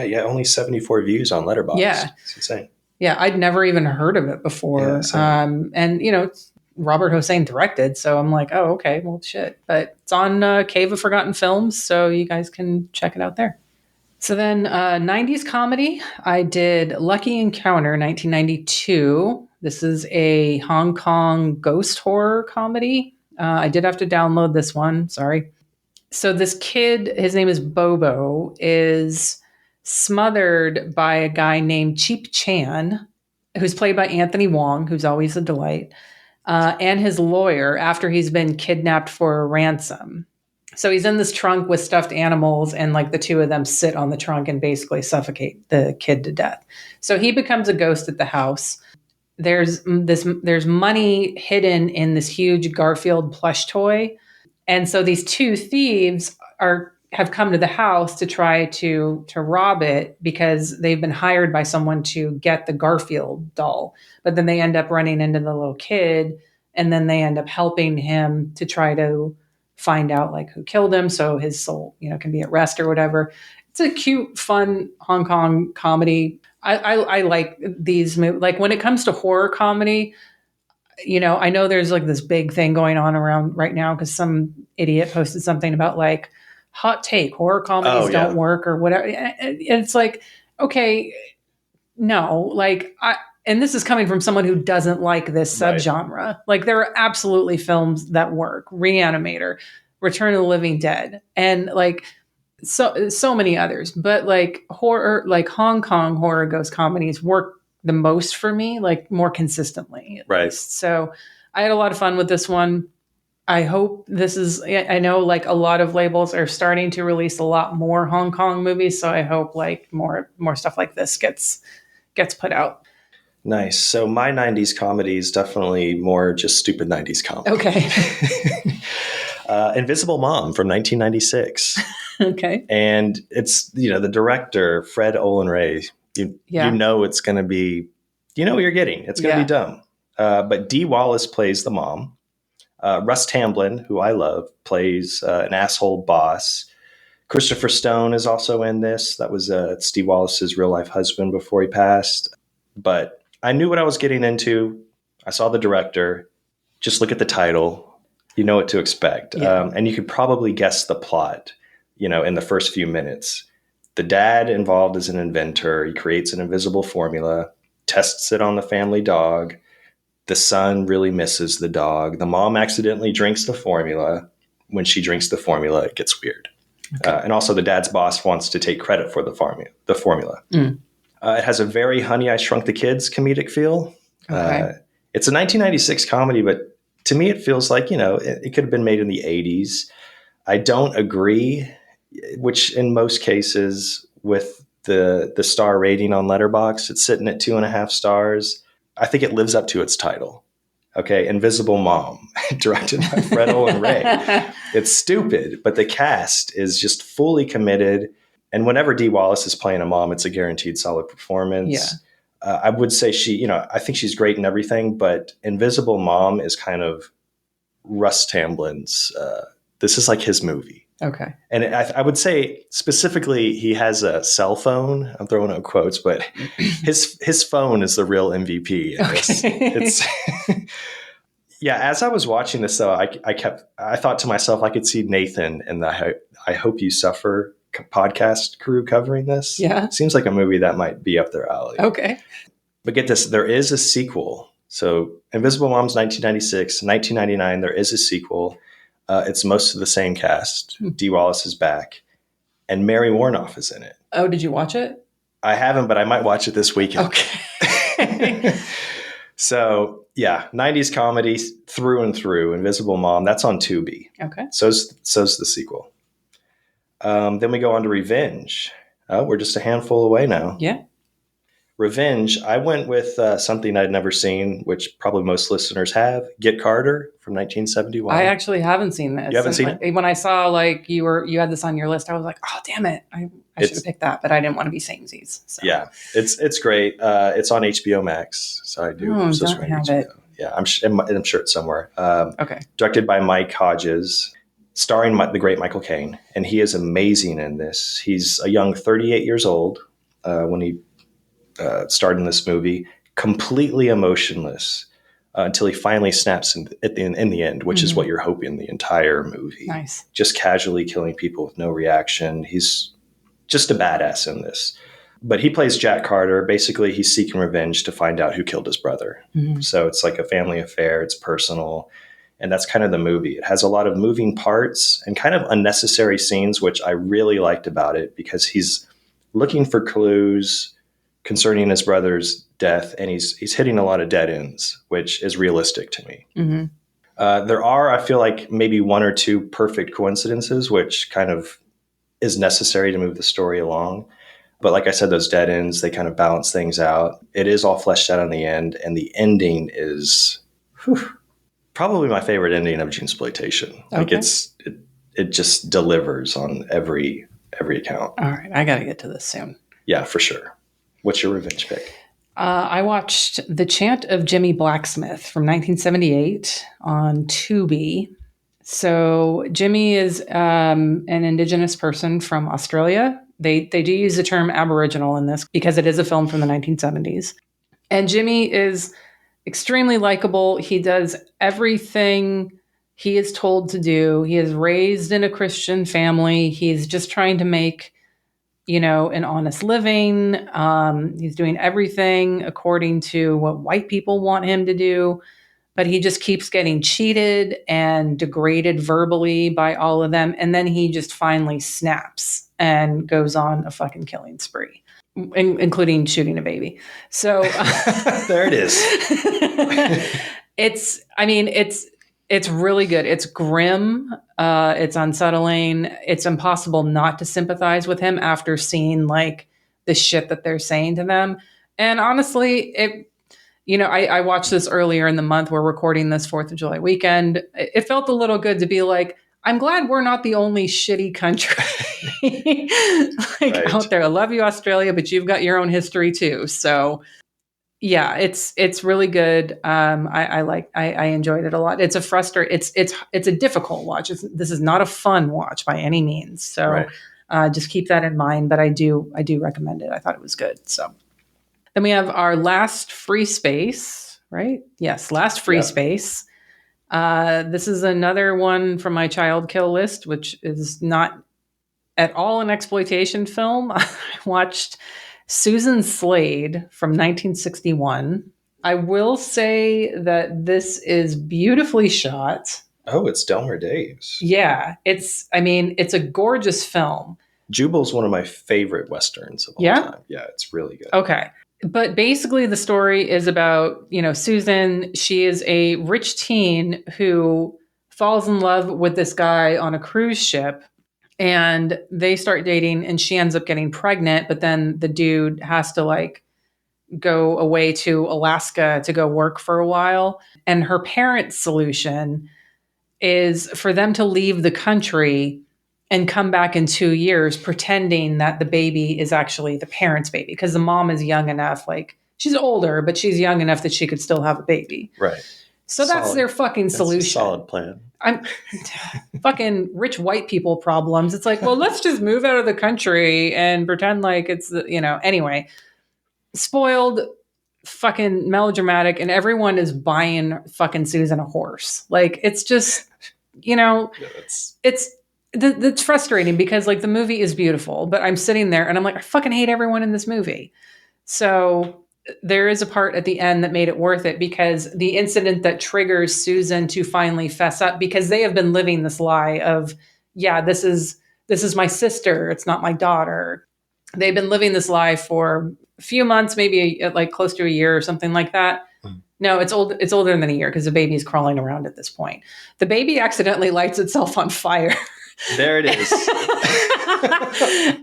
Yeah, only 74 views on Letterboxd. Yeah. It's insane. Yeah, I'd never even heard of it before. And, it's Robert Hossein directed, so I'm like, oh, okay, well, shit. But it's on Cave of Forgotten Films, so you guys can check it out there. So then 90s comedy, I did Lucky Encounter 1992. This is a Hong Kong ghost horror comedy. I did have to download this one, sorry. So this kid, his name is Bobo, is smothered by a guy named Cheap Chan, who's played by Anthony Wong, who's always a delight, and his lawyer after he's been kidnapped for a ransom. So he's in this trunk with stuffed animals, and like the two of them sit on the trunk and basically suffocate the kid to death. So he becomes a ghost at the house. There's money hidden in this huge Garfield plush toy. And so these two thieves have come to the house to try to rob it because they've been hired by someone to get the Garfield doll. But then they end up running into the little kid, and then they end up helping him to try to find out like who killed him so his soul, can be at rest or whatever. It's a cute, fun Hong Kong comedy. I like these movies. Like when it comes to horror comedy, I know there's like this big thing going on around right now because some idiot posted something about like hot take horror comedies don't work or whatever. And it's like, okay, no, like and this is coming from someone who doesn't like this subgenre. Right. Like there are absolutely films that work. Reanimator, Return of the Living Dead, and like so many others. But like horror, like Hong Kong horror ghost comedies work the most for me, like more consistently. Right. So I had a lot of fun with this one. I hope I know like a lot of labels are starting to release a lot more Hong Kong movies. So I hope like more stuff like this gets put out. Nice. So my 90s comedy is definitely more just stupid 90s comedy. Okay. Invisible Mom from 1996. Okay. And it's, the director, Fred Olen Ray, you know it's going to be, what you're getting. It's going to be dumb. But Dee Wallace plays the mom. Russ Tamblyn, who I love, plays an asshole boss. Christopher Stone is also in this. That was Steve Wallace's real-life husband before he passed. but I knew what I was getting into. I saw the director. Just look at the title. You know what to expect. Yeah. And you could probably guess the plot, in the first few minutes. The dad involved is an inventor. He creates an invisible formula, tests it on the family dog. The son really misses the dog. The mom accidentally drinks the formula. When she drinks the formula, it gets weird. Okay. And also the dad's boss wants to take credit for the formula. Mm. It has a very Honey, I Shrunk the Kids comedic feel. Okay. It's a 1996 comedy, but to me it feels like, it could have been made in the 80s. I don't agree, which in most cases with the star rating on Letterboxd, it's sitting at 2.5 stars. I think it lives up to its title. Okay, Invisible Mom, directed by Fred Olen Ray. It's stupid, but the cast is just fully committed. And whenever Dee Wallace is playing a mom, it's a guaranteed solid performance. Yeah. I would say I think she's great in everything, but Invisible Mom is kind of Russ Tamblin's. This is like his movie. Okay. And I would say specifically, he has a cell phone. I'm throwing out quotes, but his phone is the real MVP in this. It's yeah. As I was watching this, though, I thought to myself, I could see Nathan and the I Hope You Suffer podcast crew covering this. Yeah. Seems like a movie that might be up their alley. Okay. But get this, there is a sequel. So Invisible Mom's 1996, 1999, there is a sequel. It's most of the same cast. Dee Wallace is back. And Mary Warnoff is in it. Oh, did you watch it? I haven't, but I might watch it this weekend. Okay. So, yeah, 90s comedy through and through. Invisible Mom, that's on Tubi. Okay. So's the sequel. Then we go on to Revenge. We're just a handful away now. Yeah. Revenge, I went with something I'd never seen, which probably most listeners have. Get Carter from 1971. I actually haven't seen this. You haven't seen it? When I saw you had this on your list, I was like, oh, damn it. I should have picked that, but I didn't want to be samesies. So. Yeah, it's great. It's on HBO Max, so I do. Don't have it. Yeah, I'm sure it's somewhere. Okay. Directed by Mike Hodges, starring the great Michael Caine, and he is amazing in this. He's a young 38 years old when he starred in this movie, completely emotionless until he finally snaps in the end, which is what you're hoping the entire movie. Nice. Just casually killing people with no reaction. He's just a badass in this. But he plays Jack Carter. Basically, he's seeking revenge to find out who killed his brother. Mm-hmm. So it's like a family affair. It's personal. And that's kind of the movie. It has a lot of moving parts and kind of unnecessary scenes, which I really liked about it because he's looking for clues concerning his brother's death, and he's hitting a lot of dead ends, which is realistic to me. Mm-hmm. There are, I feel like, maybe one or two perfect coincidences, which kind of is necessary to move the story along. But like I said, those dead ends, they kind of balance things out. It is all fleshed out in the end, and the ending is probably my favorite ending of Junesploitation. Okay. Like it just delivers on every account. All right, I got to get to this soon. Yeah, for sure. What's your revenge pick? I watched The Chant of Jimmy Blacksmith from 1978 on Tubi. So Jimmy is an Indigenous person from Australia. They do use the term Aboriginal in this because it is a film from the 1970s. And Jimmy is extremely likable. He does everything he is told to do. He is raised in a Christian family. He's just trying to make an honest living. He's doing everything according to what white people want him to do, but he just keeps getting cheated and degraded verbally by all of them. And then he just finally snaps and goes on a fucking killing spree, including shooting a baby. So there it is. It's really good. It's grim. It's unsettling. It's impossible not to sympathize with him after seeing like the shit that they're saying to them. And honestly, I watched this earlier in the month. We're recording this 4th of July weekend. It felt a little good to be like, I'm glad we're not the only shitty country right. out there. I love you, Australia, but you've got your own history too. So yeah, it's really good. I enjoyed it a lot. It's a difficult watch. This is not a fun watch by any means. So just keep that in mind. But I do recommend it. I thought it was good. So Then we have our last free space, right? Yes, last free space. This is another one from my child kill list, which is not at all an exploitation film. I watched Susan Slade from 1961. I will say that this is beautifully shot. Oh, it's Delmer Daves. Yeah, it's a gorgeous film. Jubal's one of my favorite Westerns of all time. Yeah, it's really good. Okay. But basically the story is about, Susan. She is a rich teen who falls in love with this guy on a cruise ship, and they start dating, and she ends up getting pregnant, but then the dude has to go away to Alaska to go work for a while. And her parents' solution is for them to leave the country and come back in 2 years pretending that the baby is actually the parents' baby, because the mom is young enough, she's older, but she's young enough that she could still have a baby. Right. So that's their fucking solution. That's a solid plan. I'm fucking rich white people problems. It's well, let's just move out of the country and pretend like it's anyway. Spoiled, fucking melodramatic, and everyone is buying fucking Susan a horse. It's just, it's frustrating because the movie is beautiful, but I'm sitting there and I'm I fucking hate everyone in this movie. So there is a part at the end that made it worth it, because the incident that triggers Susan to finally fess up, because they have been living this lie of, this is my sister, it's not my daughter. They've been living this lie for a few months, maybe close to a year or something like that. No, it's older than a year, because the baby is crawling around at this point. The baby accidentally lights itself on fire. There it is.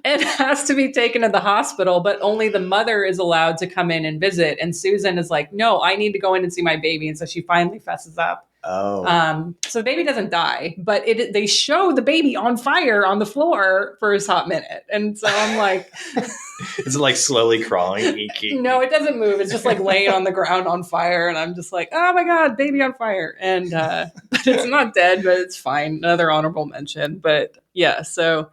It has to be taken to the hospital, but only the mother is allowed to come in and visit. And Susan is no, I need to go in and see my baby. And so she finally fesses up. Oh. So the baby doesn't die, but they show the baby on fire on the floor for a hot minute. And so I'm is it slowly crawling? No, it doesn't move. It's just laying on the ground on fire. And I'm just oh my God, baby on fire. And, but it's not dead, but it's fine. Another honorable mention. But yeah, so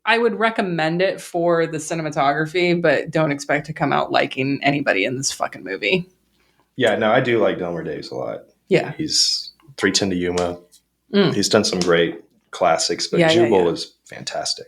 I would recommend it for the cinematography, but don't expect to come out liking anybody in this fucking movie. Yeah, no, I do like Delmer Daves a lot. Yeah. He's 3:10 to Yuma. He's done some great classics, but Jubal is fantastic.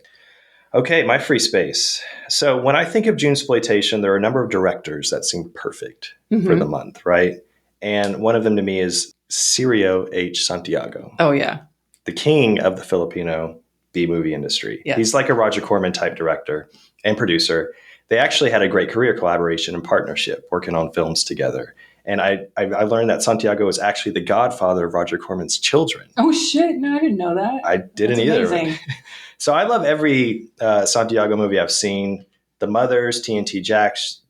Okay, my free space. So when I think of Junesploitation, there are a number of directors that seem perfect for the month, right? And one of them to me is Cirio H. Santiago. Oh, yeah. The king of the Filipino B-movie industry. Yes. He's like a Roger Corman type director and producer. They actually had a great career collaboration and partnership working on films together. And I learned that Santiago was actually the godfather of Roger Corman's children. Oh, shit. No, I didn't know that. I didn't either. Amazing. So I love every Santiago movie I've seen. The Mothers, TNT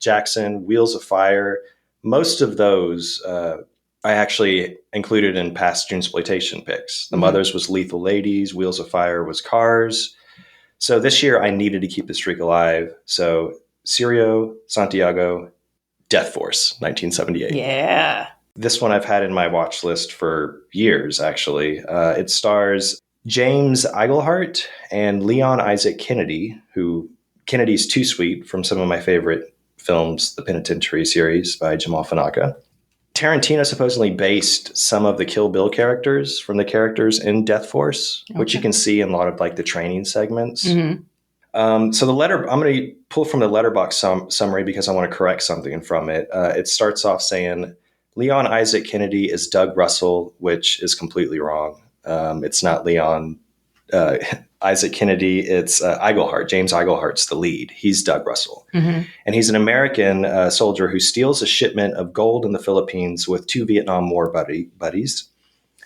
Jackson, Wheels of Fire. Most of those I actually included in past Junesploitation picks. The Mothers was Lethal Ladies. Wheels of Fire was Cars. So this year I needed to keep the streak alive. So Cirio, Santiago, Death Force, 1978. Yeah. This one I've had in my watch list for years, actually. It stars James Iglehart and Leon Isaac Kennedy, who Kennedy's Too Sweet from some of my favorite films, the Penitentiary series by Jamal Fanaka. Tarantino supposedly based some of the Kill Bill characters from the characters in Death Force, which you can see in a lot of the training segments. So the letter, I'm going to pull from the Letterboxd summary because I want to correct something from it. It starts off saying Leon Isaac Kennedy is Doug Russell, which is completely wrong. It's not Leon Isaac Kennedy. It's Iglehart. James Iglehart's the lead. He's Doug Russell. And he's an American soldier who steals a shipment of gold in the Philippines with two Vietnam War buddies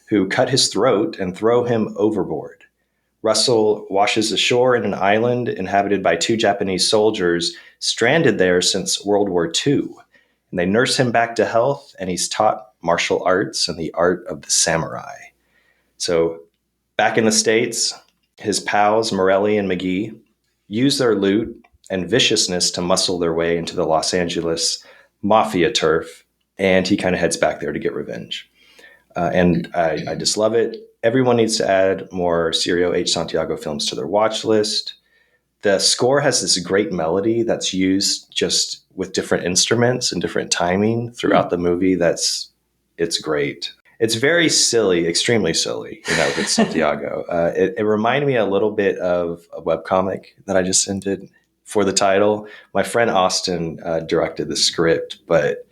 who cut his throat and throw him overboard. Russell washes ashore in an island inhabited by two Japanese soldiers stranded there since World War II. And they nurse him back to health, and he's taught martial arts and the art of the samurai. So back in the States, his pals, Morelli and McGee, use their loot and viciousness to muscle their way into the Los Angeles mafia turf, and he kind of heads back there to get revenge. And I just love it. Everyone needs to add more Cirio H. Santiago films to their watch list. The score has this great melody that's used just with different instruments and different timing throughout the movie. It's great. It's very silly, extremely silly, with Santiago. It reminded me a little bit of a webcomic that I just ended for the title. My friend Austin directed the script, but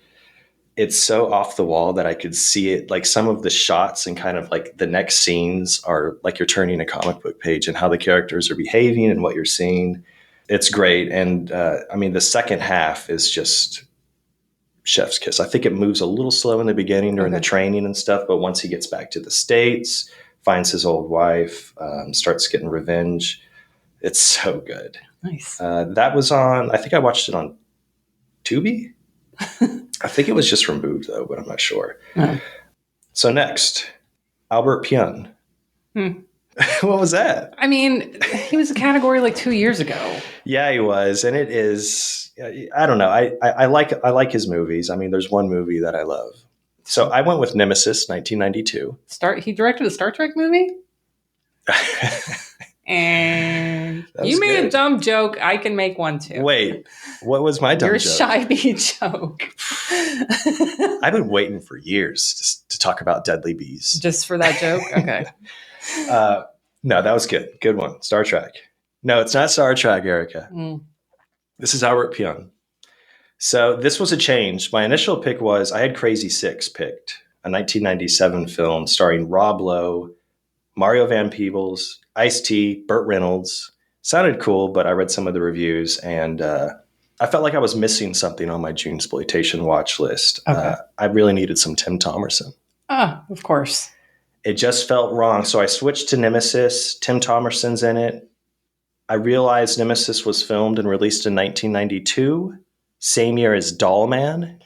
it's so off the wall that I could see it. Like some of the shots and kind of like the next scenes are like you're turning a comic book page and how the characters are behaving and what you're seeing. It's great. And the second half is just chef's kiss. I think it moves a little slow in the beginning during the training and stuff, but once he gets back to the States, finds his old wife, starts getting revenge, it's so good. Nice. That was on, I think I watched it on Tubi. I think it was just removed though, but I'm not sure. So next, Albert Pyun. What was that? I mean, he was a category like 2 years ago. Yeah, he was. And it is, I don't know. I like his movies. I mean, there's one movie that I love. So I went with Nemesis, 1992. He directed a Star Trek movie? And you made a dumb joke. I can make one too. Wait, what was my dumb joke? Your shy bee joke. I've been waiting for years to talk about deadly bees. Just for that joke? Okay. No, that was good. Good one. Star Trek. No, it's not Star Trek, Erica. This is Albert Pyun. So this was a change. My initial pick was, I had Crazy Six picked, a 1997 film starring Rob Lowe, Mario Van Peebles, Ice-T, Burt Reynolds. Sounded cool, but I read some of the reviews and I felt like I was missing something on my Junesploitation watch list. Okay. I really needed some Tim Thomerson. Of course. It just felt wrong. So I switched to Nemesis. Tim Thomerson's in it. I realized Nemesis was filmed and released in 1992, same year as Doll Man,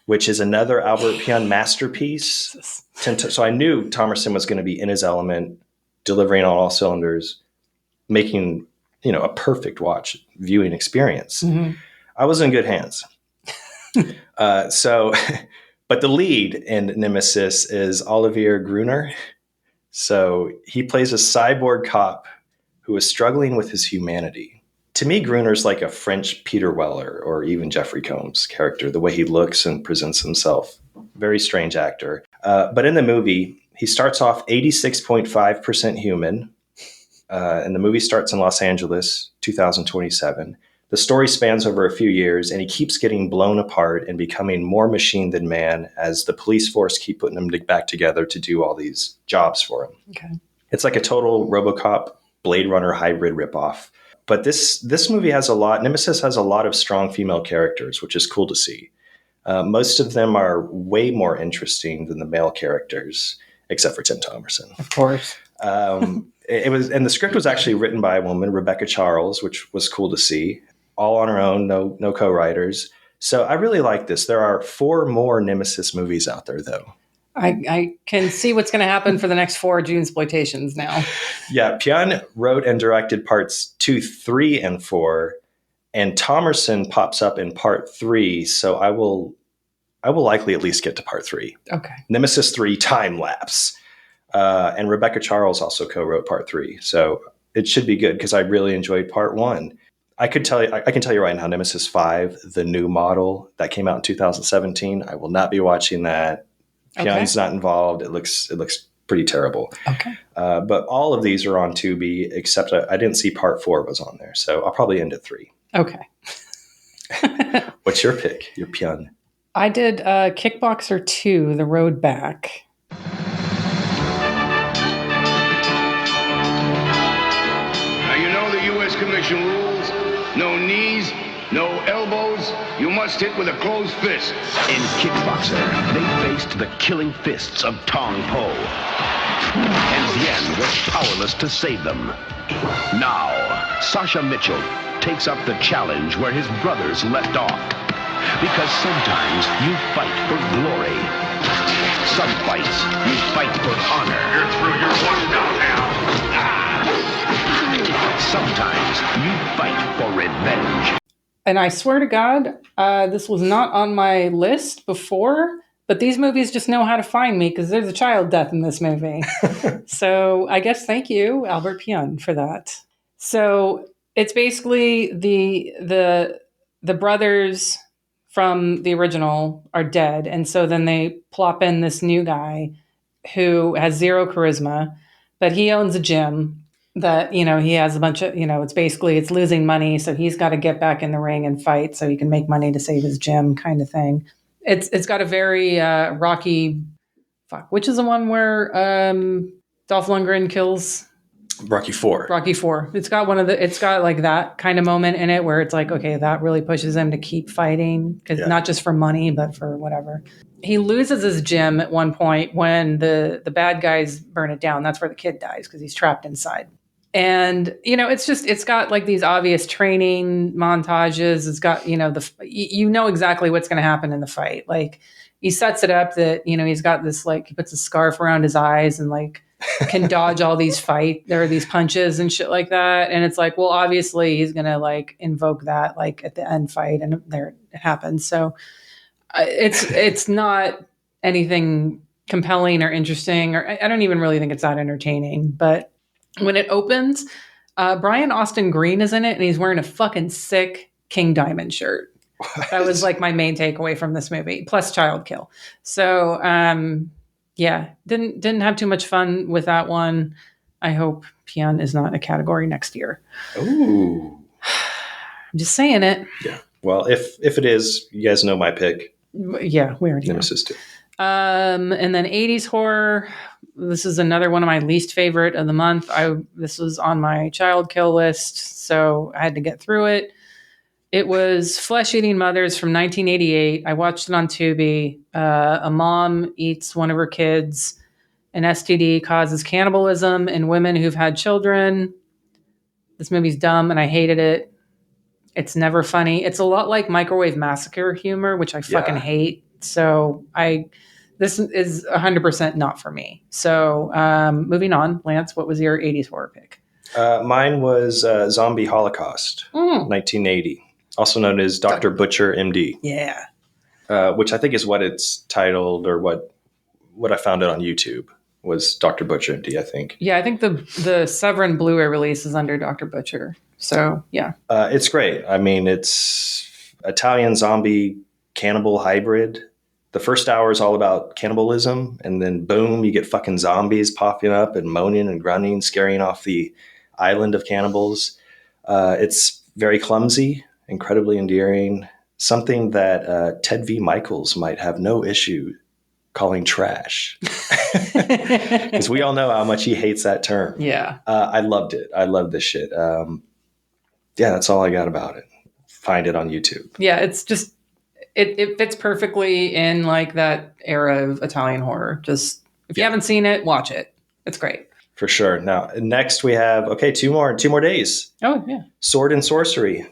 which is another Albert Pyun masterpiece. So I knew Thomerson was going to be in his element, delivering on all cylinders, making, a perfect watch viewing experience. I was in good hands. But the lead in Nemesis is Olivier Gruner. So he plays a cyborg cop who is struggling with his humanity. To me, Gruner's like a French Peter Weller or even Jeffrey Combs character, the way he looks and presents himself. Very strange actor. But in the movie, he starts off 86.5% human. And the movie starts in Los Angeles, 2027. The story spans over a few years, and he keeps getting blown apart and becoming more machine than man as the police force keep putting him back together to do all these jobs for him. Okay. It's like a total RoboCop Blade Runner hybrid ripoff. But this movie Nemesis has a lot of strong female characters, which is cool to see. Most of them are way more interesting than the male characters, except for Tim Thomerson. Of course. And the script was actually written by a woman, Rebecca Charles, which was cool to see. All on her own, no co-writers. So I really like this. There are 4 more Nemesis movies out there, though. I can see what's going to happen for the next 4 Junesploitations now. Yeah, Pyun wrote and directed parts 2, 3, and 4, and Thomerson pops up in part 3. So I will likely at least get to part 3. Okay. Nemesis 3 Time Lapse. And Rebecca Charles also co-wrote part 3. So it should be good because I really enjoyed part 1. I can tell you right now, Nemesis 5, the new model that came out in 2017, I will not be watching that. Pyun's not involved. It looks pretty terrible. Okay. But all of these are on Tubi, except I didn't see part 4 was on there. So I'll probably end at 3. Okay. What's your pick? Your Pyun? I did Kickboxer 2, The Road Back. Now you know the U.S. Commission rules. No knees, no elbows. You must hit with a closed fist. In Kickboxer, they faced the killing fists of Tong Po. And Tien was powerless to save them. Now, Sasha Mitchell takes up the challenge where his brothers left off. Because sometimes you fight for glory. Some fights, you fight for honor. You're through your one-down now. Sometimes you fight for revenge. And I swear to God, this was not on my list before, but these movies just know how to find me because there's a child death in this movie. So I guess thank you, Albert Pyun, for that. So It's basically the brothers from the original are dead, and so then they plop in this new guy who has zero charisma, but he owns a gym that, he has a bunch of, it's losing money, so he's got to get back in the ring and fight so he can make money to save his gym, kind of thing. It's got a very Rocky, which is the one where Dolph Lundgren kills Rocky IV. Rocky IV. It's got like that kind of moment in it where it's like, okay, that really pushes him to keep fighting, because not just for money, but for whatever. He loses his gym at one point when the bad guys burn it down. That's where the kid dies because he's trapped inside. And, it's got like these obvious training montages. It's got, you know exactly what's going to happen in the fight. Like, he sets it up that, he's got this, like, he puts a scarf around his eyes and like can dodge all these these punches and shit like that. And it's like, well, obviously he's going to like invoke that like at the end fight, and there it happens. So it's not anything compelling or interesting, or I don't even really think it's that entertaining. But when it opens, Brian Austin Green is in it, and he's wearing a fucking sick King Diamond shirt. That was like my main takeaway from this movie, plus child kill. So, yeah, didn't have too much fun with that one. I hope Pian is not a category next year. Ooh. I'm just saying it. Yeah. Well, if it is, you guys know my pick. Yeah, we already Nemesis 2. And then 80s horror. This is another one of my least favorite of the month. This was on my child kill list, so I had to get through it. It was Flesh Eating Mothers from 1988. I watched it on Tubi. A mom eats one of her kids. An STD causes cannibalism in women who've had children. This movie's dumb, and I hated it. It's never funny. It's a lot like Microwave Massacre humor, which I fucking hate. So this is 100% not for me. So moving on, Lance, what was your 80s horror pick? Mine was Zombie Holocaust, 1980. Also known as Dr. Butcher, MD. Yeah. Which I think is what it's titled, or what I found it on YouTube was Dr. Butcher, MD, I think. Yeah, I think the Severin Blu-ray release is under Dr. Butcher. So, yeah. It's great. I mean, it's Italian zombie cannibal hybrid. The first hour is all about cannibalism, and then boom, you get fucking zombies popping up and moaning and grunting, scaring off the island of cannibals. It's very clumsy, incredibly endearing, something that Ted V. Michaels might have no issue calling trash. Because we all know how much he hates that term. Yeah. I loved it. I love this shit. Yeah, that's all I got about it. Find it on YouTube. Yeah, it's just, it fits perfectly in like that era of Italian horror. Just, if you haven't seen it, watch it. It's great. For sure. Now, next we have, two more days. Oh, yeah. Sword and Sorcery.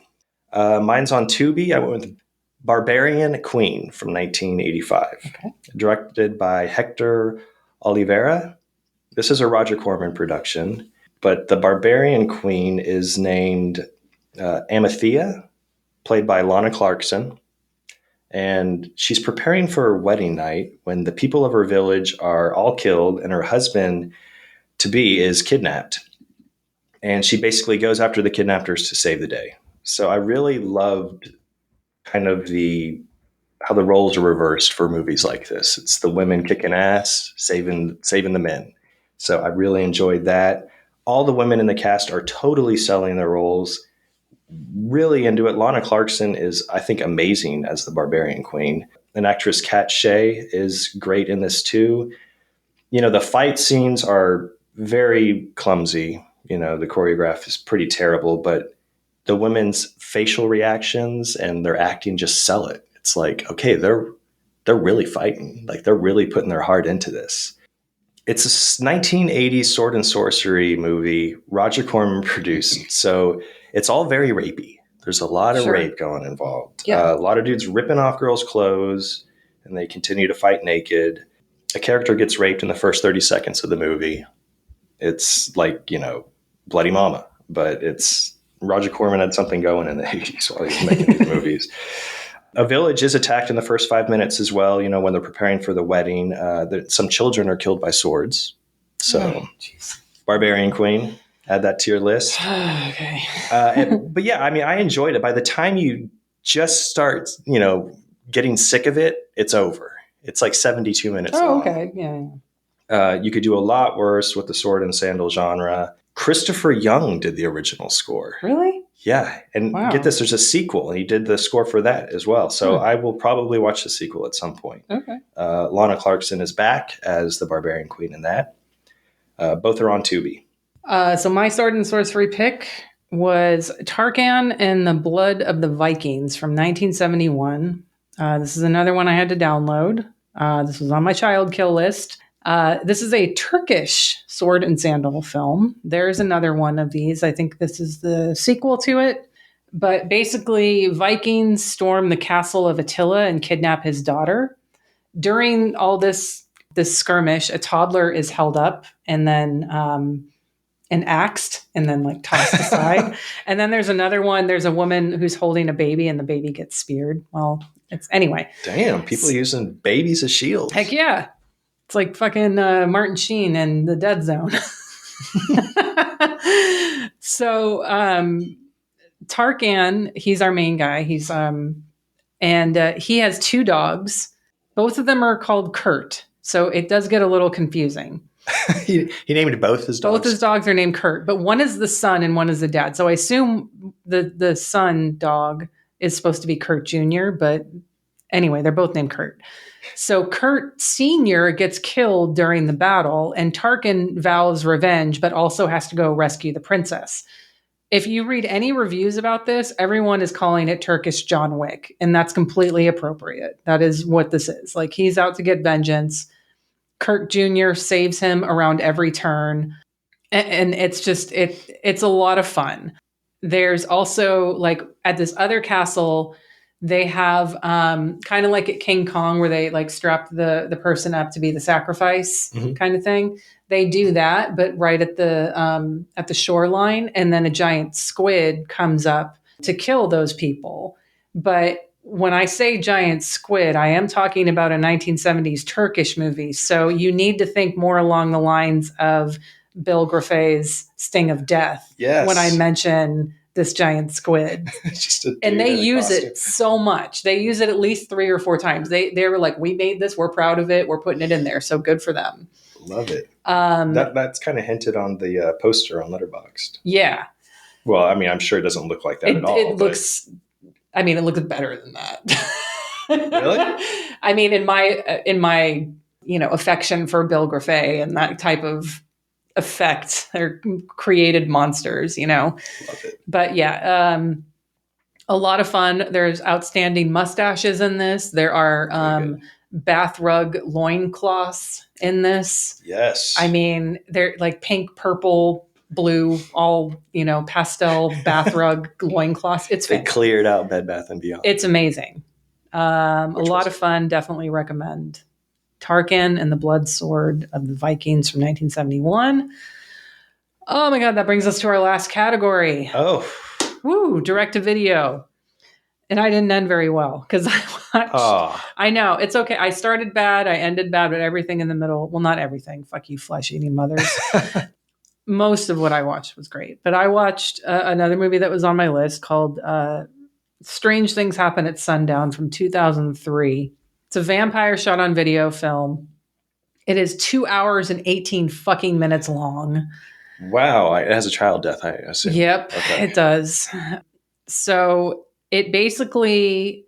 Mine's on Tubi. I went with Barbarian Queen from 1985. Okay. Directed by Hector Oliveira. This is a Roger Corman production, but the Barbarian Queen is named Amathea, played by Lana Clarkson. And she's preparing for her wedding night when the people of her village are all killed and her husband-to-be is kidnapped. And she basically goes after the kidnappers to save the day. So I really loved kind of how the roles are reversed for movies like this. It's the women kicking ass, saving the men. So I really enjoyed that. All the women in the cast are totally selling their roles, really into it. Lana Clarkson is, I think, amazing as the Barbarian Queen. And actress Kat Shea is great in this too. The fight scenes are very clumsy. The choreograph is pretty terrible, but the women's facial reactions and their acting just sell it. It's like, okay, they're really fighting. Like, they're really putting their heart into this. It's a 1980s sword and sorcery movie Roger Corman produced. So it's all very rapey. There's a lot of rape going involved. Yeah. A lot of dudes ripping off girls' clothes, and they continue to fight naked. A character gets raped in the first 30 seconds of the movie. It's like, Bloody Mama, but it's Roger Corman had something going in the 80s while he was making these movies. A village is attacked in the first 5 minutes as well. When they're preparing for the wedding, some children are killed by swords. So, Barbarian Queen. Add that to your list. Okay. But yeah, I mean, I enjoyed it. By the time you just start, getting sick of it, it's over. It's like 72 minutes long. Okay. Yeah. You could do a lot worse with the sword and sandal genre. Christopher Young did the original score. Really? Yeah. And Wow. get this, there's a sequel, and he did the score for that as well. So I will probably watch the sequel at some point. Okay. Lana Clarkson is back as the Barbarian Queen in that. Both are on Tubi. So my sword and sorcery pick was Tarkan and the Blood of the Vikings from 1971. This is another one I had to download. This was on my child kill list. This is a Turkish sword and sandal film. There's another one of these. I think this is the sequel to it. But basically, Vikings storm the castle of Attila and kidnap his daughter. During all this skirmish, a toddler is held up and then and axed and then like tossed aside. And then there's another one. There's a woman who's holding a baby and the baby gets speared. Well, it's anyway. Damn, people using babies as shields. Heck yeah. It's like fucking Martin Sheen and the Dead Zone. So Tarkan, he's our main guy. He's and he has two dogs. Both of them are called Kurt. So it does get a little confusing. He named both his dogs. Both his dogs are named Kurt, but one is the son and one is the dad. So I assume the son dog is supposed to be Kurt Jr., but anyway, they're both named Kurt. So Kurt Sr. gets killed during the battle, and Tarkin vows revenge, but also has to go rescue the princess. If you read any reviews about this, everyone is calling it Turkish John Wick, and that's completely appropriate. That is what this is. Like, he's out to get vengeance. Kurt Jr. saves him around every turn. And it's just, it's a lot of fun. There's also, like, at this other castle, they have kind of like at King Kong where they like strap the person up to be the sacrifice kind of thing. They do that, but right at the shoreline, and then a giant squid comes up to kill those people. But when I say giant squid, I am talking about a 1970s Turkish movie. So you need to think more along the lines of Bill Grafay's Sting of Death. Yes. When I mention this giant squid. And they use it so much. They use it at least 3 or 4 times. They were like, we made this, we're proud of it, we're putting it in there. So good for them. Love it. That's kind of hinted on the poster on Letterboxd. Yeah. Well, I mean, I'm sure it doesn't look like that at all. It looks better than that. Really? I mean, in my affection for Bill Grafay and that type of effect, they're created monsters, Love it. But yeah, a lot of fun. There's outstanding mustaches in this. There are bath rug loincloths in this. Yes. I mean, they're like pink, purple, blue, all, pastel bath rug loincloths. It's they fantastic. Cleared out Bed Bath & Beyond. It's amazing. A lot of fun. Definitely recommend. Tarkan and the Blood Sword of the Vikings from 1971. Oh my God, that brings us to our last category. Oh. Woo, direct-to-video. And I didn't end very well because I watched. Oh. I know, it's okay. I started bad, I ended bad, but everything in the middle, well, not everything. Fuck you, flesh-eating mothers. Most of what I watched was great. But I watched another movie that was on my list called Strange Things Happen at Sundown from 2003. It's a vampire shot on video film. It is 2 hours and 18 fucking minutes long. Wow. It has a child death, I assume. Yep, okay. It does. So it basically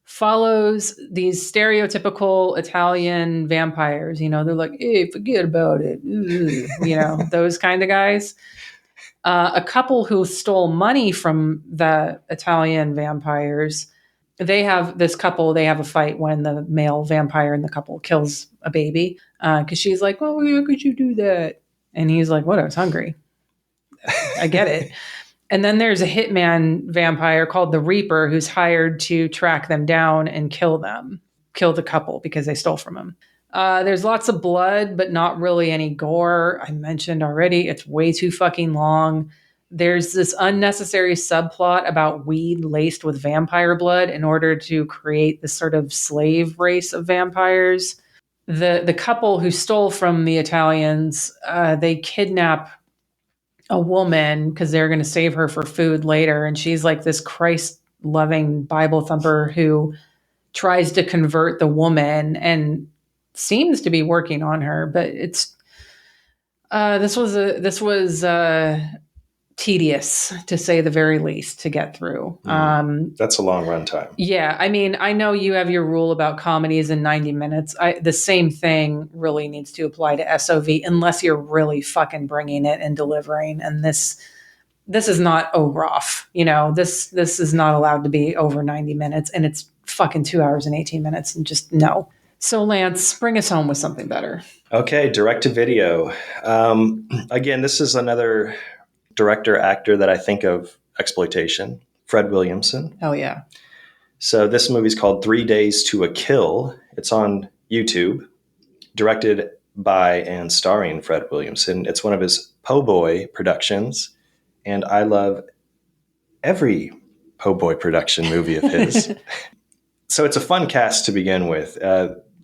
follows these stereotypical Italian vampires. They're like, hey, forget about it. Those kind of guys. A couple who stole money from the Italian vampires. They have a fight when the male vampire in the couple kills a baby. Because she's like, well, how could you do that? And he's like, what? I was hungry. I get it. And then there's a hitman vampire called the Reaper who's hired to track them down and kill the couple because they stole from him. There's lots of blood, but not really any gore. I mentioned already, it's way too fucking long. There's this unnecessary subplot about weed laced with vampire blood in order to create this sort of slave race of vampires. The couple who stole from the Italians, they kidnap a woman because they're going to save her for food later. And she's like this Christ loving Bible thumper who tries to convert the woman and seems to be working on her. But it's, this was tedious to say the very least to get through. That's a long run time. Yeah. I mean, I know you have your rule about comedies in 90 minutes. The same thing really needs to apply to SOV unless you're really fucking bringing it and delivering. And this is not OROF. This is not allowed to be over 90 minutes, and it's fucking 2 hours and 18 minutes, and just no. So Lance, bring us home with something better. Okay, direct to video. Again, this is another director actor that I think of exploitation, Fred Williamson. Hell yeah. So this movie's called 3 Days to a Kill. It's on YouTube, directed by and starring Fred Williamson. It's one of his Po' Boy productions, and I love every Po' Boy production movie of his. So it's a fun cast to begin with.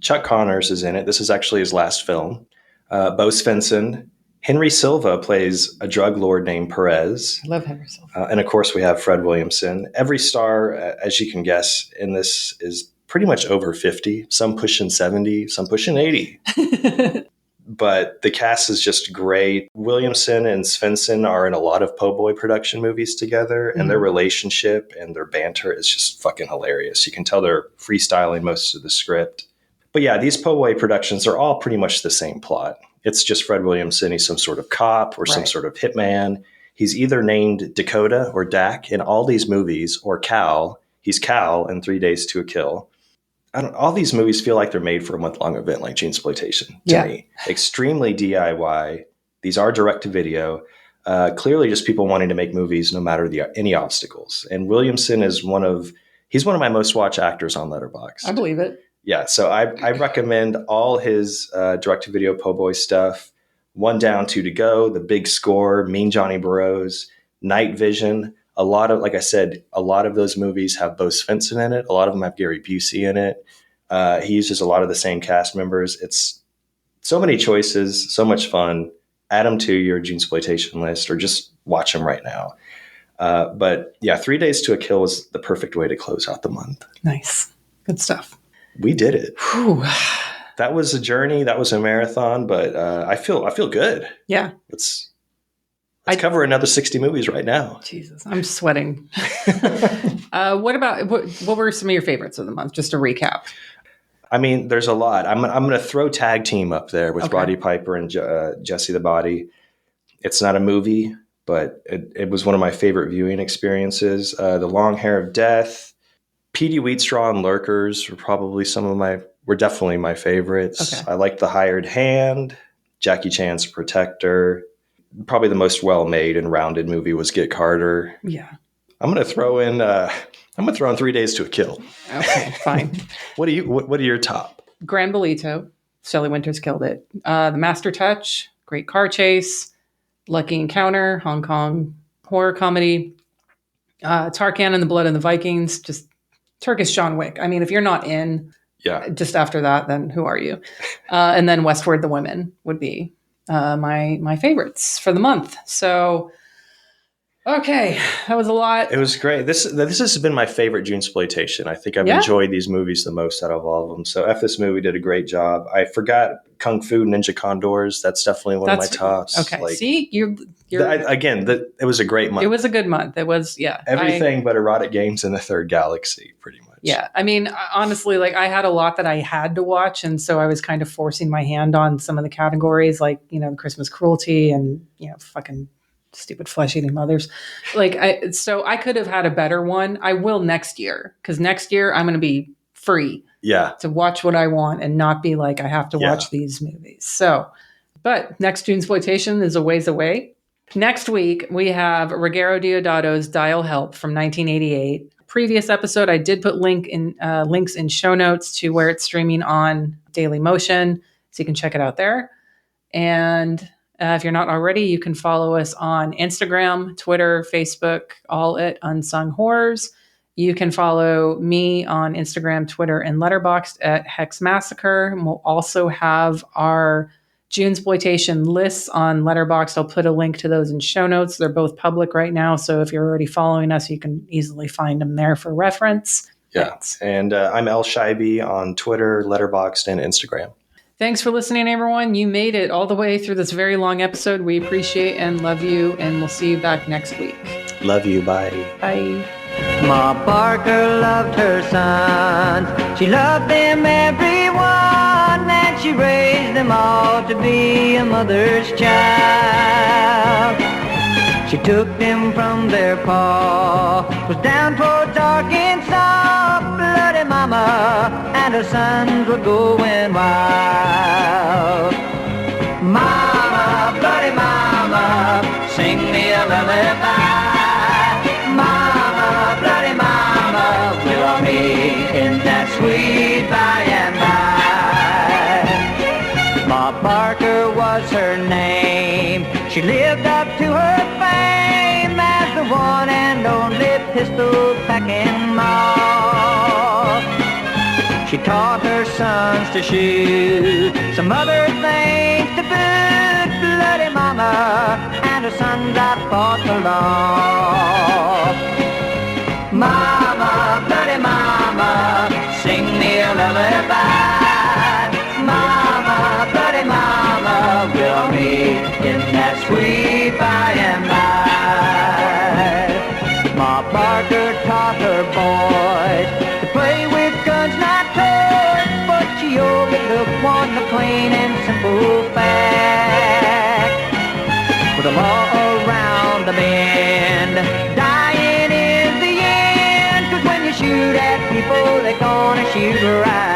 Chuck Connors is in it. This is actually his last film. Bo Svensson. Henry Silva plays a drug lord named Perez. I love Henry Silva. And of course, we have Fred Williamson. Every star, as you can guess, in this is pretty much over 50, some pushing 70, some pushing 80. But the cast is just great. Williamson and Svensson are in a lot of Po' Boy production movies together, and their relationship and their banter is just fucking hilarious. You can tell they're freestyling most of the script. But yeah, these Po' Boy productions are all pretty much the same plot. It's just Fred Williamson. He's some sort of cop or some sort of hitman. He's either named Dakota or Dak in all these movies, or Cal. He's Cal in 3 Days to a Kill. All these movies feel like they're made for a month-long event, like Junesploitation to me. Extremely DIY. These are direct-to-video. Clearly just people wanting to make movies no matter any obstacles. And Williamson is he's one of my most watched actors on Letterboxd. I believe it. Yeah, so I recommend all his direct-to-video Po' Boy stuff. One Down, Two to Go, The Big Score, Mean Johnny Burrows, Night Vision. A lot of, like I said, a lot of those movies have Bo Svensson in it. A lot of them have Gary Busey in it. He uses a lot of the same cast members. It's so many choices, so much fun. Add them to your Junesploitation list or just watch them right now. But yeah, 3 Days to a Kill was the perfect way to close out the month. Nice. Good stuff. We did it. Whew. That was a journey. That was a marathon, but I feel good. Yeah. Let's cover another 60 movies right now. Jesus, I'm sweating. What were some of your favorites of the month? Just to recap. I mean, there's a lot. I'm going to throw Tag Team up there with Roddy Piper and Jesse the Body. It's not a movie, but it was one of my favorite viewing experiences. The Long Hair of Death, P.D. Wheatstraw and Lurkers were definitely my favorites. Okay. I liked The Hired Hand, Jackie Chan's Protector. Probably the most well-made and rounded movie was Get Carter. Yeah. I'm going to throw in 3 Days to a Kill. Okay, fine. What are your top? Gran Bolito, Shelley Winters killed it. The Master Touch, great car chase. Lucky Encounter, Hong Kong horror comedy. Tarkan and the Blood and the Vikings, just Turkish John Wick. I mean, if you're not in just after that, then who are you? And then Westward the Women would be my favorites for the month. So, okay, that was a lot. It was great. This has been my favorite Junesploitation. I think I've enjoyed these movies the most out of all of them. So F, this movie did a great job. I forgot Kung Fu Ninja Condors. That's definitely one of my tops. Okay, see, you're it was a great month. It was a good month. It was, everything but erotic games in the Third Galaxy, pretty much. Yeah, I mean, honestly, like I had a lot that I had to watch, and so I was kind of forcing my hand on some of the categories, like Christmas Cruelty and fucking stupid flesh-eating mothers. So I could have had a better one. I will next year, because next year I'm going to be free. Yeah. To watch what I want and not be like I have to watch these movies. So, but next Junesploitation is a ways away. Next week we have Ruggero Deodato's Dial Help from 1988. Previous episode, I did put links in show notes to where it's streaming on Daily Motion, so you can check it out there. And if you're not already, you can follow us on Instagram, Twitter, Facebook, all at Unsung Horrors. You can follow me on Instagram, Twitter, and Letterboxd at Hex Massacre. And we'll also have our Junesploitation lists on Letterboxd. I'll put a link to those in show notes. They're both public right now, so if you're already following us, you can easily find them there for reference. Yeah, Thanks. and I'm El Shaibi on Twitter, Letterboxd, and Instagram. Thanks for listening, everyone. You made it all the way through this very long episode. We appreciate and love you, and we'll see you back next week. Love you. Bye. Bye. Ma Parker loved her sons. She loved them everyone, and she raised them all to be a mother's child. She took them from their paw, was down towards Arkansas, bloody mama, and her sons were going wild. Mama, bloody mama, sing me a lullaby. Mama, bloody mama, we'll all meet in that sweet by and by. Ma Parker was her name. She lived up to her fame as the one and only pistol packing ma. She taught her sons to shoot, some other things to boot. Bloody mama and her sons I fought the law. Mama, bloody mama, sing me a lullaby. Mama, bloody mama, we'll meet in that sweet by and by. Ma Parker taught her boys to play with guns, not toys, but she overlooked one, the plain and simple fact. With the law around the bend, dying is the end, 'cause when you shoot at people, they're gonna shoot right